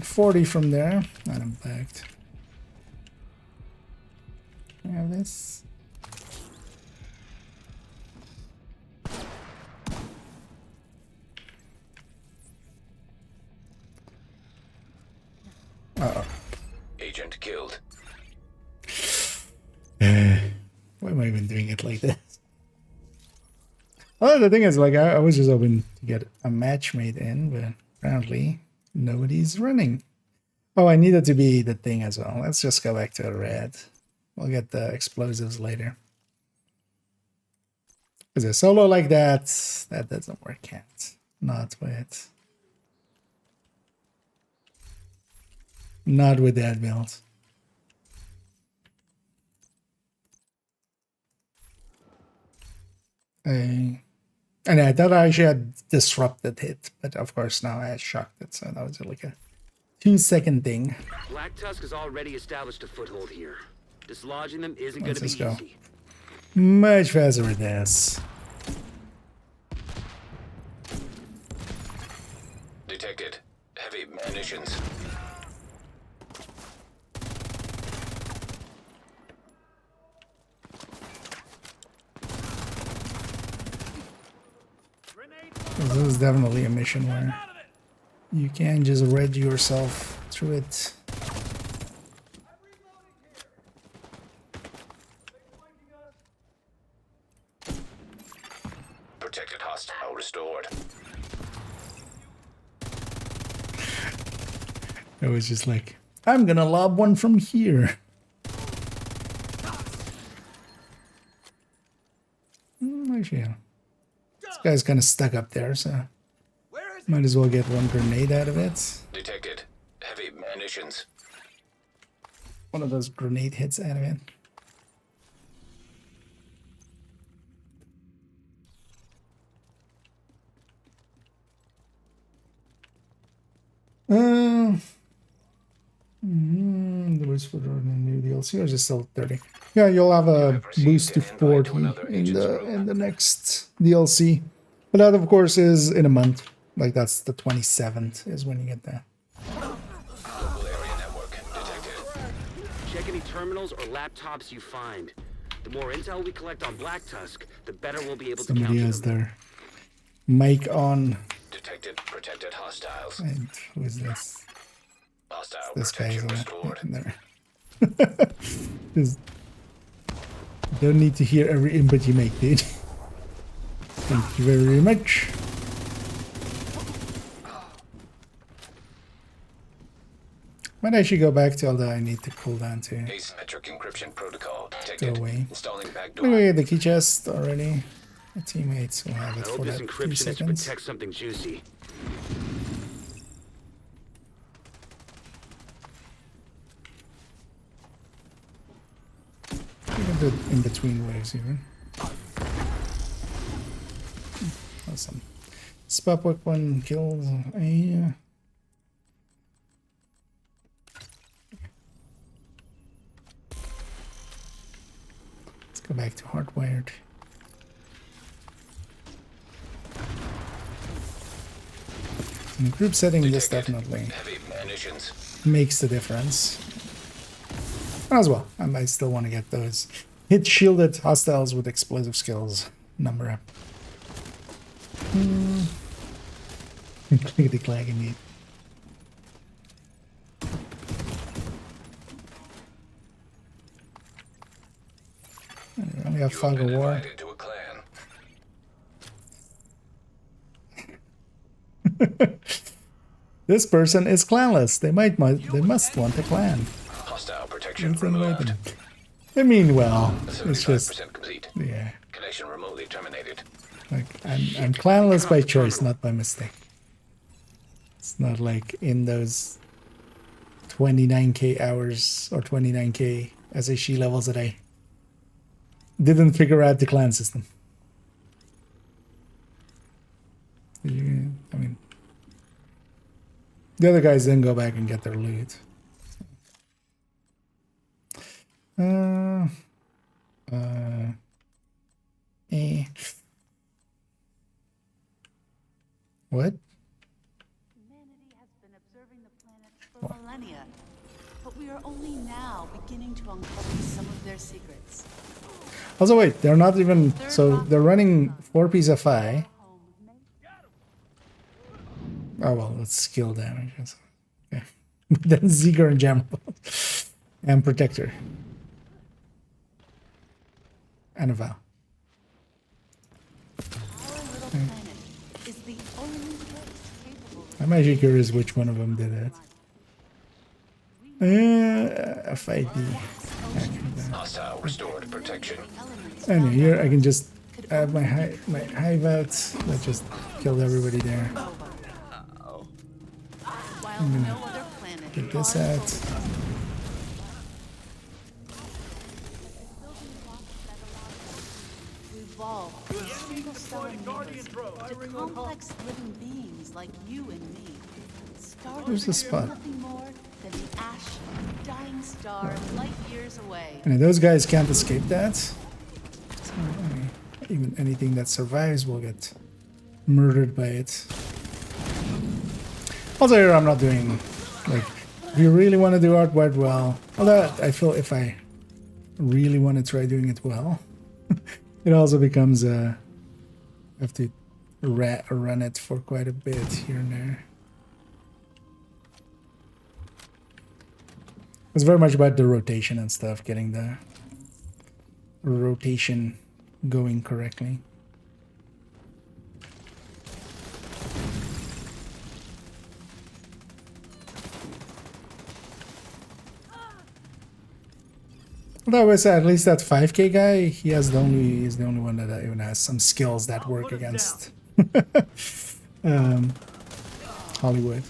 40 from there. And I'm backed. I have this.
Agent killed.
Why am I even doing it like this? Oh, the thing is, like, I was just hoping to get a match made in, but apparently nobody's running. Oh, I needed to be the thing as well. Let's just go back to a red. We'll get the explosives later. Because a solo like that doesn't work out. Not with that build. And I thought I actually had disrupted it, but of course now I had shocked it, so that was like a 2-second thing.
Black Tusk has already established a foothold here. Dislodging them isn't going
Let's
to
just
be
go.
easy.
Much faster with this.
Detected. Heavy munitions.
This is definitely a mission where you can just read yourself through it.
Protected hostile restored.
It was just like, I'm gonna lob one from here. Actually, yeah. This guy's kind of stuck up there, so might as well get one grenade out of it.
Detected. Heavy munitions.
One of those grenade hits out of it. The boost for the new DLC, or is it still 30? Yeah, you'll have a boost to 40 in the next DLC. But that, of course, is in a month. Like, that's the 27th is when you get that.
Local area network detected.
Check any terminals or laptops you find. The more intel we collect on Black Tusk, the better we'll be able to
Somebody
counter
has
them.
their mic on.
Detected protected hostiles.
And who is this?
Hostile
This guy is
protection restored.
in there. Just don't need to hear every input you make, dude. Thank you very much. Might actually go back to, although I need to cool down to
Asymmetric encryption protocol detected.
away.
Installing
I'm
backdoor.
gonna get the key chest already. My teammates will have
I
it
hope
for
this
that 3
encryption is to
seconds.
protect something juicy.
Even the in between waves, even. Awesome. Spot weapon kills a. Let's go back to hardwired. In group setting, this definitely
Heavy munitions.
makes the difference. As well, I might still want to get those Hit shielded hostiles with explosive skills. Number up. Clickety clack indeed. We only have fog of war.
Invited to a clan.
This person is clanless. They must want a clan.
Hostile protection
Let's invite
removed.
them. I mean, well, it's
75%
just
complete.
yeah.
Connection remotely terminated.
Like I'm clanless by choice, not by mistake. It's not like in those 29k hours or 29k SHE levels that I didn't figure out the clan system. I mean, the other guys then go back and get their loot. What?
Humanity has been observing the planet for millennia, but we are only now beginning to uncover some of their secrets.
Also, wait, they're not even. So they're running 4 PSFI. Oh well, that's skill damage. Okay. Then Zeger and Jam and Protector. And a Vow.
Our little planet is the only place capable of
I'm actually curious which one of them did it. FID.
Hostile restored protection.
elements
Anyway, here I can just add my hive out. That just killed everybody there.
while no other planet
Get this out.
evolve from single cell amoebas to complex living beings like you and me.
Where's the spot?
Nothing more than the ash of a dying star light years away.
And those guys can't escape that. So, I mean, even anything that survives will get murdered by it. Also here I'm not doing, like, if you really want to do art quite well, although I feel if I really want to try doing it well, it also becomes I have to run it for quite a bit here and there. It's very much about the rotation and stuff, getting the rotation going correctly. Although I said at least that 5k guy, he's the only one that even has some skills that work against Hollywood.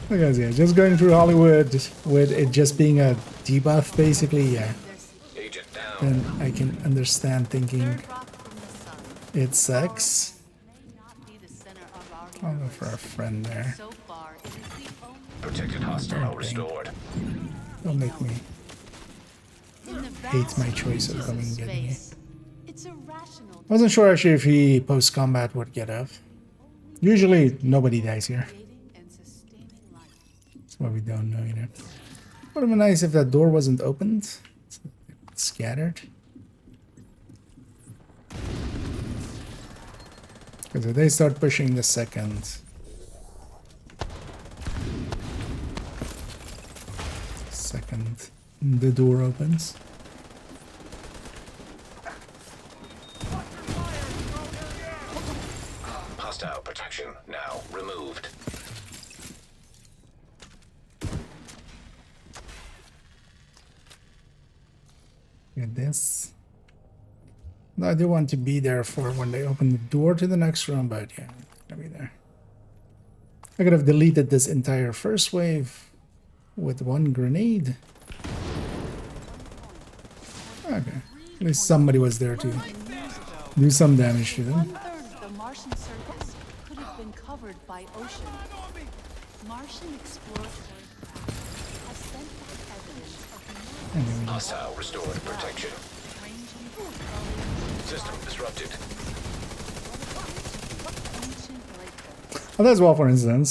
Because yeah, just going through Hollywood with it just being a debuff basically, yeah.
Agent down.
Then I can understand thinking it sucks. I'll go for a friend there.
So far, it is the only
Protected hostile restored.
Don't make me
in the
hate my
vast
choice of
reaches
coming and getting me.
space. It's irrational
I wasn't sure actually if he post-combat would get up. Usually nobody dies here.
creating and sustaining life.
That's why we don't know, you know. Would have been nice if that door wasn't opened. It's scattered. Because if they start pushing the second... the door opens.
Hostile protection now removed.
Get this. No, I do want to be there for when they open the door to the next room, but yeah, I'll be there. I could have deleted this entire first wave with one grenade. Okay, at least somebody was there to do some damage to them.
One-third of the Martian surface could have been covered by ocean. Martian exploratory craft has sent back evidence of millions
Hostile restored protection.
ranging from
System disrupted.
ancient lake
Oh, that's well, for instance.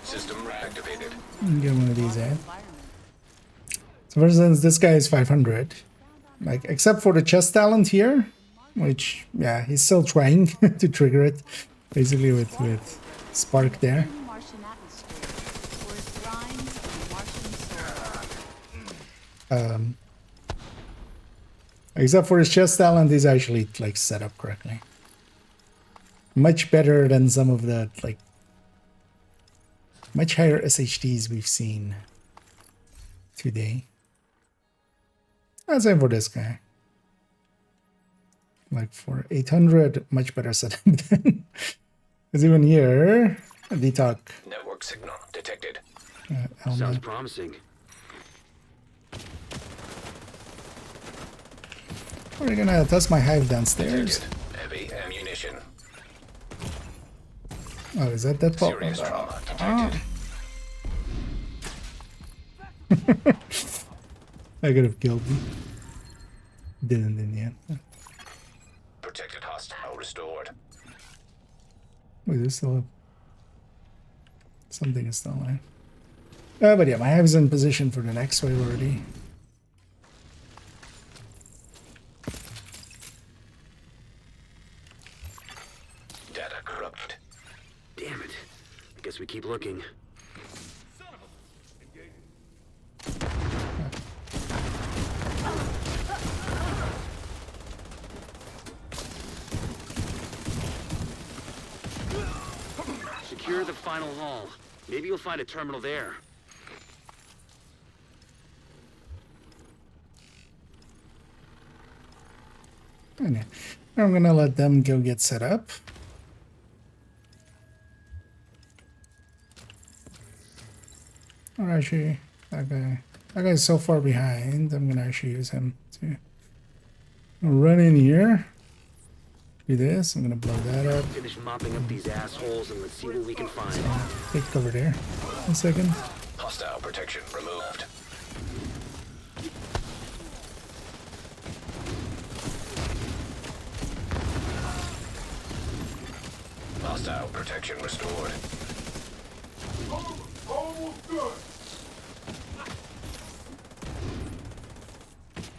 System reactivated.
Get one of these out.
environment.
So for instance, this guy is 500. Like, except for the chest talent here, which, yeah, he's still trying to trigger it, basically with Spark there.
In Martian atmosphere, or is blind to Martian soil.
Except for his chest talent, he's actually, like, set up correctly. Much better than some of the, like, much higher SHDs we've seen today. Same for this guy. Like for 800, much better setup than. Because even here, Detox.
Network signal detected.
Sounds promising.
We're gonna test my hive downstairs.
Detected. Heavy ammunition.
Oh, is that that pop?
Serious trauma detected.
I could have killed him. Didn't in the end.
Protected hostile restored.
Wait, there's still something is still alive. But yeah, my hive is in position for the next wave already.
Data corrupted.
Damn it. I guess we keep looking. Secure the final hall. Maybe you'll find a terminal there.
Okay. I'm gonna let them go get set up. Or actually, that guy's so far behind, I'm gonna actually use him to run in here. Do this, I'm gonna blow that up.
Finish mopping up these assholes and let's see what we can find.
Take cover there. 1 second.
Hostile protection removed. Hostile protection restored.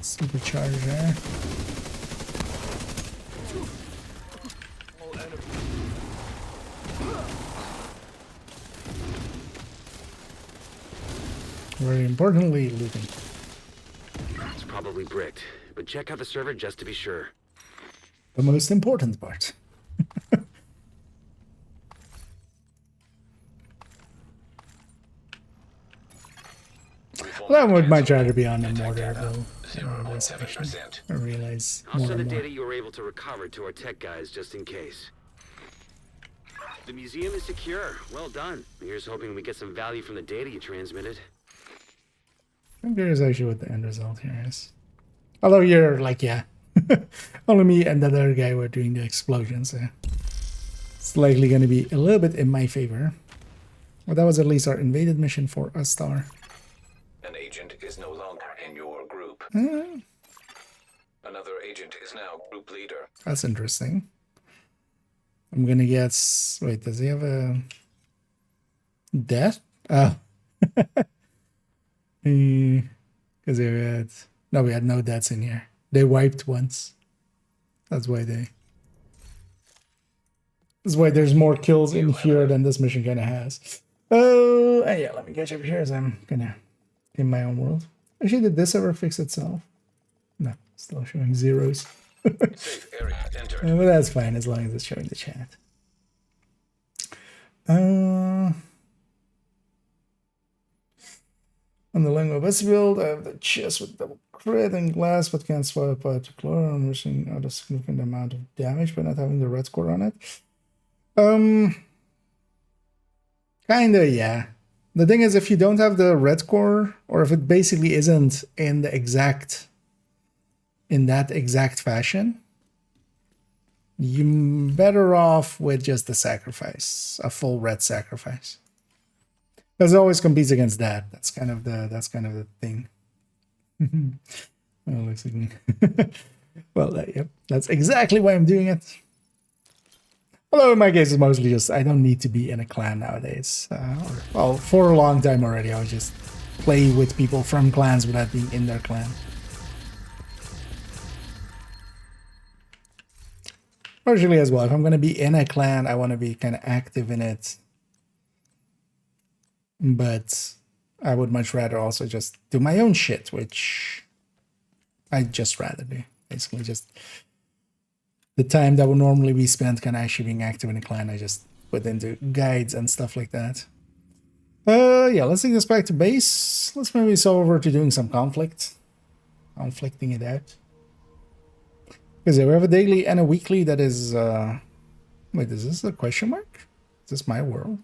Supercharge there. Very importantly, looting.
It's probably bricked, but check out the server just to be sure.
The most important part. Well, I would much rather be on the mortar, though.
0.7%.
I realize
I'll
more
send the
and more.
data you were able to recover to our tech guys just in case. The museum is secure. Well done. Here's hoping we get some value from the data you transmitted.
I'm curious actually what the end result here is. Although you're like, yeah, only me and the other guy were doing the explosion, so it's likely going to be a little bit in my favor. Well, that was at least our invaded mission for a star.
An agent is no longer in your group. Another agent is now group leader.
That's interesting. I'm gonna guess. Wait, does he have a death? Oh, because they had no, we had no deaths in here. They wiped once. That's why they. That's why there's more kills in here than this mission kind of has. Oh, yeah. Let me catch up here as I'm gonna in my own world. Actually, did this ever fix itself? No, still showing zeros.
Safe area entered.
But that's fine as long as it's showing the chat. On the Lingua Best build, I have the chest with double crit and glass, but can't swap out to chlor. I'm rushing out a significant amount of damage, but not having the red score on it. Kinda, yeah. The thing is, if you don't have the red core, or if it basically isn't in the in that exact fashion, you're better off with just the sacrifice, a full red sacrifice. Because it always competes against that. That's kind of the thing. Oh, looks like me. Well, yep, that's exactly why I'm doing it. Although in my case, it's mostly just I don't need to be in a clan nowadays. Well, for a long time already, I was just play with people from clans without being in their clan. Partially as well, if I'm going to be in a clan, I want to be kind of active in it. But I would much rather also just do my own shit, which I'd just rather do. Basically just the time that would normally be spent kind of actually being active in a clan, I just put into guides and stuff like that. Yeah, let's take this back to base. Let's maybe go over to doing some conflicting it out. Because we have a daily and a weekly that is, wait, is this a question mark? Is this my world?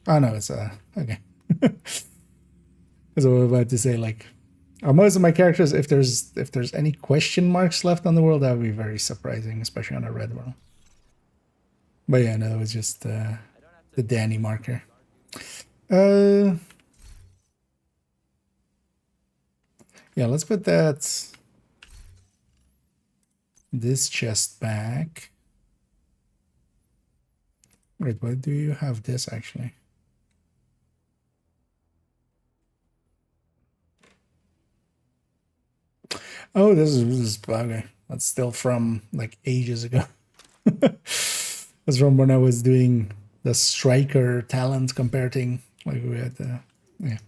Oh no, it's okay. As I was about to say, like, most of my characters, if there's any question marks left on the world, that would be very surprising, especially on a red world. But yeah, no, it was just the Danny marker. Yeah, let's put this chest back. Wait, why do you have this actually? Oh, this is okay. That's still from like ages ago. That's from when I was doing the striker talent comparing. Like we had yeah.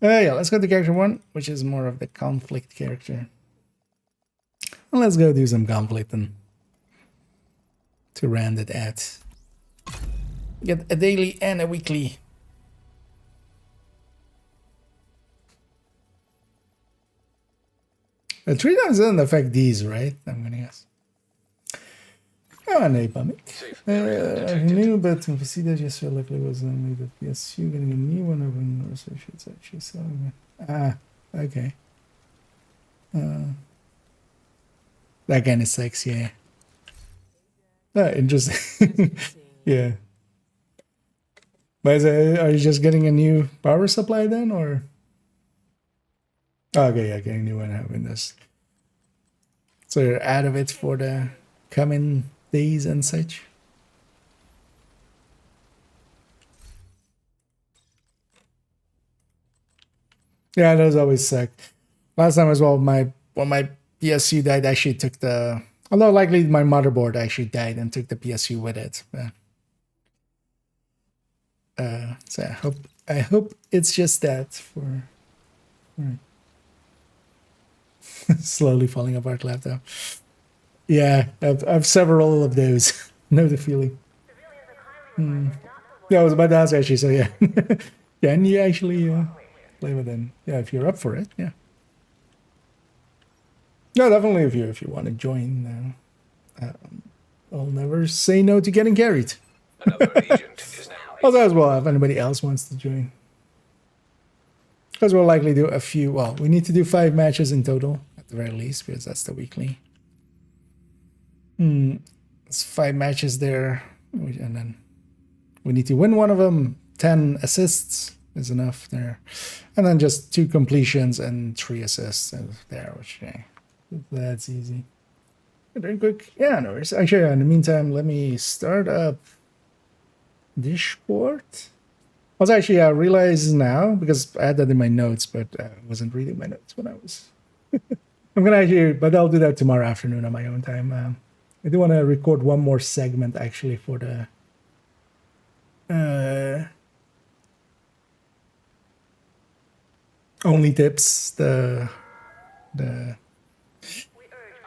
Yeah, let's go to character 1, which is more of the conflict character. And let's go do some conflicting to round it out. Get a daily and a weekly. The 3 times doesn't affect these, right? I'm gonna guess. Oh, no, Pamik. I knew, but we see that yesterday luckily was only the PSU getting a new one of an associates actually. So, okay. That kind of sucks, yeah. Interesting. Yeah. But are you just getting a new power supply then, or? Okay, yeah, getting a new one having this. So you're out of it for the coming days and such. Yeah, those always suck. Last time as well, when my PSU died, I actually took the. Although likely my motherboard actually died and took the PSU with it. But, so I hope it's just that for. Slowly falling apart laptop. Yeah, I've several of those. Know the feeling. Yeah, I was about to ask actually, so yeah. Can you actually play with them? Yeah, if you're up for it, yeah. No, definitely if you want to join, I'll never say no to getting carried.
Another agent is now.
Also as well, if anybody else wants to join. Because we'll likely do a few, well, we need to do 5 matches in total, at the very least, because that's the weekly. It's 5 matches there, and then we need to win one of them. 10 assists is enough there. And then just 2 completions and 3 assists there, which, yeah, that's easy. Very quick. Yeah, no worries. Actually, in the meantime, let me start up Discord. Also, actually, I realize now, because I had that in my notes, but I wasn't reading my notes when I was... I'm going to actually, but I'll do that tomorrow afternoon on my own time. I do want to record one more segment, actually, for the... only tips, the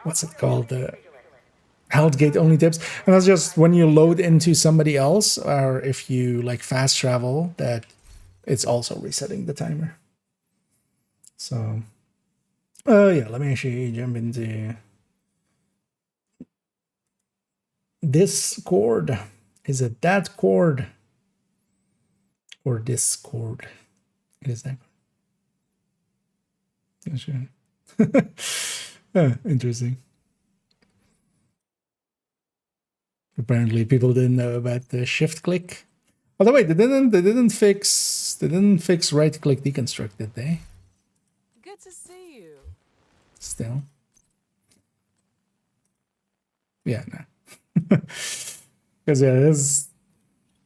what's it called? The Healthgate only tips. And that's just when you load into somebody else, or if you like fast travel, that it's also resetting the timer. So, yeah, let me actually jump into Discord. Is it that cord or Discord? It is that. Sure. Interesting. Apparently, people didn't know about the shift click. Although wait, they didn't fix right click deconstruct, did they?
Good to see you.
Still. Yeah, no. Because yeah, this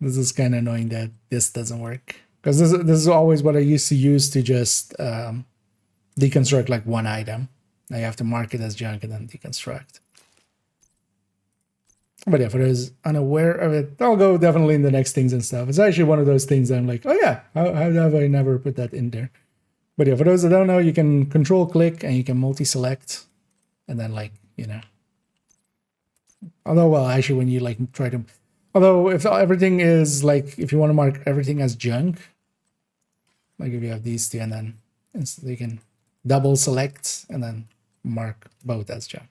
is kind of annoying that this doesn't work. Because this is always what I used to use to just deconstruct like one item. Now you have to mark it as junk and then deconstruct. But yeah, for those unaware of it, I'll go definitely in the next things and stuff. It's actually one of those things that I'm like, oh yeah, how have I never put that in there? But yeah, for those that don't know, you can control click and you can multi-select. And then like, you know. Although, well, actually when you like try to... Although if everything is like, if you want to mark everything as junk, like if you have these two and then you can double select and then mark both as junk.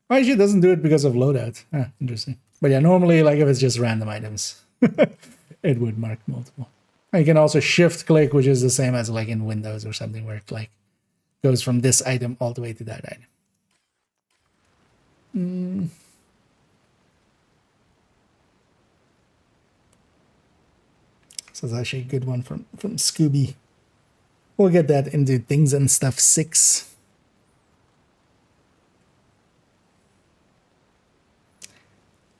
Actually, it doesn't do it because of loadout. Ah, interesting. But yeah, normally, like if it's just random items, it would mark multiple. And you can also shift click, which is the same as like in Windows or something, where it like goes from this item all the way to that item. So it's actually a good one from Scooby. We'll get that into Things and Stuff 6.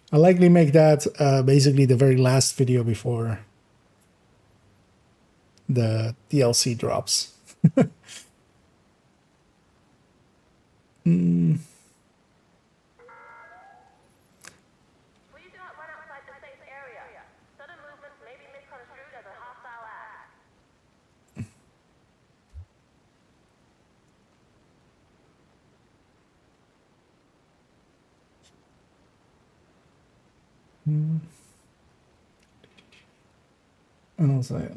I'll likely make that basically the very last video before the DLC drops.
Please do not run outside the safe area. Sudden movements may be misconstrued as a hostile act.
Also,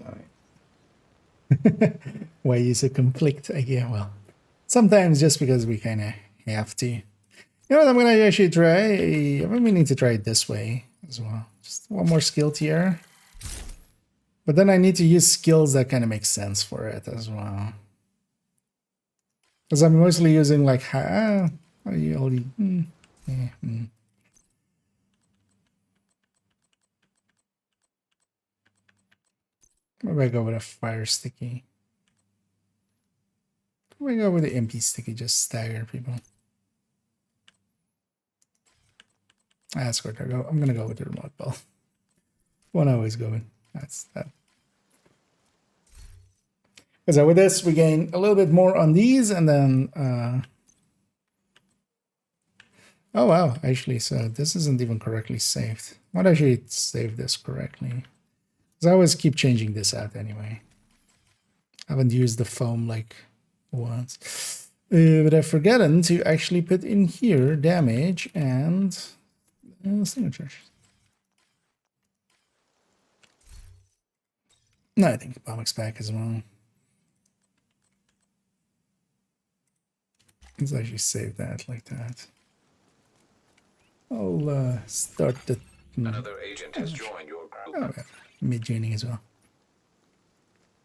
why use a conflict idea? Well, sometimes just because we kind of have to. You know what I'm going to actually try? I've been meaning to try it this way as well. Just one more skill tier. But then I need to use skills that kind of make sense for it as well. Because I'm mostly using like... Maybe I go with a fire sticky. Maybe I go with the MP sticky, just stagger people. That's where I go. I'm gonna go with the remote ball. One I always go with. That's that. So with this, we gain a little bit more on these, and then oh wow, actually, so this isn't even correctly saved. Why don't actually save this correctly? Because I always keep changing this out anyway. I haven't used the foam like once. But I've forgotten to actually put in here damage and signatures. No, I think Bombix back as well. Let's actually save that like that. I'll start the...
Another agent has joined your group.
Oh, yeah. Mid-joining as well.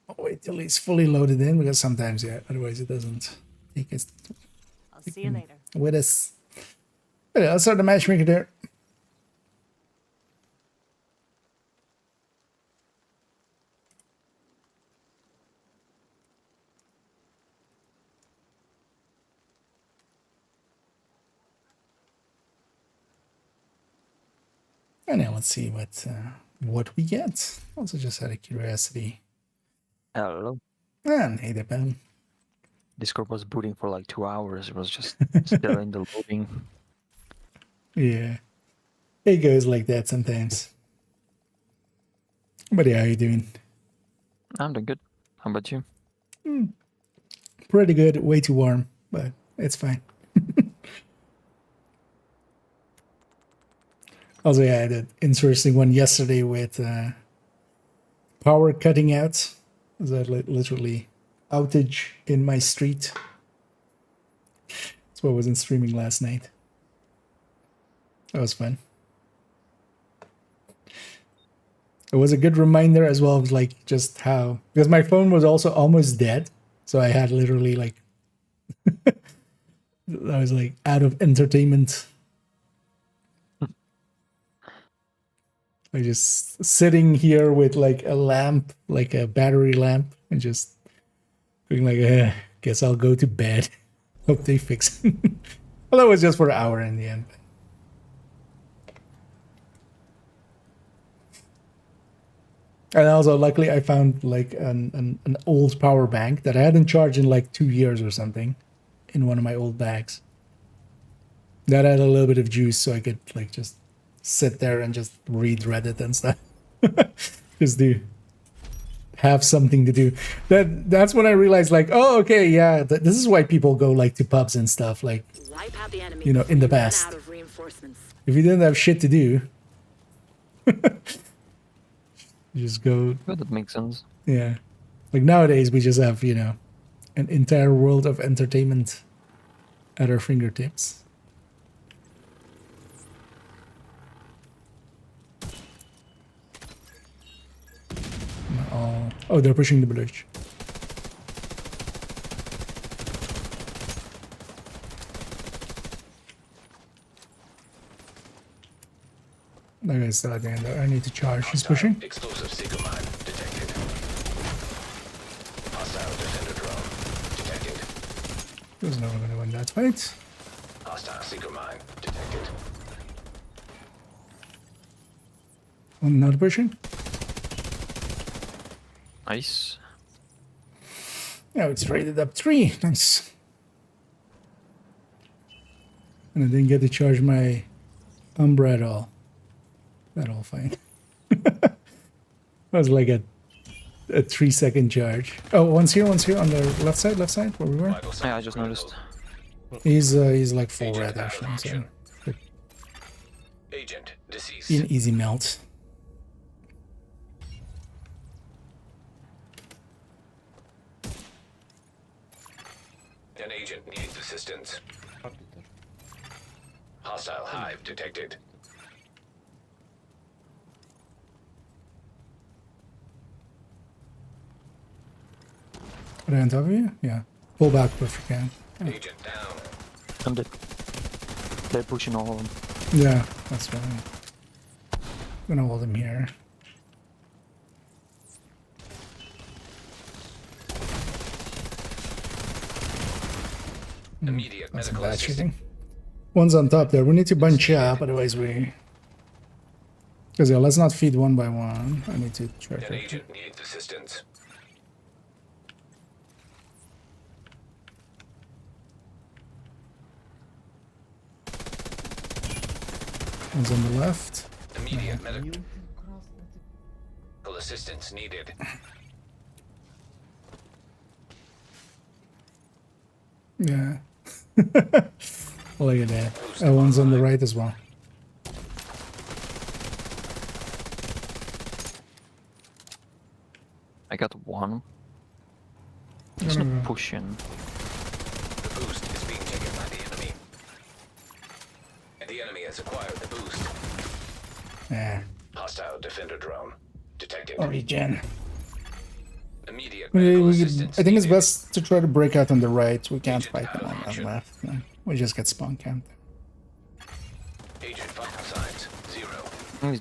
I'll wait till he's fully loaded in, because sometimes, yeah, otherwise it doesn't take us.
I'll see you later.
With us. Okay, I'll start the matchmaker there. And now let's see what we get. Also just out of curiosity.
Hello.
And hey there, Ben.
Discord was booting for like 2 hours. It was just still in the loading.
Yeah. It goes like that sometimes. But yeah, how you doing?
I'm doing good. How about you?
Pretty good. Way too warm, but it's fine. Also, yeah, I had an interesting one yesterday with power cutting out. There's a literally outage in my street. That's what I wasn't streaming last night. That was fun. It was a good reminder as well of like just how, because my phone was also almost dead. So I had literally like, I was like out of entertainment. I just sitting here with like a lamp, like a battery lamp, and just being like, guess I'll go to bed. Hope they fix it. Well, that was just for an hour in the end. And also, luckily, I found like an old power bank that I hadn't charged in like 2 years or something in one of my old bags. That had a little bit of juice, so I could like just sit there and just read Reddit and stuff. Just to have something to do. That's when I realized, like, oh, okay, yeah, this is why people go like to pubs and stuff, like,
Wipe out the enemy
you know, in the
before you run
past.
out of reinforcements.
If you didn't have shit to do, you just go.
But that makes sense.
Yeah, like nowadays we just have, you know, an entire world of entertainment at our fingertips. Oh, they're pushing the bridge. That guy's still at the end there. I need to charge. He's pushing.
Explosive seeker mine detected. Hostile defender drone detected.
There's no one gonna win that fight.
Hostile seeker mine detected.
Another pushing.
Nice.
Yeah, it's rated up 3. Nice. And I didn't get to charge my Umbra at all. That all fine. That was like a 3-second charge. Oh, one's here on the left side, where we were.
Yeah, I just noticed.
He's like full red actually, so
Agent deceased.
an easy melt.
An agent needs assistance. Hostile hive detected.
Are they on top of you? Yeah. Pull back if you can.
Agent down.
And they're pushing all of them.
Yeah, that's fine. I'm gonna hold him here.
Immediate
That's some
medical
bad
assistance.
shooting. One's on top there. We need to bunch up, otherwise we... Because yeah, let's not feed one by one. I need to try
An
to...
agent needs assistance.
One's on the left.
Immediate medical assistance needed.
Yeah. Look at that. One's on the right as well.
I got one. It's not pushing.
The boost is being taken by the enemy. And the enemy has acquired the boost.
Yeah.
Hostile defender drone detected.
Oh, regen.
Immediate
I
medical assistance
think it's
needed.
best to try to break out on the right. We can't fight them on the left. No. We just get spawn camped.
Agent vital signs 0.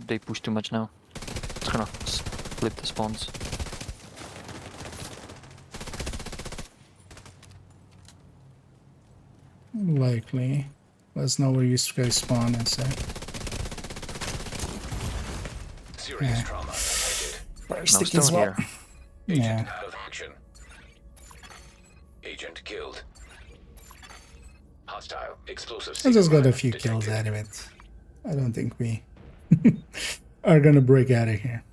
They pushed too much now. It's gonna split the spawns.
Likely. Let us know where you guys spawn and say.
Serious
Yeah.
trauma detected.
Fire
No,
stick
still
as well.
here.
Agent
Yeah.
out of action. Agent killed. Hostile explosive.
I just got a
seeker
few
detected.
kills out of it. I don't think we are gonna break out of here.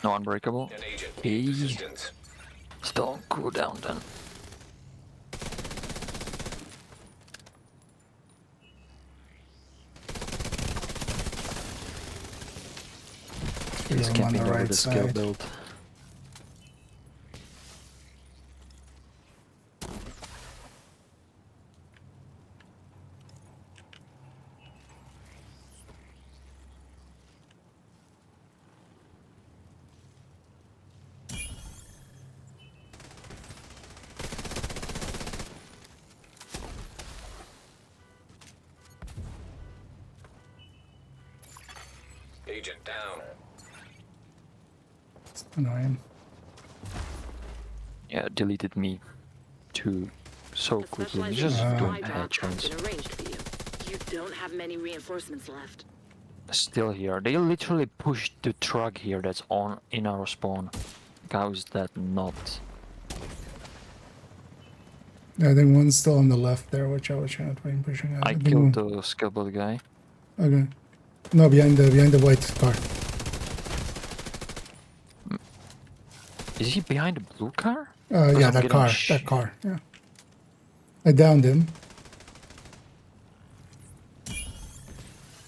No unbreakable.
An agent needs
Hey.
assistance.
Still on cooldown then. He's
I'm on
camping
the
over
right
the skill
side.
build.
Agent down.
Annoying.
Yeah, deleted me. too so
A
quickly.
specialization
Just doing
supply drop has
headshots.
been arranged for you. You don't have many reinforcements left.
Still here. They literally pushed the truck here that's on in our spawn. How is that not?
I think one's still on the left there. Watch out, when pushing out.
I
think
killed
one-
the skill build guy.
Okay. No, behind the white car.
Is he behind the blue car?
Yeah,
I'm
that
getting
car. That car. Yeah. I downed him.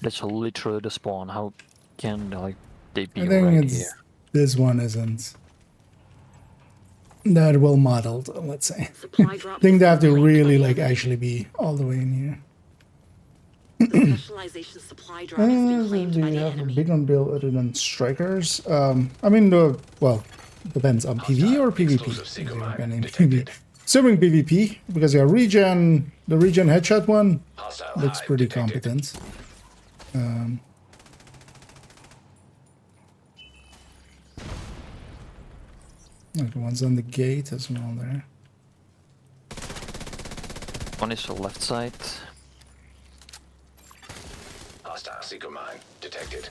That's literally the spawn. How can like they be
I think
right
it's
here?
this one isn't that well modeled. Let's say.
Supply
I
drop
think they have to
is claimed
really
by
like
the
actually be all the way in here.
The specialization supply drop has been claimed by
We
the
have a
enemy.
big on build other than strikers. I mean, well, depends on PvE or PvP.
Explosive seeker mine
Depending
detected.
PvP. Assuming PvP, because the regen headshot one
Hostile
looks
hive
pretty
detected.
competent. Like the ones on the gate as well there.
One is the left side.
Hostile seeker mine detected.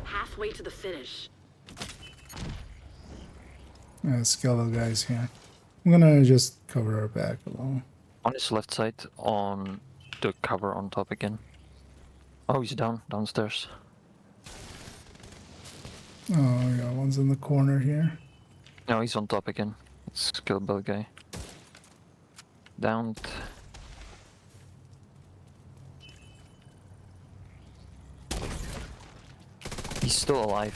Halfway to the finish.
Skeletal guys here. I'm gonna just cover our back a little.
One is left side on the cover on top again. Oh, he's downstairs.
Oh yeah, one's in the corner here.
No, he's on top again. It's skill build guy. Downed. He's still alive.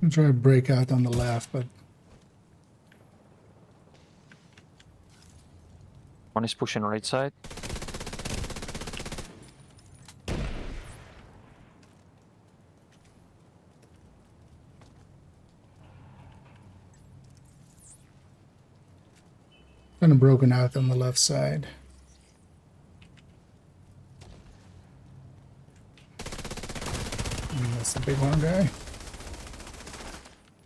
I'm trying to break out on the left, but
One is pushing right side.
kind of broken out on the left side. And that's the big one guy.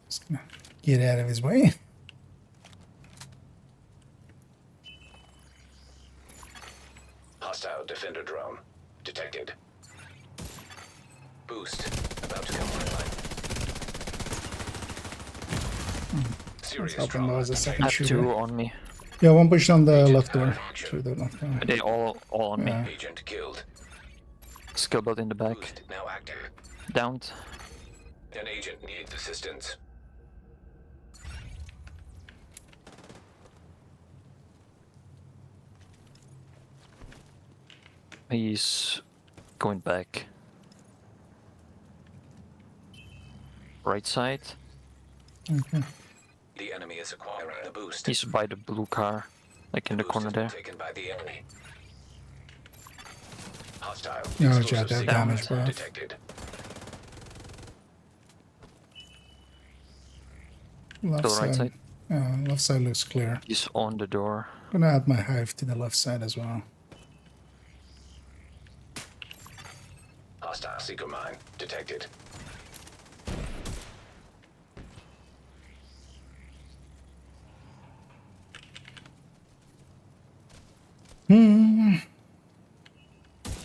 Just gonna get out of his way.
Hostile defender drone detected. Boost about to come online. Serious
Helping
trauma.
those a second
I have
shooter.
two on me.
Yeah, one pushed on the left door. Through the left door.
They all on me.
Yeah.
Agent killed.
Skill build in the back.
Boost now active.
Downed.
An agent needs assistance.
He's going back. Right side.
Okay.
The enemy is acquiring the boost.
He's by the blue car. Like in the
Boost
corner
has been
there.
taken by the enemy. Hostile.
No,
explosive
Chad, that
seeker
damage,
mine
bro.
detected.
Left
Still right
side.
side.
Left side looks clear.
He's on the door.
Gonna add my hive to the left side as well.
Hostile seeker mine detected.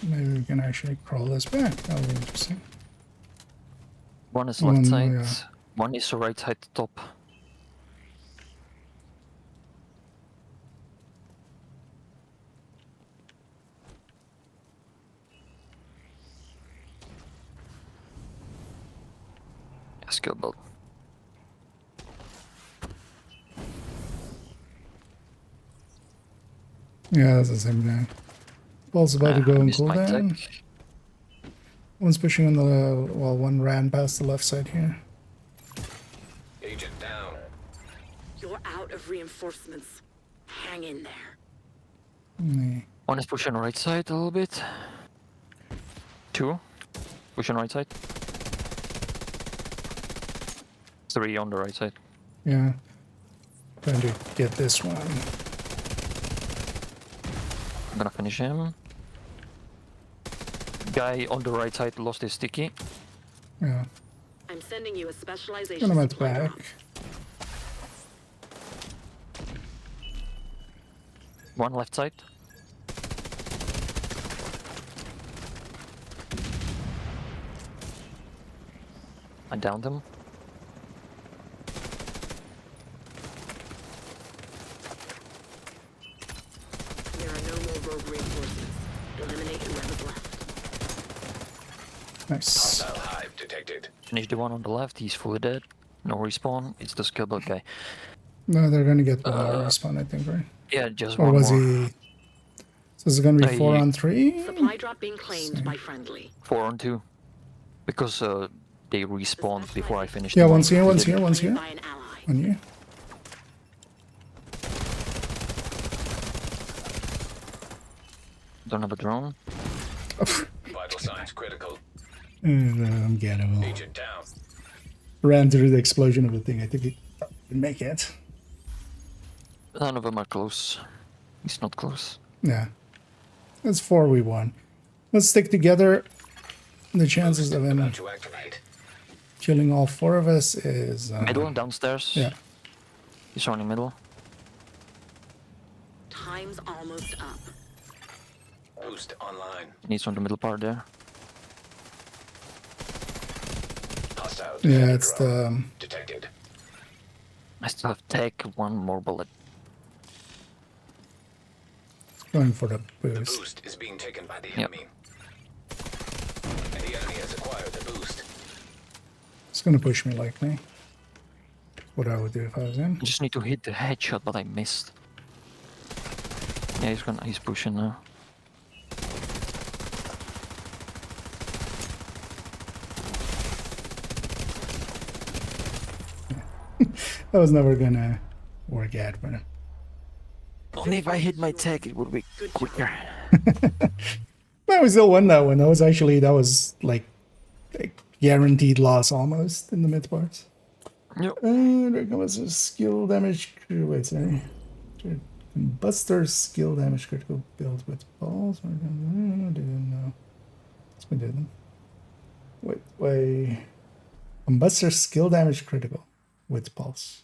Maybe we can actually crawl this back. That'll be interesting.
One is left side.
yeah.
One is the right side top. Yeah, skill build.
Yeah, that's the same guy. Ball's about to go and
missed
cool
my
down.
tech.
One's pushing on the well, one ran past the left side here.
Agent down.
You're out of reinforcements. Hang in there.
Nee.
One is pushing right side a little bit. Two. Pushing right side. Three on the right side.
Yeah. Trying to get this one.
I'm gonna finish him. Guy on the right side lost his sticky.
Yeah.
I'm sending you a specialization
Gonna met
supply
back.
drop.
One left side. I downed him.
There are no more rogue reinforcements. Eliminate whoever's left.
Nice.
Hostile hive detected.
Finish the one on the left. He's fully dead. No respawn. It's the skill build guy.
No, they're gonna get one more respawn, I think, right?
Yeah, just
Or
one
was
more.
he? So is it gonna be 4 on 3?
Supply drop being claimed by friendly.
4 on 2. Because they respawned before I finished.
Yeah,
the
one's
one.
here,
He
one's
didn't.
here, one's here.
By an ally.
On you.
Don't have a drone.
Vital signs critical.
Ungettable.
Agent down.
Ran through the explosion of the thing. I think it didn't make it.
None of them are close. He's not close.
Yeah. That's 4v1. Let's stick together. The chances of him
About to activate.
killing all 4 of us is...
Middle and downstairs.
Yeah.
He's running middle.
Time's almost up.
Boost online.
And he's on the middle part there.
Hostile
Yeah,
defender
it's
drone
the...
detected.
I still have take one more bullet.
Going for the
The
boost.
boost is being taken by the
Yep.
enemy. And the enemy has acquired the boost.
It's gonna push me likely. What I would do if I was him.
I just need to hit the headshot, but I missed. Yeah, he's pushing now.
That was never gonna work out, but...
Only if I hit my tag, it would be quicker.
But we still won that one. That was actually, that was like a guaranteed loss almost in the mid parts.
Yep.
There comes a skill damage. Wait, sorry. Buster skill damage critical build with balls. I didn't know. Let's do them. Wait. Buster skill damage critical with pulse.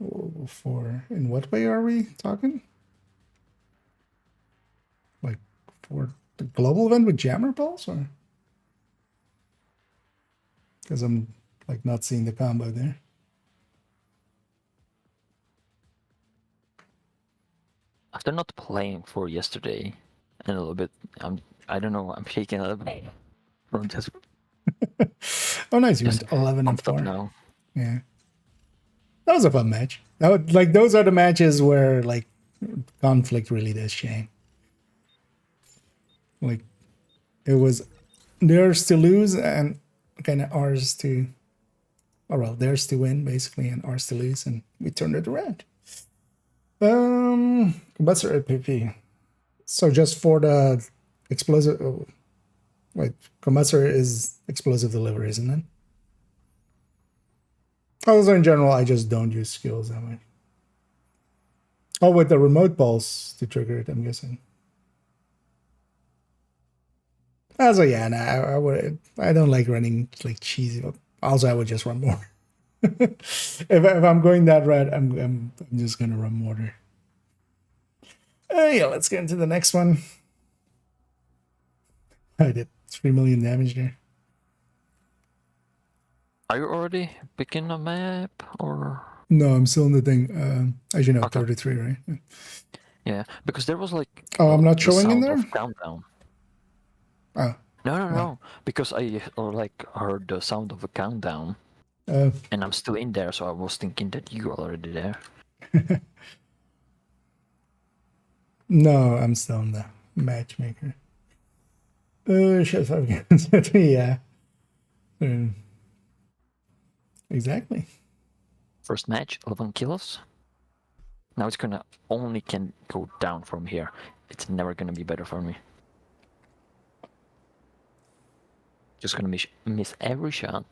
Oh, for in what way are we talking? Like for the global event with Jammer Pulse, or because I'm like not seeing the combo there.
After not playing for yesterday and a little bit, I don't know, I'm shaking a little bit from just
Oh, nice! You
Just
went 11 and
pumped up
4.
now.
Yeah, that was a fun match. That would, like, those are the matches where like conflict really does shine. Like it was theirs to lose and kind of ours to, or well, theirs to win basically and ours to lose, and we turned it around. Combustor at PP. So just for the explosive. Oh, wait, combustor is explosive delivery, isn't it? Also, in general, I just don't use skills that way. Oh, with the remote pulse to trigger it, I'm guessing. Also, yeah, no, I don't like running like cheesy. Also, I would just run more. if I'm going that route, I'm just gonna run water. Yeah, let's get into the next one. I did 3 million damage there.
Are you already picking a map or?
No, I'm still in the thing. As you know,
Okay.
33, right?
Yeah, because there was like.
Oh, I'm not
the
showing in
sound
there?
of countdown.
Oh,
No. Because I like heard the sound of a countdown,
uh,
and I'm still in there, so I was thinking that you were already there.
no, I'm still in the matchmaker. Shit, 5 games. Yeah. Exactly.
First match, 11 kills. Now it's gonna only can go down from here. It's never gonna be better for me. Just gonna miss every shot.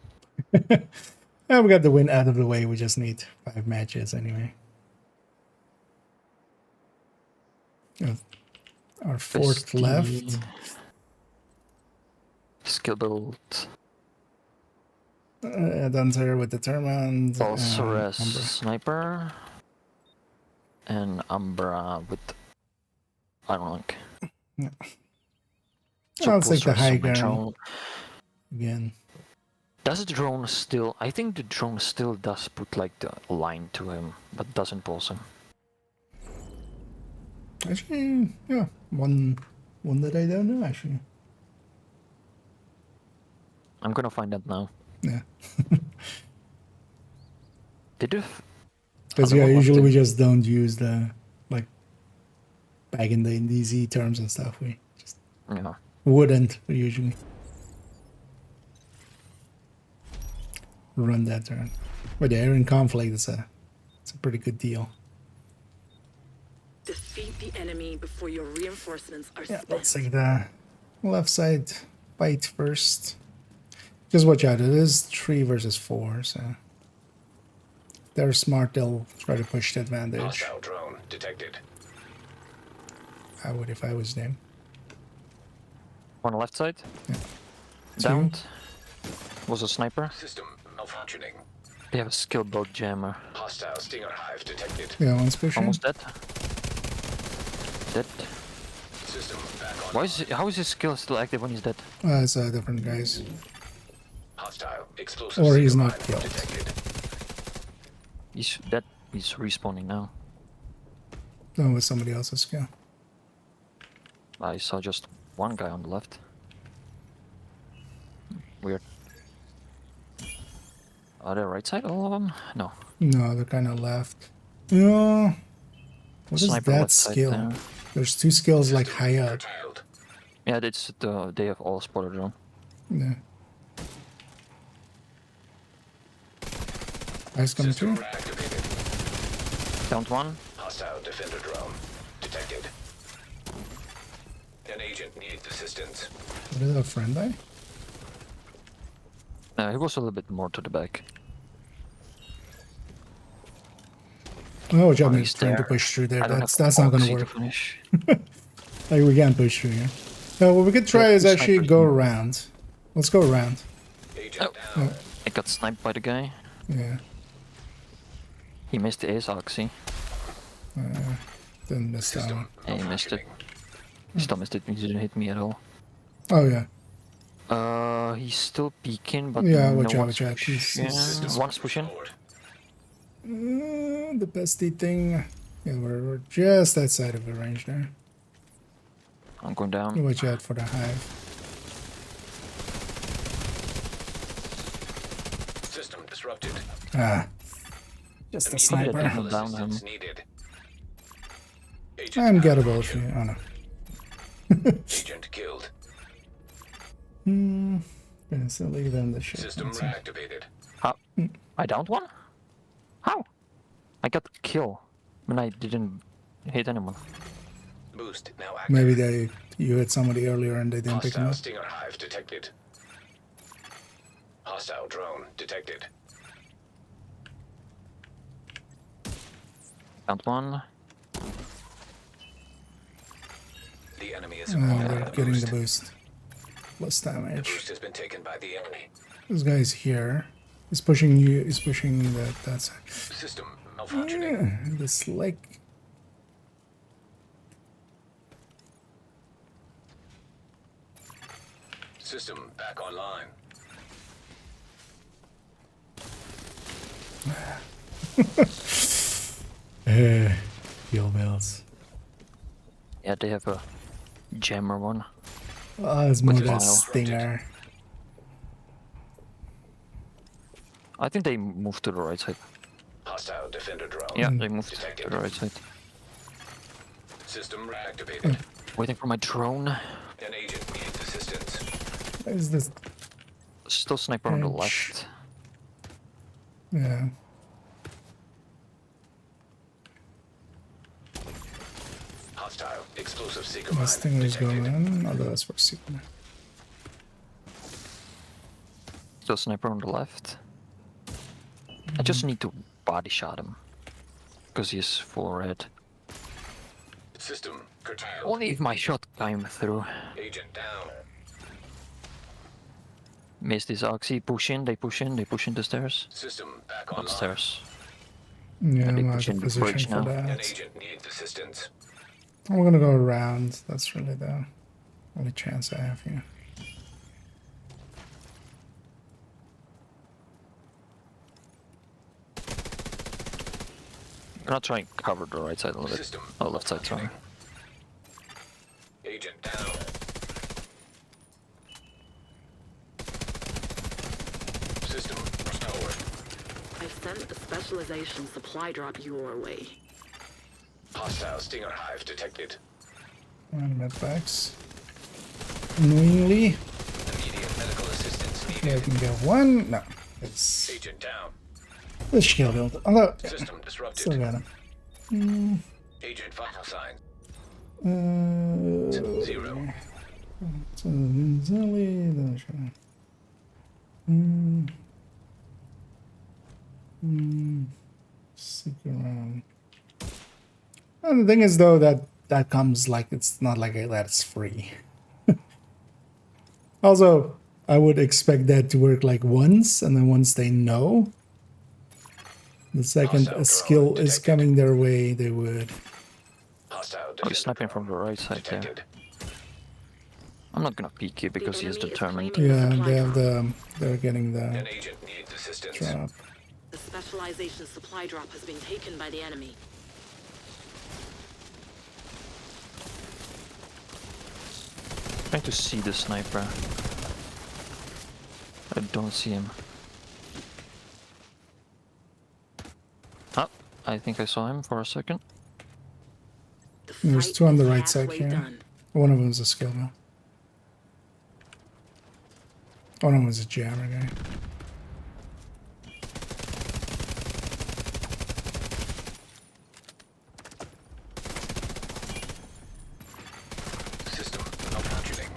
Yeah, we got the win out of the way. We just need 5 matches anyway. Our 4th left.
skill build.
Dancer with determined.
Sorceress
Umbra.
sniper. And Umbra with Ironlink.
Yeah.
So
I'll take the
pulsars
high
on my
ground
drone.
again.
Does the drone still? I think the drone still does put like the line to him, but doesn't pulse him.
Actually, yeah, one that I don't know actually.
I'm gonna find out now.
Yeah,
Did you?
because
Other
yeah,
one
usually we
wanted-
just don't use the like back in the DZ terms and stuff. We just
Yeah.
wouldn't usually run that turn. But yeah, in conflict, it's a pretty good deal.
Defeat the enemy before your reinforcements are
Yeah,
spent.
let's take the left side bite first. Just watch out, it is 3 versus 4, so if they're smart, they'll try to push the advantage.
Hostile drone detected.
I would if I was them.
On the left side.
Yeah.
Downed. Was a sniper.
System malfunctioning.
They have a skill build jammer.
Hostile stinger hive detected.
Yeah, one's pushing.
Almost dead. Dead.
System back on.
Why is how is his skill still active when he's dead?
It's different guys.
Hostile explosive
Or he's
stinger
not
hive
killed.
detected.
He's dead. He's respawning now.
No, with somebody else's skill.
I saw just one guy on the left. Weird. Are they right side, all of them? No.
No, they're kind of left. Yeah. What is
Sniper
that
left side
skill?
there.
There's 2 skills like high up.
Curtailed.
Yeah, it's they have all spotter drone.
Yeah. Guys coming
System
through.
reactivated.
Downed one.
Hostile defender drone detected. An agent needs assistance.
What is a friend die?
He was a little bit more to the back.
Oh, watch out, man.
He's
Trying to
there.
push through there.
I don't
That's
have
not gonna
Oxy to
work.
finish.
Like, we can't push through here. No, what we could try
Yeah,
is
two
actually
snipers
go
in.
around. Let's go around.
Agent
Oh.
down.
I got sniped by the guy.
Yeah.
He missed his Oxy.
Didn't miss that one.
System
Yeah, he missed it.
malfunctioning.
He still missed it. He didn't hit me at all.
Oh, yeah.
He's still peeking, but
Yeah,
no
watch out,
one's
watch out.
pushing.
He's-
One's pushing.
Forward.
The bestie thing. Yeah, we're just outside of the range there.
I'm going down.
Watch out for the hive.
System disrupted.
Ah. Just a
Immediate
sniper.
medical
Down
assistance
him.
needed. Agent
I'm
down.
gettable if you. Oh, no.
Agent killed.
Yeah, so leave them the shit.
System
That's it.
reactivated.
How? I downed one? How? I got a kill when I didn't hit anyone.
Boost now active.
Maybe you hit somebody earlier and they didn't pick him
Hostile
up.
stinger hive detected. Hostile drone detected.
Downed one.
The enemy is
Oh,
acquired
they're
the
getting
boost.
the boost. Less
The
damage.
boost has been taken by the enemy.
This guy's here. He's pushing you. He's pushing that side.
System malfunctioning.
Yeah, this lake.
System back online.
Heal bells.
Yeah, they have a jammer one.
Oh, it's more
With
that
file.
stinger.
I think they moved to the right side.
Hostile defender drone.
Yeah, they moved to
Detected.
the right side.
System reactivated.
Waiting for my drone.
An agent needs assistance.
What is this?
Still sniper on the
Bench.
left.
Yeah.
Hostile explosive seeker
This
mine
thing is
detected.
going in. Oh, that's for Sigma.
Still sniper on the left. I just need to body shot him. Because he's full red.
System curtailed.
Only if my shot came through.
Agent down.
Missed his oxy. Push in. They push in. They push in the stairs.
System back online.
Upstairs.
Yeah,
they
I'm
push
out
in
of
the
position
bridge
for
now.
An
that.
agent needs assistance.
I'm gonna go around. That's really the only chance I have here.
I'm gonna try and cover the right side a little bit.
System
Oh, left side, sorry.
Agent down. System restored.
I've sent a specialization supply drop your way.
Hostile Stinger Hive detected.
And medpacks. Annoyingly,
Immediate medical assistance
I
needed.
can get one. No, it's
Agent down.
the skill build. Although,
System disrupted.
still got him.
Agent vital signs.
0. Stick around. And the thing is, though, that comes like it's not like that's free. Also, I would expect that to work like once, and then once they know the second
Hostile
a skill
drone
is
detected.
coming their way, they would.
Hostile
Oh, he's
defender
sniping
drone
from the right side there.
detected.
I'm not gonna peek you because he is
enemy is
determined.
claiming-
Yeah,
Supply
they have
drop.
they're getting
An
the
agent needs assistance.
drop.
The specialization supply drop has been taken by the enemy.
Trying to see the sniper. I don't see him. Ah, I think I saw him for a second.
The
There's
fight
two on the
is
right side
halfway
here.
done.
One of them is a skill mill. One of them is a jammer guy.
System malfunctioning.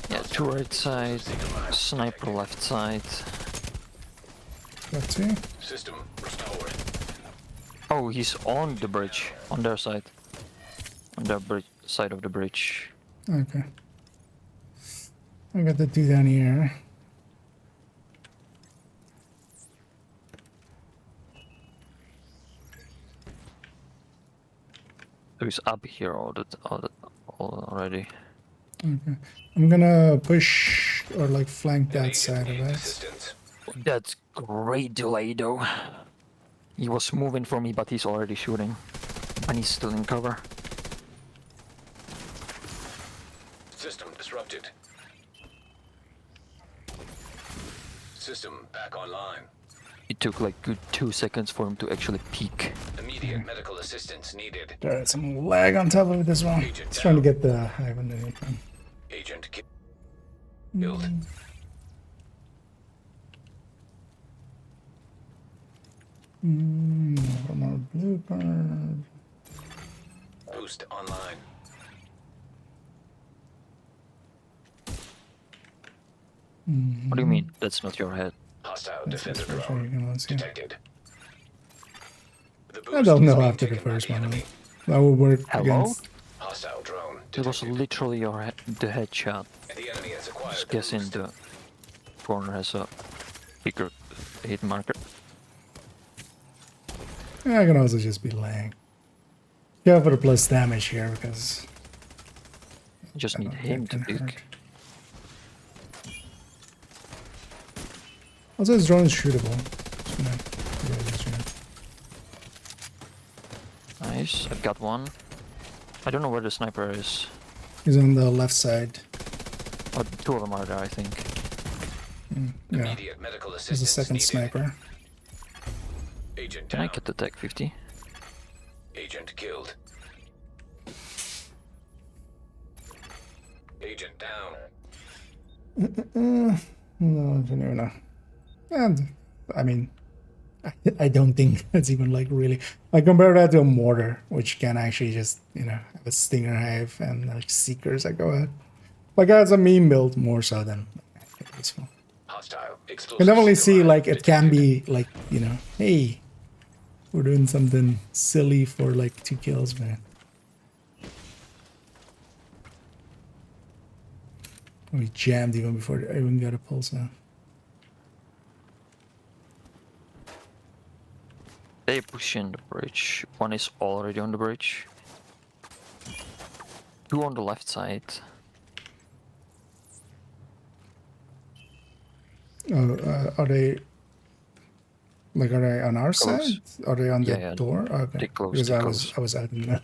Yeah, two right side, sniper left side.
Got two.
System restored.
Oh, he's on the bridge, on their side. On their side of the bridge.
Okay. I got the two down here.
So he's up here already.
Okay. I'm gonna push or like flank
An
that
agent
side of
needs
it.
assistance.
That's great delay though. He was moving for me, but he's already shooting. And he's still in cover.
System disrupted. System back online.
It took like good 2 seconds for him to actually peek.
Immediate medical assistance needed.
There's some lag on top of it as well. It's trying to get the hive underneath him.
Agent killed.
More blue card.
Boost online.
What do you mean? That's not your head.
Hostile
That's
defender
the first one
drone
you can see.
detected. The
I
boost
don't
is
know
being
after the
taken by
first
the
one.
enemy.
That would work
Hello?
against.
Hostile drone
It was
detected.
literally your the headshot.
And the enemy has acquired
Just
the
guessing
boost.
the corner has a bigger hit marker.
Yeah, I can also just be lag. Go for the plus damage here because
You just need
that
him to
can hurt.
peek.
Also, his drone is shootable. Just gonna go this here.
Nice, I've got one. I don't know where the sniper is.
He's on the left side.
Oh, two of them are there, I think.
Yeah,
Immediate medical
there's
assistance
a second
needed.
sniper.
Agent
Can
down.
I get the tech 50?
Agent killed. Agent down.
No, I don't even know. And I mean, I don't think that's even like really. I compare that to a mortar, which can actually just have a stinger hive and like seekers that go out. Like that's a meme build more so than this one.
Hostile.
You
Explosive
can definitely
stinger
see
hive
like it can
detected.
be like hey, we're doing something silly for like 2 kills, man. We jammed even before I even got a pulse now.
They're pushing the bridge. One is already on the bridge. Two on the left side.
Oh, are they? Like, are they on our
Close.
side? Are they on the
Yeah,
door? Okay.
they close,
Because
they
I
close.
was out in the.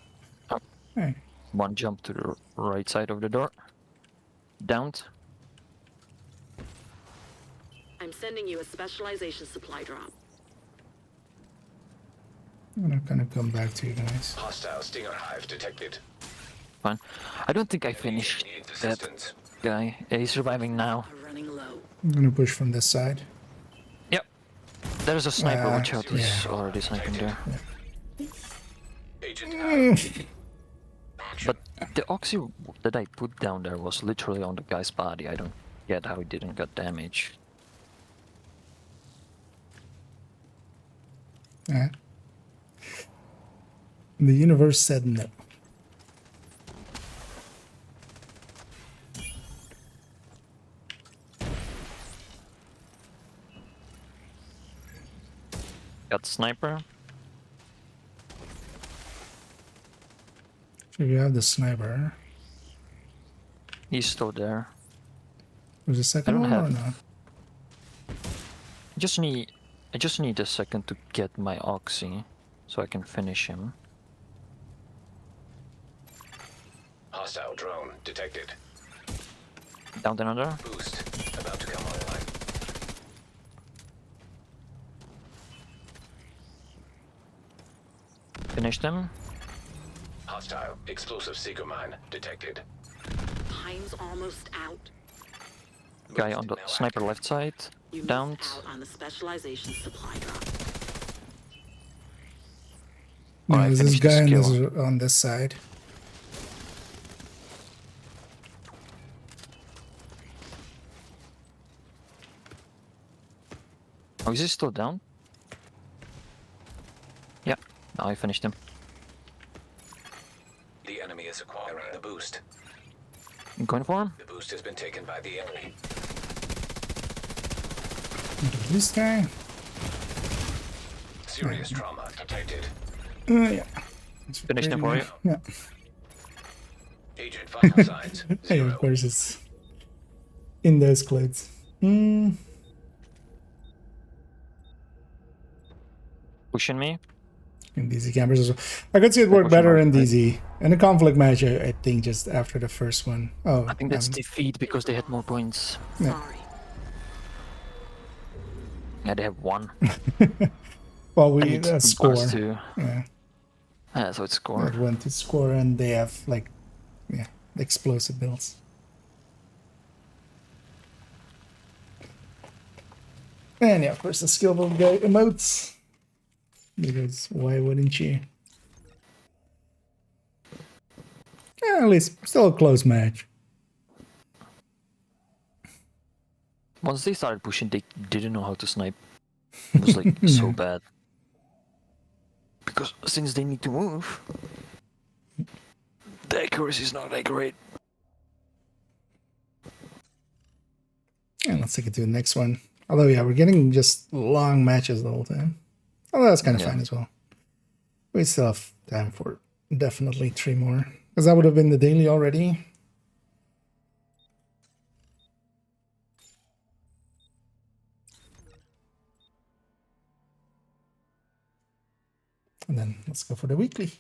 Oh.
Hey.
One jump to the right side of the door. Downed.
I'm sending you a specialization supply drop.
I'm gonna kind of come back to you guys.
Hostile Stinger Hive detected.
Fine. I don't think I finished
Needs
that
assistance.
guy. He's surviving now.
We're running low.
I'm gonna push from this side.
Yep. There's a sniper. Watch out, he's
yeah.
already sniping there.
Agent out.
But the oxy that I put down there was literally on the guy's body. I don't get how he didn't get damage.
Yeah. The universe said no.
Got sniper.
So you have the sniper.
He's still there.
Was the second
don't
one or
have-
not?
I just need a second to get my oxy so I can finish him.
Hostile drone detected.
Down another.
Boost about to come online.
Finished him.
Hostile explosive seeker mine detected.
Time's almost out.
Guy on the
Now
sniper
active.
left side.
You
Downed.
missed out on the specialization supply drop.
No,
Alright,
there's this
finish
guy
this
on
kill.
on this side.
Oh, is he still down? Yeah. Now I finished him.
The enemy is acquiring the boost.
I'm going for him.
The boost has been taken by the enemy.
This guy.
Serious trauma detected.
Yeah.
Finished him for you.
Yeah.
Agent vital signs.
Hey, of
Zero.
course it's in those clothes.
Pushing me.
In DZ cameras as well. I could see it work better in DZ. In a conflict match, I think just after the first one. Oh,
I think that's defeat because they had more points.
Yeah.
Sorry.
Yeah, they have one.
well, we
And it's
score.
us two.
Yeah,
Yeah, so it's score.
that went to score, and they have like, yeah, explosive builds. And yeah, of course, the skill build guy emotes. Because why wouldn't you? Yeah, at least still a close match.
Once they started pushing, they didn't know how to snipe. It was like so bad. Because since they need to move, the accuracy is not that great.
And let's take it to the next one. Although, yeah, we're getting just long matches the whole time. Although that's kind of fine as well. We still have time for definitely 3 more. Because that would have been the daily already. And then let's go for the weekly.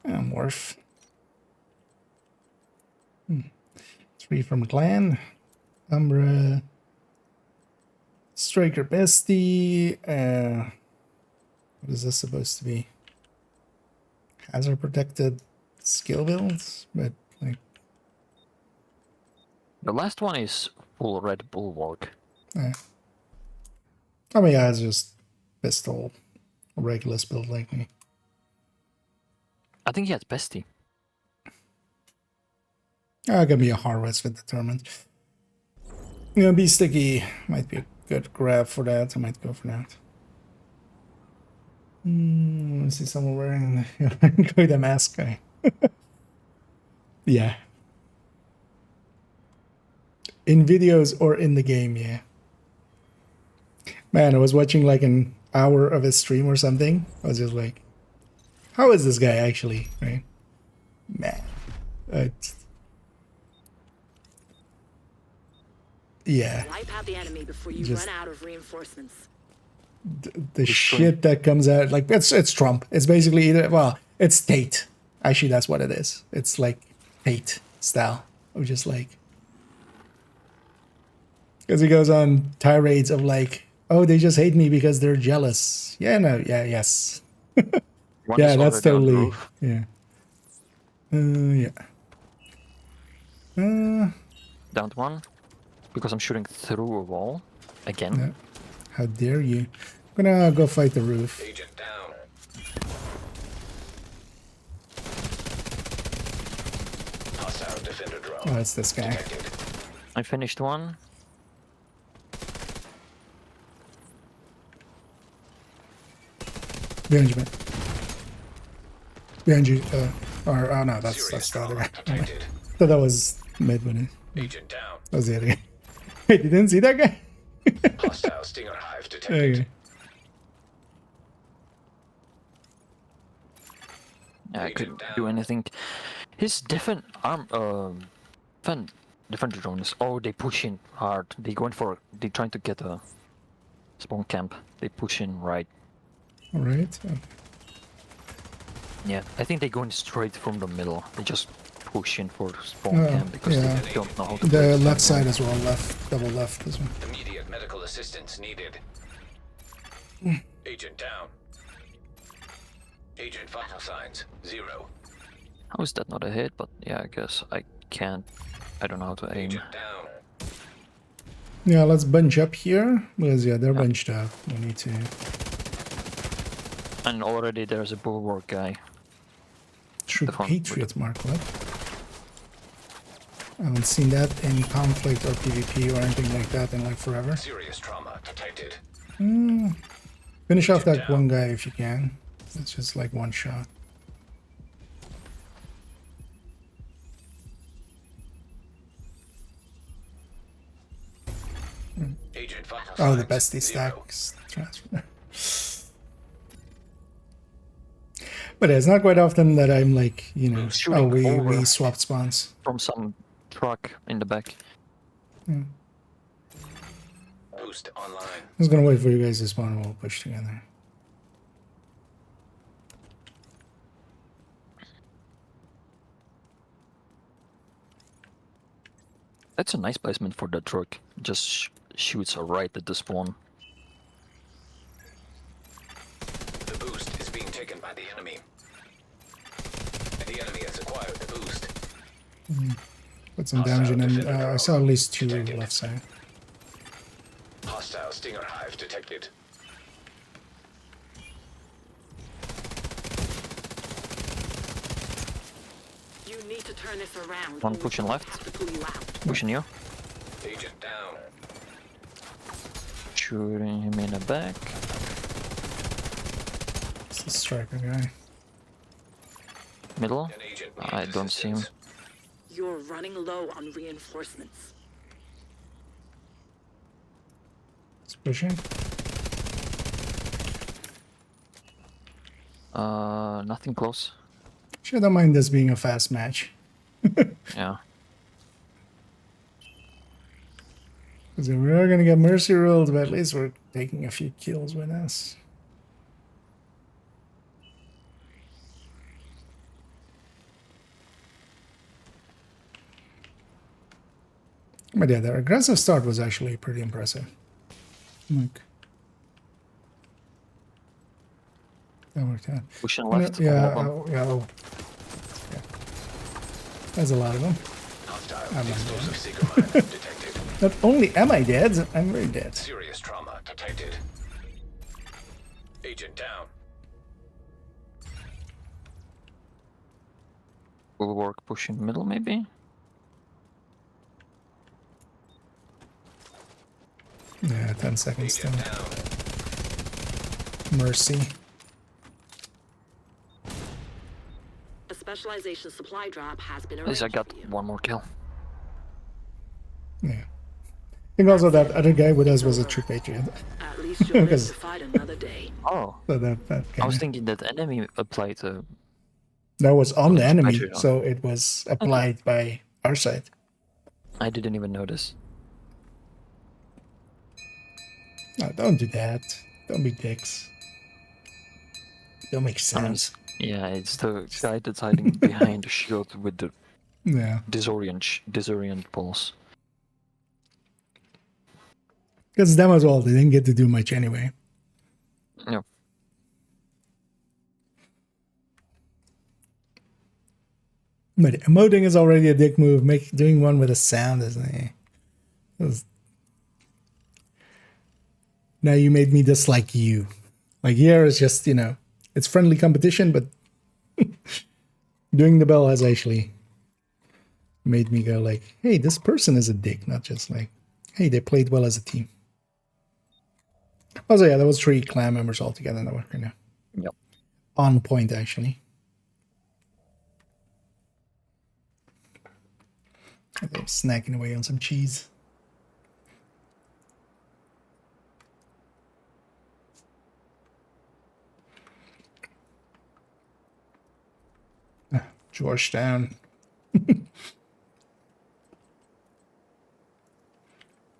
And Morph. 3 from Clan. Umbra. Striker Bestie. What is this supposed to be? Hazard protected skill builds? But, like,
The last one is full red bulwark.
I mean, yeah, it's just pistol. Regular build like me.
I think he has bestie.
Gonna be a Harvest with Determined. You know, be sticky might be a good grab for that. I might go for that. I see someone wearing the mask guy. Yeah. In videos or in the game, yeah. Man, I was watching like an hour of his stream or something. I was just like, how is this guy actually, right? Man. Yeah.
Wipe out the enemy before you
Just-
run out of reinforcements.
The shit that comes out, like, it's Trump. It's basically either, well, it's Tate. Actually, that's what it is. It's like Tate style. Of just like, because he goes on tirades of like, oh, they just hate me because they're jealous. Yeah, no, yeah, yes.
One
Yeah,
is
that's
already on the
totally,
roof.
yeah.
Downed one. Because I'm shooting through a wall. Again.
Yeah. How dare you? I'm gonna go fight the roof.
Agent down. Hostile defender drone.
Oh, it's this guy.
Detected.
I finished one.
Behind you, man. Behind you. Or, oh no, that's
Serious
the other
trauma
guy.
detected.
So that was mid when it.
Agent down.
That was the other guy. Wait, you didn't see that guy?
Hostile stinger hive detected.
Okay.
Yeah, I
Agent
couldn't
down.
do anything. His defend defender drones. Oh, they push in hard. They trying to get a spawn camp. They push in right.
All right.
Yeah, I think they're going straight from the middle. They just push in for spawn camp because
yeah.
they don't know how to play
The
this
left
game.
side as well, left, double left as well.
Immediate medical assistance needed. Agent down. Agent vital signs 0.
How is that not a hit? But yeah, I guess I can't. I don't know how to aim.
Agent down.
Yeah, let's bunch up here because yeah, they're bunched up. We need to.
And already there's a bulwark guy.
True
The front
Patriot mark, what? I haven't seen that in conflict or PvP or anything like that in like forever.
Serious trauma detected.
Finish off that
Down.
one guy if you can. It's just like one shot.
Agent vital
Oh, the
signs
bestie
0.
stacks transfer. But it's not quite often that I'm like, you know,
Shooting
oh, we
over.
swapped spawns.
From some truck in the back.
Boost online.
I was gonna wait for you guys to spawn and we'll push together.
That's a nice placement for the truck. Just shoots right at the spawn.
The boost is being taken by the enemy. And the enemy has acquired the boost.
Put some damage in, and I saw at least 2
Detected.
left side.
Hostile stinger hive detected.
You need to turn this around.
One
or we
pushing
don't
left.
have to pull you out.
Pushing you.
Agent down.
Shooting him in the back.
It's the striker guy.
Middle.
An agent
I
needs
don't see him.
assistance.
You're running low on reinforcements.
It's pushing.
Nothing close.
Actually, I don't mind this being a fast match.
Yeah.
Because we are gonna get mercy rolled, but at least we're taking a few kills with us. But yeah, their aggressive start was actually pretty impressive. Like, that worked out.
Pushing left.
Yeah,
all of them.
yeah. There's a lot of them.
Hostile
I'm not
explosive seeker mine detected.
Not only am I dead, I'm very dead.
Serious trauma detected. Agent down.
Bulwark pushing middle, maybe.
Yeah, 10 seconds still.
Agent down.
Mercy.
specialization supply drop has been
At least I
arranged
got
for you.
one more kill.
Yeah. I think also that other guy with us was a true patriot.
At least you'll live
Because
to fight another day.
Oh,
so that
I was
kinda,
thinking that enemy applied
that was on the
True
enemy,
patriot on.
so it was applied by our side.
I didn't even notice.
No, don't do that. Don't be dicks. Don't make
I mean,
sense.
yeah, it's the guy that's hiding behind the shield with the
Yeah.
disorient pulse.
Because them as well, they didn't get to do much anyway.
Yeah.
But emoting is already a dick move. Doing one with a sound is now you made me dislike you. Like here is just, it's friendly competition, but doing the bell has actually made me go like, hey, this person is a dick, not just like, hey, they played well as a team. Also, yeah, there was 3 clan members altogether that were kind of on point, actually. I think I'm snacking away on some cheese. Georgetown.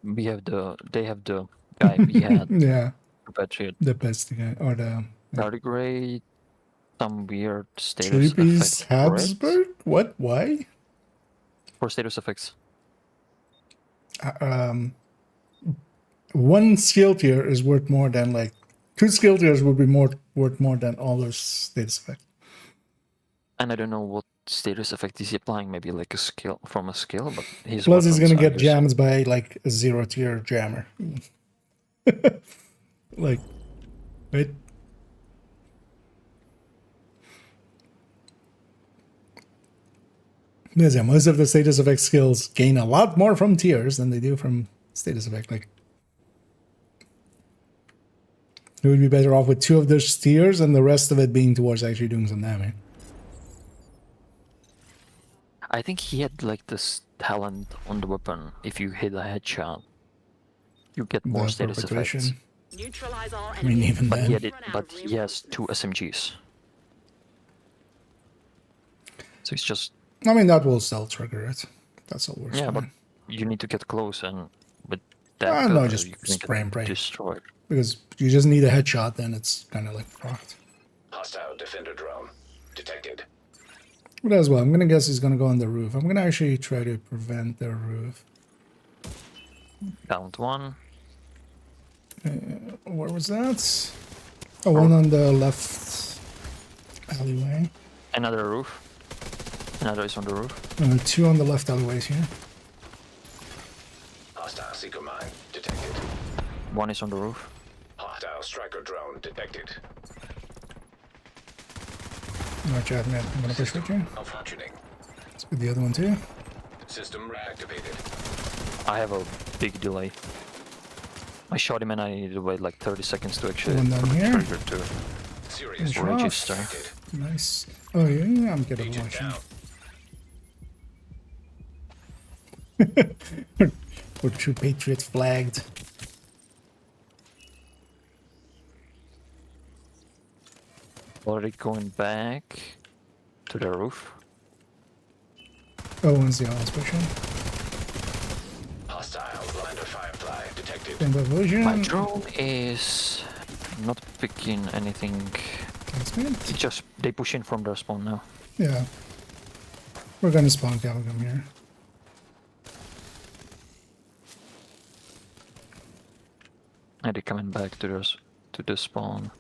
They have the guy we had.
Yeah.
Patriot.
The best guy. Or the...
Tardigrade, some weird status
Troopy's
effect.
Habsburg? What? Why?
For status effects.
One skill tier is worth more than like... 2 skill tiers would be worth more than all those status effects.
And I don't know what status effect he's applying, maybe like a skill from a skill, but his
Plus he's
weapons
gonna
are
get
just-
jams by like a 0 tier jammer. Like, right? Because yeah, most of the status effect skills gain a lot more from tiers than they do from status effect. Like, it would be better off with 2 of those tiers and the rest of it being towards actually doing some damage.
I think he had like this talent on the weapon. If you hit a headshot, you get more
The
status
perpetration.
effects.
Neutralize all
I mean, even
But
then.
he has 2 SMGs. So it's just
I mean, that will still trigger it. That's all works.
yeah,
fine.
but you need to get close and with that
Ah, no, just
you can
spray and pray.
destroyed.
Because you just need a headshot, then it's kind of like fucked.
Hostile defender drone detected.
But as well, I'm gonna guess he's gonna go on the roof. I'm gonna actually try to prevent the roof.
Downed 1.
Where was that? Oh, one on the left alleyway.
Another roof. Another is on the roof.
2 on the left alleyways here.
Hostile seeker mine detected.
1 is on the roof.
Hostile striker drone detected.
Watch out, man. I'm gonna push with you.
Malfunctioning.
Let's put the other one too.
System reactivated.
I have a big delay. I shot him and I needed to wait like 30 seconds to actually
One down
for the
here.
trigger to
Serious
Finish
register.
off. Nice. Oh yeah, I'm getting
Agent
watching.
down.
We're true patriots flagged.
Already going back to the roof.
Oh, one's the honest pushing.
Hostile lander firefly detected.
And the vision.
My drone is not picking anything.
That's me.
It's just they push in from their spawn now.
Yeah. We're gonna spawn Calgum here.
And they're coming back to the spawn.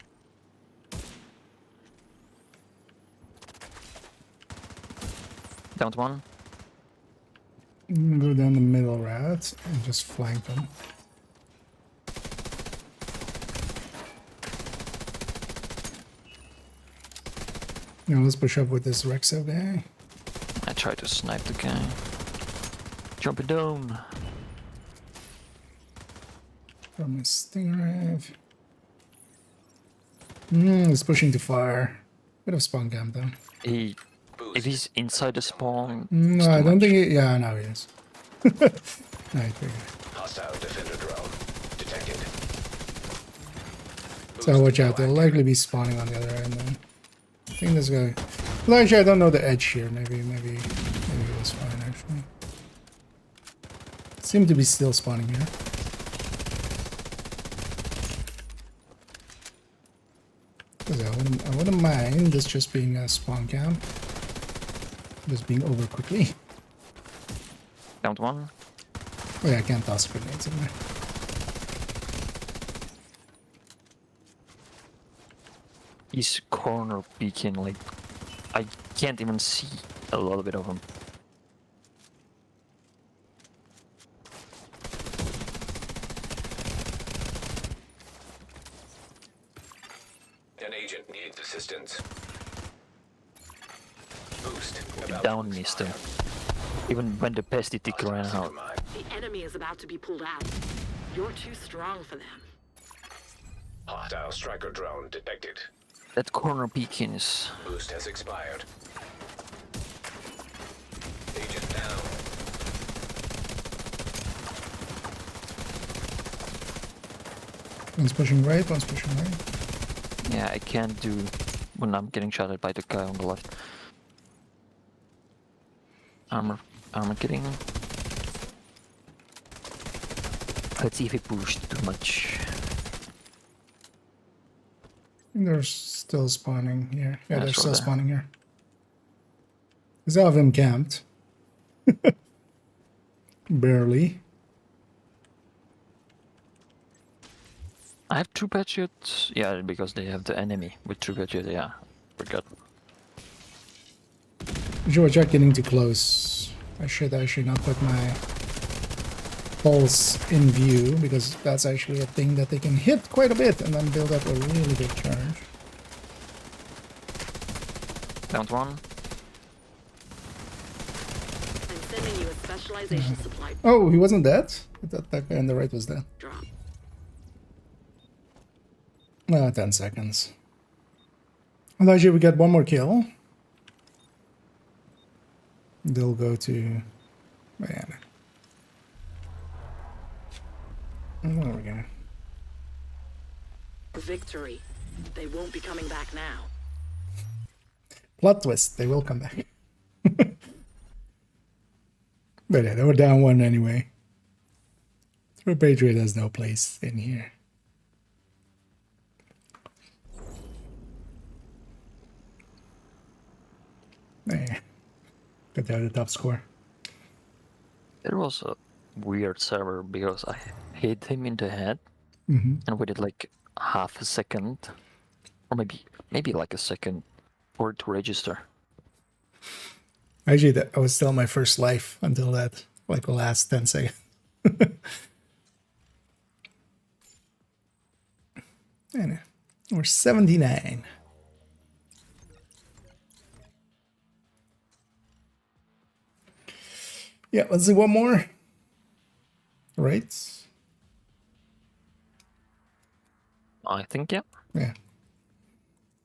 Downed 1.
I'm gonna go down the middle rat and just flank them. Now let's push up with this Rexo guy.
I tried to snipe the guy. Jump it down.
From a Stingray. He's pushing to fire. Bit of spawn camp though.
He if he's inside the spawn,
No,
it's
I
too
don't
much.
think it... Yeah, no, he is. Right, okay.
Hostile defender drone detected.
So watch out, they'll likely be spawning on the other end then. I think this guy... Well, actually, I don't know the edge here. Maybe it was fine, actually. Seem to be still spawning here. Because I wouldn't mind this just being a spawn count. Just being over quickly.
Count one.
Oh yeah, I can't toss grenades in there.
He's corner peeking, like I can't even see a little bit of him.
An agent needs assistance. Boost.
Down me still. Even when the pesty tick ran out.
The enemy is about to be pulled out. You're too strong for them.
Hostile striker drone detected.
That corner peeking is...
Boost has expired. Agent down.
One's pushing right, one's pushing right.
Yeah, I can't do when I'm getting shot at by the guy on the left. Armor getting... Let's see if he pushed too much.
They're still spawning here. Yeah, they're
so
still
there.
spawning here. Because all of them camped. Barely.
I have true patriots. Yeah, because they have the enemy with true patriot. Yeah, forgot.
You should watch out getting too close. I should actually not put my pulse in view, because that's actually a thing that they can hit quite a bit and then build up a really big charge.
Down one.
I'm sending you a specialization supply
Oh, he wasn't dead? I thought that guy on the right was dead.
drop.
10 seconds. And actually, we get one more kill. They'll go to... Man. There we go.
Victory. They won't be coming back now.
Plot twist, they will come back. But yeah, they were down one anyway. True Patriot has no place in here. Yeah. Got the top score.
It was a weird server because I hit him in the head and waited like half a second, or maybe like a second for it to register.
Actually, that was still my first life until that, like the last 10 seconds. And we're 79. Yeah, let's do one more. Right?
I think, yeah.
Yeah.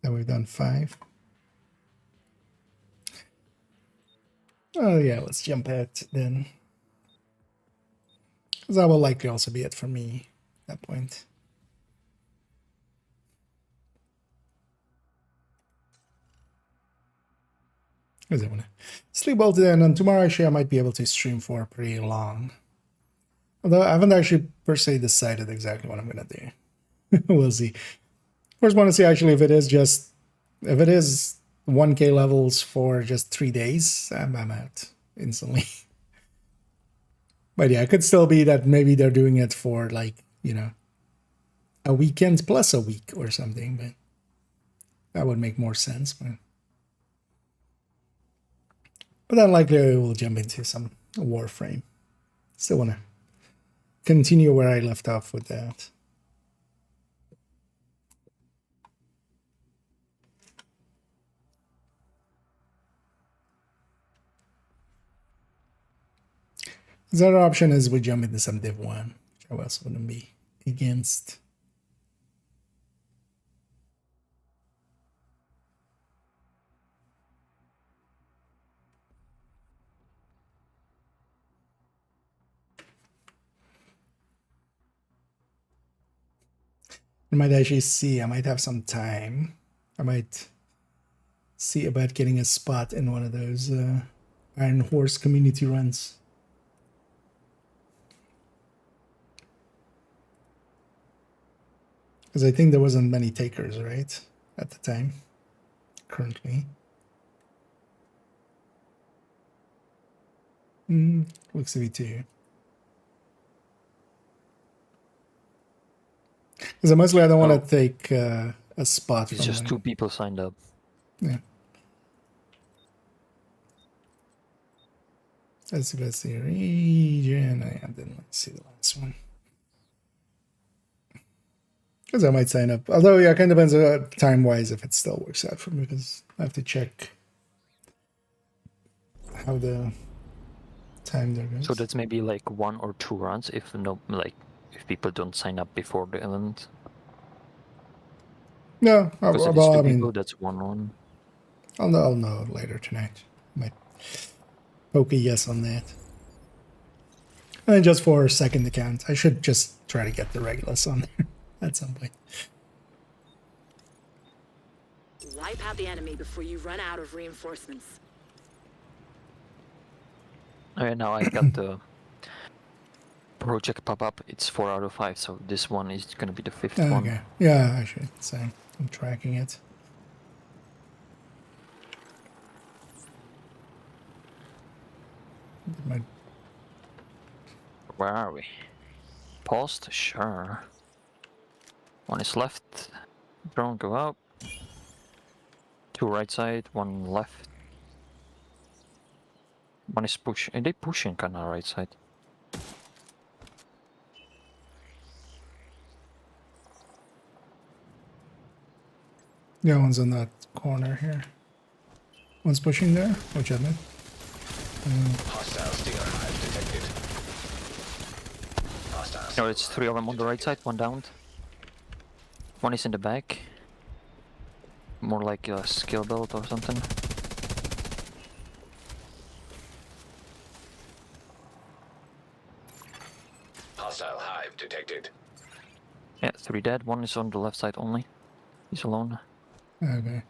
Then we've done 5. Oh yeah, let's jump out then. Because that will likely also be it for me at that point. Because I want to sleep well today, and then tomorrow actually I might be able to stream for pretty long. Although I haven't actually per se decided exactly what I'm going to do. We'll see. First want to see actually if it is 1k levels for just 3 days, I'm out instantly. But yeah, it could still be that maybe they're doing it for like, you know, a weekend plus a week or something, but that would make more sense. But then likely I will jump into some Warframe. Still want to continue where I left off with that. The other option is we jump into some Div 1, which I also wouldn't be against. I might actually see. I might have some time. I might see about getting a spot in one of those Iron Horse community runs. Because I think there wasn't many takers, right? At the time. Currently. Looks to be 2. Because mostly I don't want to take a spot
It's
from
just
one.
2 people signed up.
Yeah. Let's see region. I didn't see the last one. Because I might sign up. Although, yeah, it kind of depends time-wise if it still works out for me, because I have to check how the time there goes.
So that's maybe like 1 or 2 runs if if people don't sign up before the event.
No,
Because if it's
well,
2
I mean,
people, that's 1 run.
I'll know later tonight. I might poke a yes on that. And just for a second account, I should just try to get the Regulus on there at some point.
Wipe out the enemy before you run out of reinforcements.
Alright, now I got the project pop up. It's 4 out of 5, so this one is gonna be the 5th one.
Okay. Yeah, I should say. I'm tracking it.
Where are we? Paused? Sure. 1 is left. Drone, go out. 2 right side, 1 left. 1 is pushing. Are they pushing kinda right side?
Yeah, one's in that corner here. One's pushing there, which I meant.
Hostile Stinger hive detected. Hostile.
No, it's 3 of them on the right side, 1 downed. 1 is in the back. More like a skill build or something.
Hostile hive detected.
Yeah, 3 dead, 1 is on the left side only. He's alone.
Okay.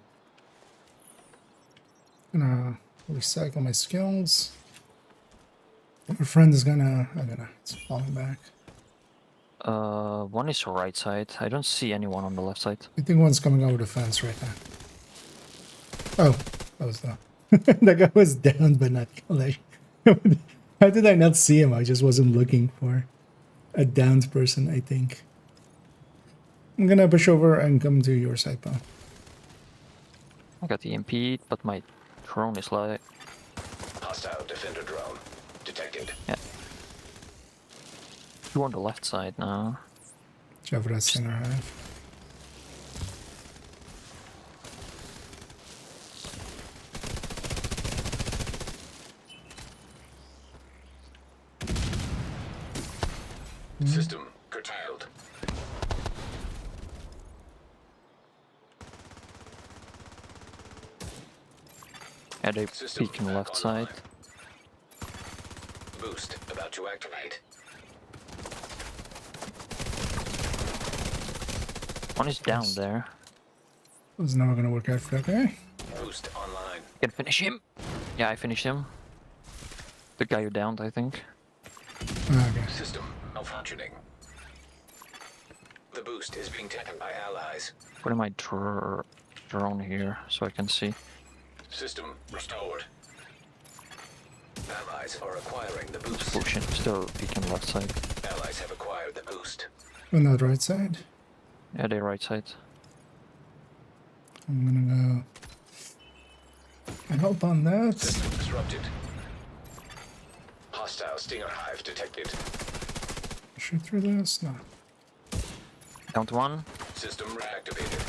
Gonna recycle my skills. My friend is gonna. It's falling back.
1 is right side. I don't see anyone on the left side.
I think one's coming over the fence right now. Oh, that was the. That guy was down but not killed. How did I not see him? I just wasn't looking for a downed person, I think. I'm gonna push over and come to your side, pal.
I got the MP, but my drone is like.
Hostile defender drone detected.
Yeah. 2 on the left side now.
Javra Singer Hive.
System curtailed.
Yeah, they
System
peek on the
back
left side.
online. Boost about to activate.
1 is down there.
It's never gonna work out for that guy.
Boost online.
Can finish him. Yeah, I finished him. The guy who downed, I think.
Okay.
System malfunctioning. The boost is being taken by allies.
Putting my drone here so I can see.
System restored. Allies are acquiring the boost.
Pushing, still peeking left side.
Allies have acquired the boost.
On that right side.
Yeah, they right side.
I'm gonna go help on that.
System disrupted. Hostile Stinger hive detected.
Shoot through this? No.
Down to 1.
System reactivated.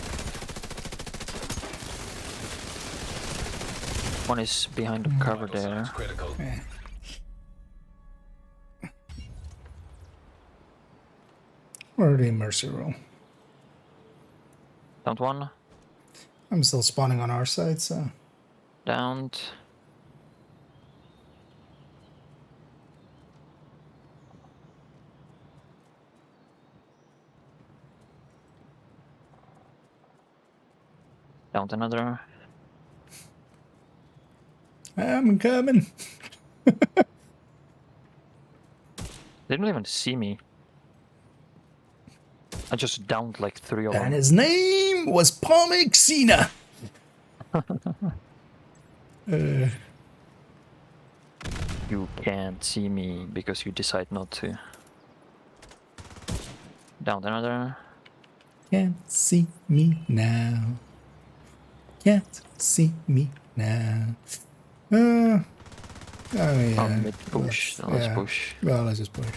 1 is behind the cover
Vital signs
there.
critical.
Eh. Already mercy roll.
Down to 1.
I'm still spawning on our side, so
Downed. Down another.
I'm coming.
They didn't even see me. I just downed like 3 of them.
And his name was Pomixina.
You can't see me because you decide not to. Down another.
Can't see me now. Can't see me now. Oh yeah.
Mid push. Let's push.
Well, let's just push.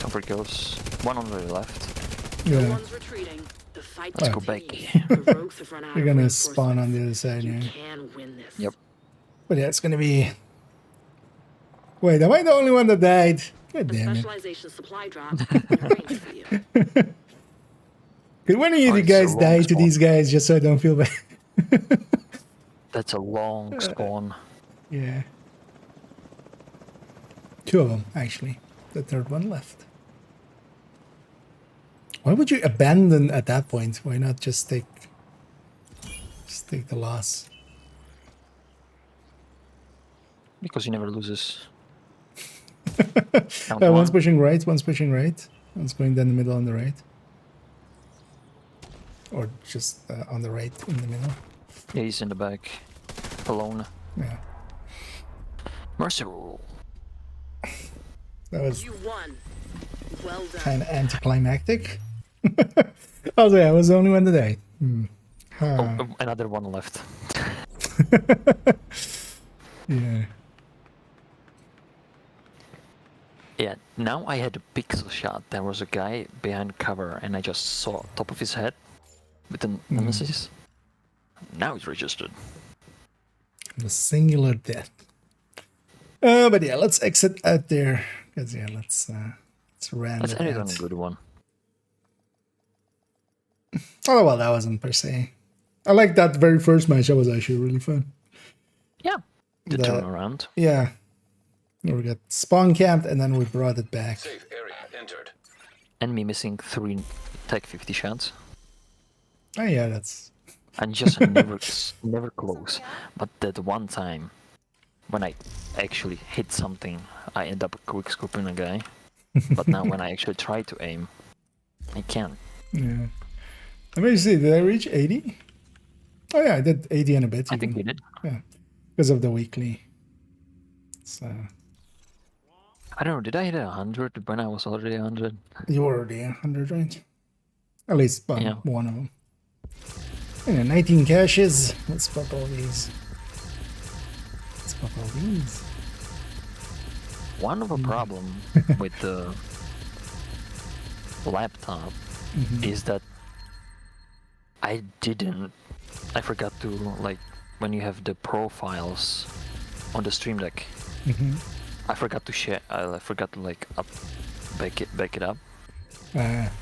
Over goes. One on the left.
No
Yeah.
one's retreating. The fight
Let's go
continues.
back.
The rogues have run out
We're
of
gonna
reinforcements.
spawn on the other side,
You
yeah.
can win this.
Yep.
But yeah, it's gonna be. Wait, am I the only one that died? God
The
damn it.
specialization supply drop arranged for you.
Could one of you
it's a
guys
long
die to
spawn.
these guys just so I don't feel bad?
That's a long spawn.
Yeah. 2 of them, actually. The 3rd one left. Why would you abandon at that point? Why not just take the loss?
Because he never loses.
One's pushing right, one's pushing right. One's going down the middle on the right. Or just on the right in the middle.
Yeah, he's in the back. Alone.
Yeah.
Mercy rule.
That was
You won. Well done.
kind of anticlimactic. Also, yeah, I was the only one that died.
Oh, another one left.
Yeah.
Yeah, now I had a pixel shot. There was a guy behind cover and I just saw top of his head with an nemesis. Now it's registered.
The singular death. But yeah, let's exit out there. Because yeah, let's round
Let's
it
end it on
out.
a good one.
Oh well, that wasn't per se. I like that very first match. That was actually really fun.
Yeah. The
The-
turnaround.
Yeah. We got spawn camped and then we brought it back.
Safe area entered.
And me missing 3 Tech 50 shots.
Oh yeah, that's
And just never close. But that one time when I actually hit something, I end up quick scoping a guy. But now when I actually try to aim, I can't.
yeah. Let me see. Did I reach 80? Oh yeah, I did 80 and a bit.
I think
even.
we did.
Yeah, because of the weekly. So
I don't know, did I hit 100 when I was already 100?
you were already 100, right? At least
Yeah.
one of them. Yeah, 19 caches. Let's pop all these. Let's pop all these.
One of the problem with the laptop is that I forgot to, like, when you have the profiles on the Stream Deck, I forgot to share, I forgot to like back it up.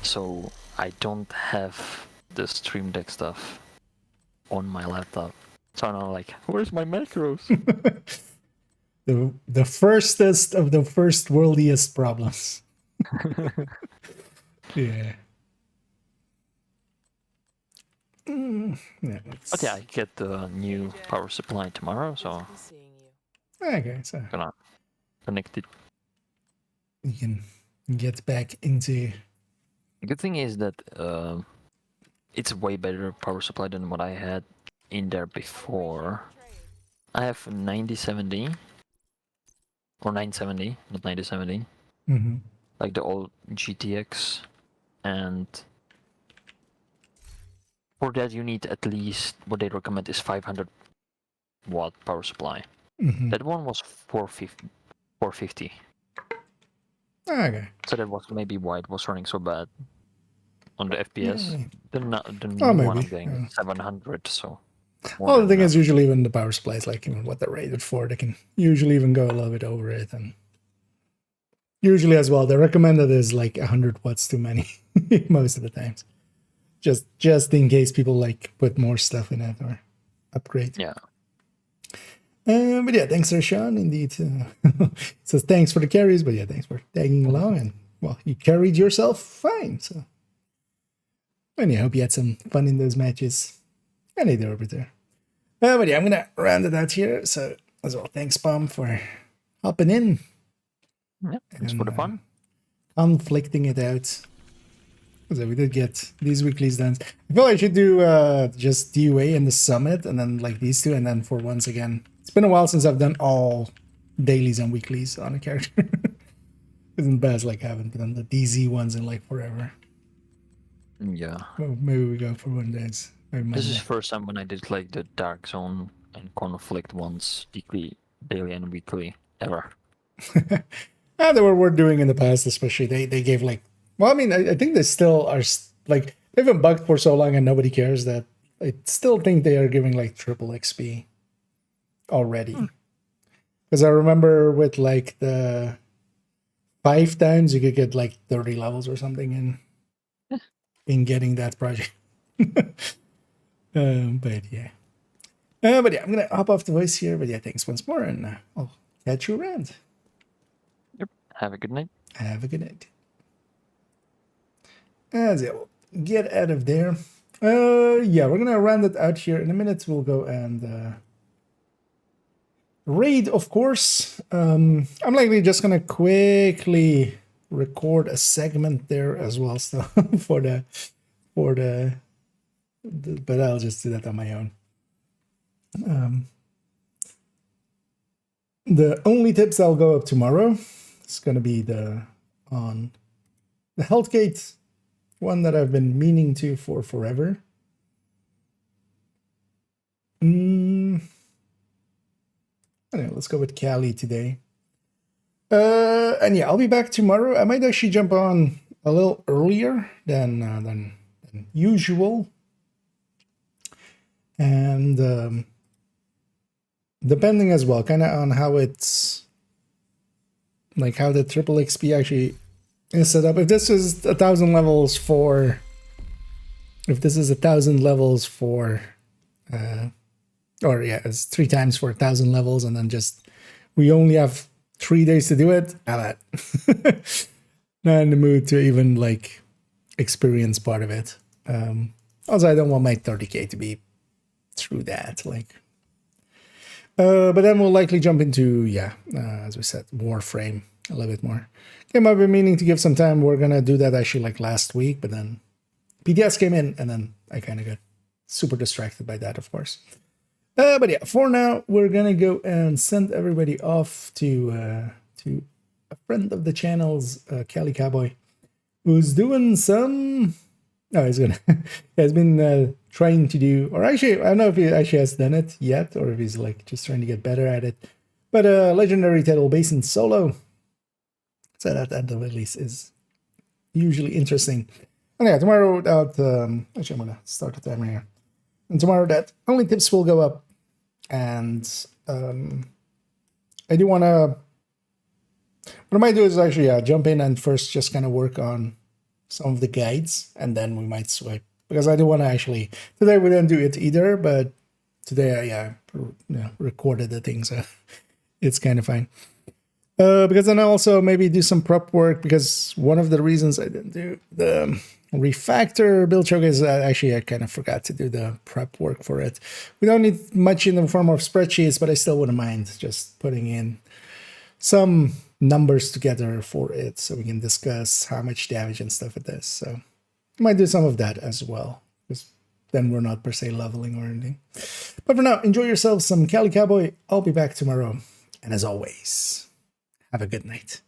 So I don't have the Stream Deck stuff on my laptop. So I'm like, where's my macros?
The firstest of the first worldiest problems. Yeah. Yeah.
But yeah, I get the new power supply tomorrow, so
Okay, so
I'm gonna connect it.
you can get back into.
The good thing is that it's way better power supply than what I had in there before. I have 9070 or 970, not 9070, like the old GTX, and for that you need at least, what they recommend is 500 watt power supply. That one was 450.
Okay.
So that was maybe why it was running so bad on the FPS.
Yeah.
The new
Oh,
one
maybe,
I'm getting
yeah.
700, so.
Well, the thing is, usually even the power supplies, like even what they're rated for, they can usually even go a little bit over it, and usually as well, the recommended is like 100 watts too many most of the times. Just in case people like put more stuff in it or upgrade.
Yeah.
But yeah, thanks, Sean. Indeed, says thanks for the carries, but yeah, thanks for tagging along, and well, you carried yourself fine. So And I hope you had some fun in those matches. And they over there. But yeah, I'm gonna round it out here. So as well, thanks, Palm, for hopping in.
Yeah, thanks for the fun.
Conflicting it out. So we did get these weeklies done. I feel I should do just DUA and the summit, and then like these two, and then for once again. It's been a while since I've done all dailies and weeklies on a character. Isn't bad like having done the DZ ones in like forever.
Yeah.
Well, maybe we go for 1 days.
This is the first time when I did like the Dark Zone and Conflict ones, weekly, daily, and weekly ever.
They were worth doing in the past, especially they gave like. Well, I mean, I think they still are like they've been bugged for so long and nobody cares that I still think they are giving like triple XP already. Because I remember with like the 5 times you could get like 30 levels or something in getting that project. But yeah. But yeah, I'm gonna hop off the voice here. But yeah, thanks once more, and I'll catch you around.
Yep. Have a good night.
Have a good night. As yeah, we'll get out of there. Yeah, we're gonna round it out here in a minute. We'll go and raid, of course. I'm likely just gonna quickly record a segment there as well, so for the but I'll just do that on my own. The only tips I'll go up tomorrow is gonna be on the Healthgate one that I've been meaning to for forever. Anyway, let's go with Cali today. And yeah, I'll be back tomorrow. I might actually jump on a little earlier than usual. And depending as well, kind of on how it's like how the triple XP actually is set up. If this is 1,000 levels for, or yeah, it's 3 times for 1,000 levels, and then just we only have 3 days to do it. I'm not in the mood to even like experience part of it. Also, I don't want my 30k to be through that. Like, but then we'll likely jump into as we said, Warframe a little bit more. Game I've been meaning to give some time. We're gonna do that actually like last week, but then PTS came in, and then I kind of got super distracted by that, of course. But yeah, for now, we're gonna go and send everybody off to a friend of the channel's, Cali Cowboy, who's doing some. Oh, he's gonna. Has been trying to do, or actually, I don't know if he actually has done it yet, or if he's like just trying to get better at it. But legendary title Basin Solo. So that at the release is usually interesting. And yeah, tomorrow actually I'm gonna start the timer here. And tomorrow that only tips will go up. And I do want to, what I might do is actually jump in and first just kind of work on some of the guides, and then we might swipe, because I do want to actually, today we didn't do it either, but today I recorded the thing, so it's kind of fine. Because then I also maybe do some prep work, because one of the reasons I didn't do the refactor build showcase is actually I kind of forgot to do the prep work for it. We don't need much in the form of spreadsheets, but I still wouldn't mind just putting in some numbers together for it so we can discuss how much damage and stuff it does. So I might do some of that as well, because then we're not per se leveling or anything. But for now, enjoy yourselves some Cali Cowboy. I'll be back tomorrow. And as always, have a good night.